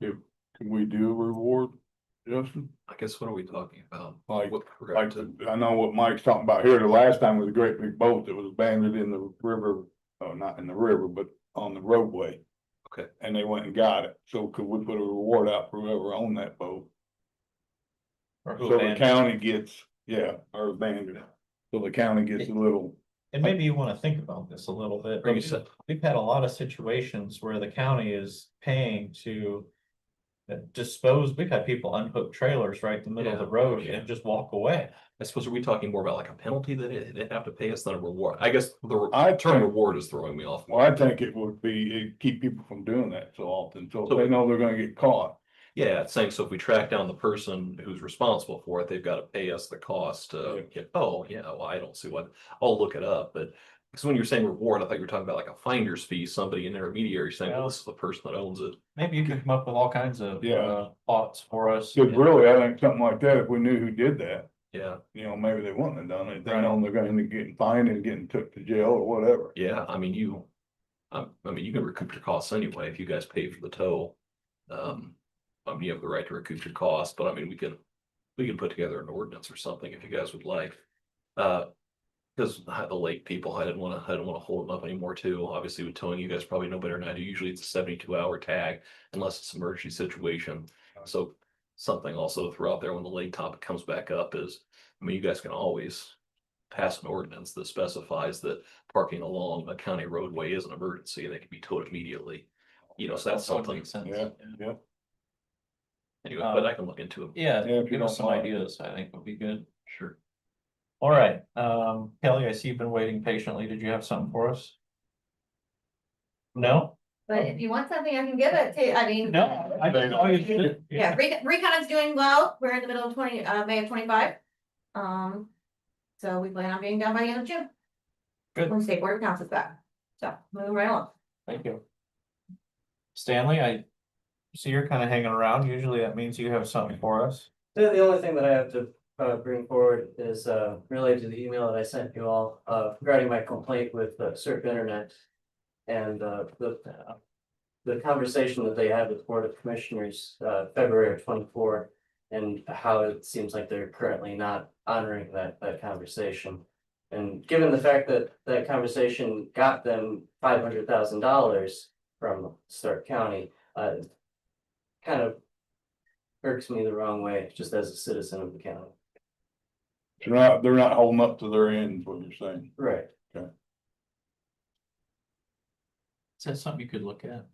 Can we do a reward, Justin? I guess what are we talking about? Like, What we're like, going to- I know what Mike's talking about here. The last time was a great big boat that was abandoned in the river, not in the river, but on the roadway. Okay. And they went and got it. So could we put a reward out for whoever owned that boat? Or who So the abandoned- county gets, or abandoned it. So the county gets a little, And maybe you want to think about this a little bit. Bring us up. We've had a lot of situations where the county is paying to dispose. We've had people unhook trailers right in the middle of the road and just walk away. I suppose, are we talking more about like a penalty that they have to pay us, not a reward? I guess the I term think- reward is throwing me off. well, I think it would be, it'd keep people from doing that so often. So So- if they know they're gonna get caught. Yeah, it's saying, so if we track down the person who's responsible for it, they've got to pay us the cost to get, well, I don't see what, I'll look it up, but Because when you're saying reward, I thought you were talking about like a finder's fee, somebody, an intermediary saying, well, this is the person that owns it. Maybe you can come up with all kinds of, Yeah. thoughts for us. Cause really, I think something like that, if we knew who did that, Yeah, you know, maybe they wouldn't have done it. They Right. know they're gonna end up getting fined and getting took to jail or whatever. yeah, I mean, you can recoup your costs anyway if you guys pay for the tow. You have the right to recoup your costs, but I mean, we can put together an ordinance or something if you guys would like. Because the lake people, I didn't wanna hold them up anymore too. Obviously with towing, you guys probably know better than I do. Usually it's a 72-hour tag unless it's an emergency situation. So something also throughout there when the lake topic comes back up is, I mean, you guys can always pass an ordinance that specifies that parking along a county roadway is an emergency and they can be towed immediately. You know, so that's That would something. make sense. Yeah. Anyway, but I can look into it. Yeah, Yeah, if you give us don't some mind. ideas, I think would be good. Sure. All right, Kelly, I see you've been waiting patiently. Did you have something for us? No? But if you want something, I can give it to you. I mean. No, I think all you should. Yeah, Recon is doing well. We're in the middle of May of 25. So we plan on being done by the end of June. Good. When State Board of Accounts is back. So moving right along. Thank you. Stanley, I see you're kind of hanging around. Usually that means you have something for us. The only thing that I have to bring forward is related to the email that I sent you all regarding my complaint with Surf Internet. And the conversation that they had with the Board of Commissioners February of 24, and how it seems like they're currently not honoring that conversation. And given the fact that that conversation got them $500,000 from Starke County, kind of irks me the wrong way, just as a citizen of the county. They're not holding up to their end, is what you're saying. Right. Okay. Is that something you could look at?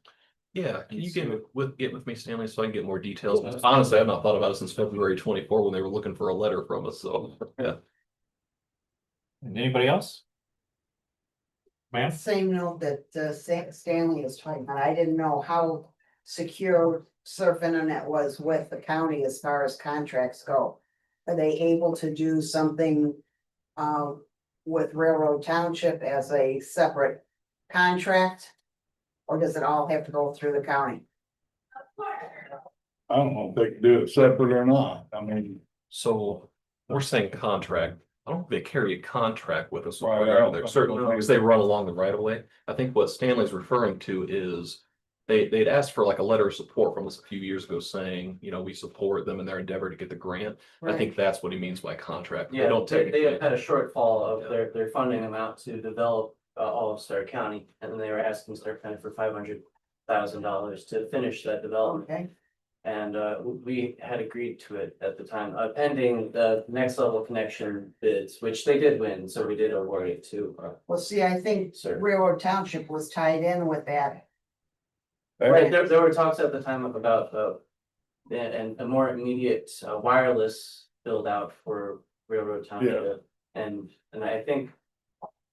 Yeah, can you get with me, Stanley, so I can get more details? Honestly, I've not thought about it since February 24 when they were looking for a letter from us, so, yeah. And anybody else? Ma'am? Same note that Stanley is talking about. I didn't know how secure Surf Internet was with the county as far as contracts go. Are they able to do something with Railroad Township as a separate contract? Or does it all have to go through the county? I don't know if they can do it separate or not. I mean. So we're saying contract. I don't think they carry a contract with us. Right, I don't They're think certainly so. because they run along the right of way. I think what Stanley's referring to is they'd asked for like a letter of support from us a few years ago saying, you know, we support them in their endeavor to get the grant. I think that's what he means by contract. Yeah, They don't take. they have had a shortfall of their funding amount to develop all of Starke County, and then they were asking Starke County for $500,000 to finish that development. Okay. And we had agreed to it at the time, pending the next level connection bids, which they did win, so we did award it to. Well, see, I think Railroad Township was tied in with that. Right, there were talks at the time about and a more immediate wireless build out for Railroad Township. And I think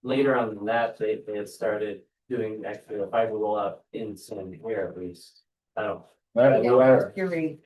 later on than that, they had started doing actually a fiber rollout in San Diego at least. I don't. That was the last, Mercury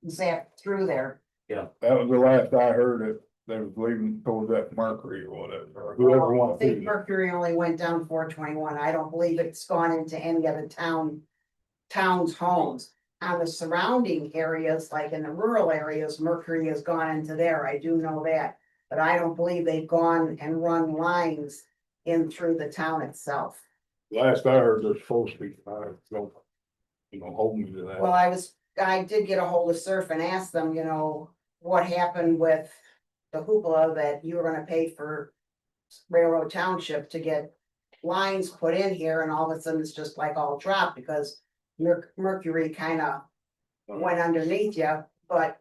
zapped through there. Yeah. that was the last I heard that they was leaving towards that Mercury or whatever, or whoever I wants think to. Mercury only went down 421. I don't believe it's gone into any other town's homes. On the surrounding areas, like in the rural areas, Mercury has gone into there. I do know that. But I don't believe they've gone and run lines in through the town itself. Last I heard, they're supposed to be, so, you know, hold me to that. Well, I did get a hold of Surf and asked them, you know, what happened with the hoopla that you were gonna pay for Railroad Township to get lines put in here, and all of a sudden it's just like all dropped because Mercury kind of went underneath you, but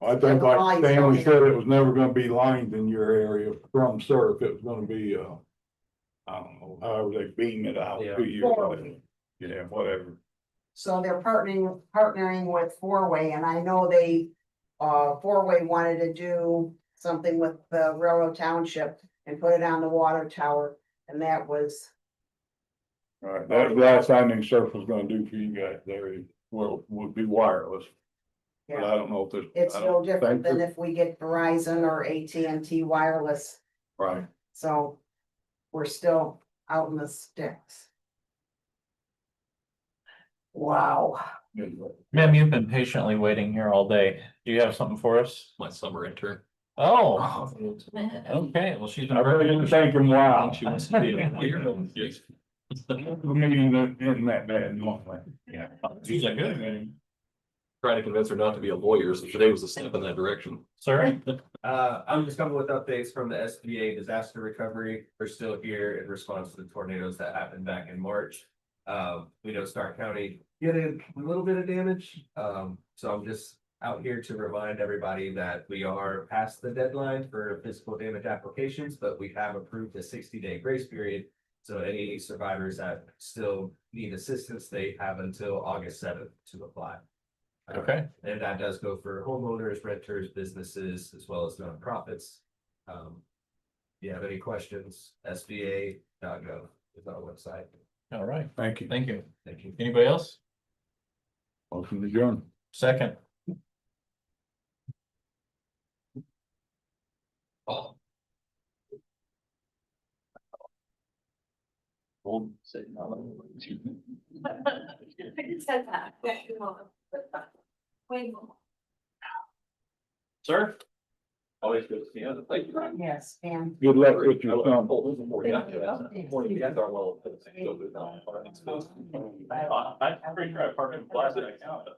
I think like Stanley said, it was never gonna be lines in your area from Surf. It was gonna be, I don't know, however they beam it out to you. Yeah, whatever. so they're partnering with Four-Way, and I know Four-Way wanted to do something with the Railroad Township and put it on the water tower, and that was. All right, that was the last I knew Surf was gonna do for you guys there, would be wireless. But I don't know if there's. It's I no don't different think than if we get Verizon or AT&T wireless, Right. so. we're still out in the sticks. Wow. Ma'am, you've been patiently waiting here all day. Do you have something for us? My summer intern. Oh, okay, well, she's been I really very. didn't think him wow. She wants to be a lawyer. Yes. The meeting that isn't that bad normally. Yeah. She's a good man. Trying to convince her not to be a lawyer, so today was a step in that direction. Sir? I'm just coming with updates from the SBA disaster recovery. We're still here in response to the tornadoes that happened back in March. We know Starke County did a little bit of damage. So I'm just out here to remind everybody that we are past the deadline for physical damage applications, but we have approved a 60-day grace period. So any survivors that still need assistance, they have until August 7th to apply. Okay. And that does go for homeowners, renters, businesses, as well as nonprofits. If you have any questions, sba.gov is our website. All right, Thank you. thank you. Thank you. Anybody else? Motion to adjourn. Second. Said that. Wait. Sir? Always good to see you. Thank you. Yes, and. Good luck with your son. I'm pretty sure I parked in the plaza account.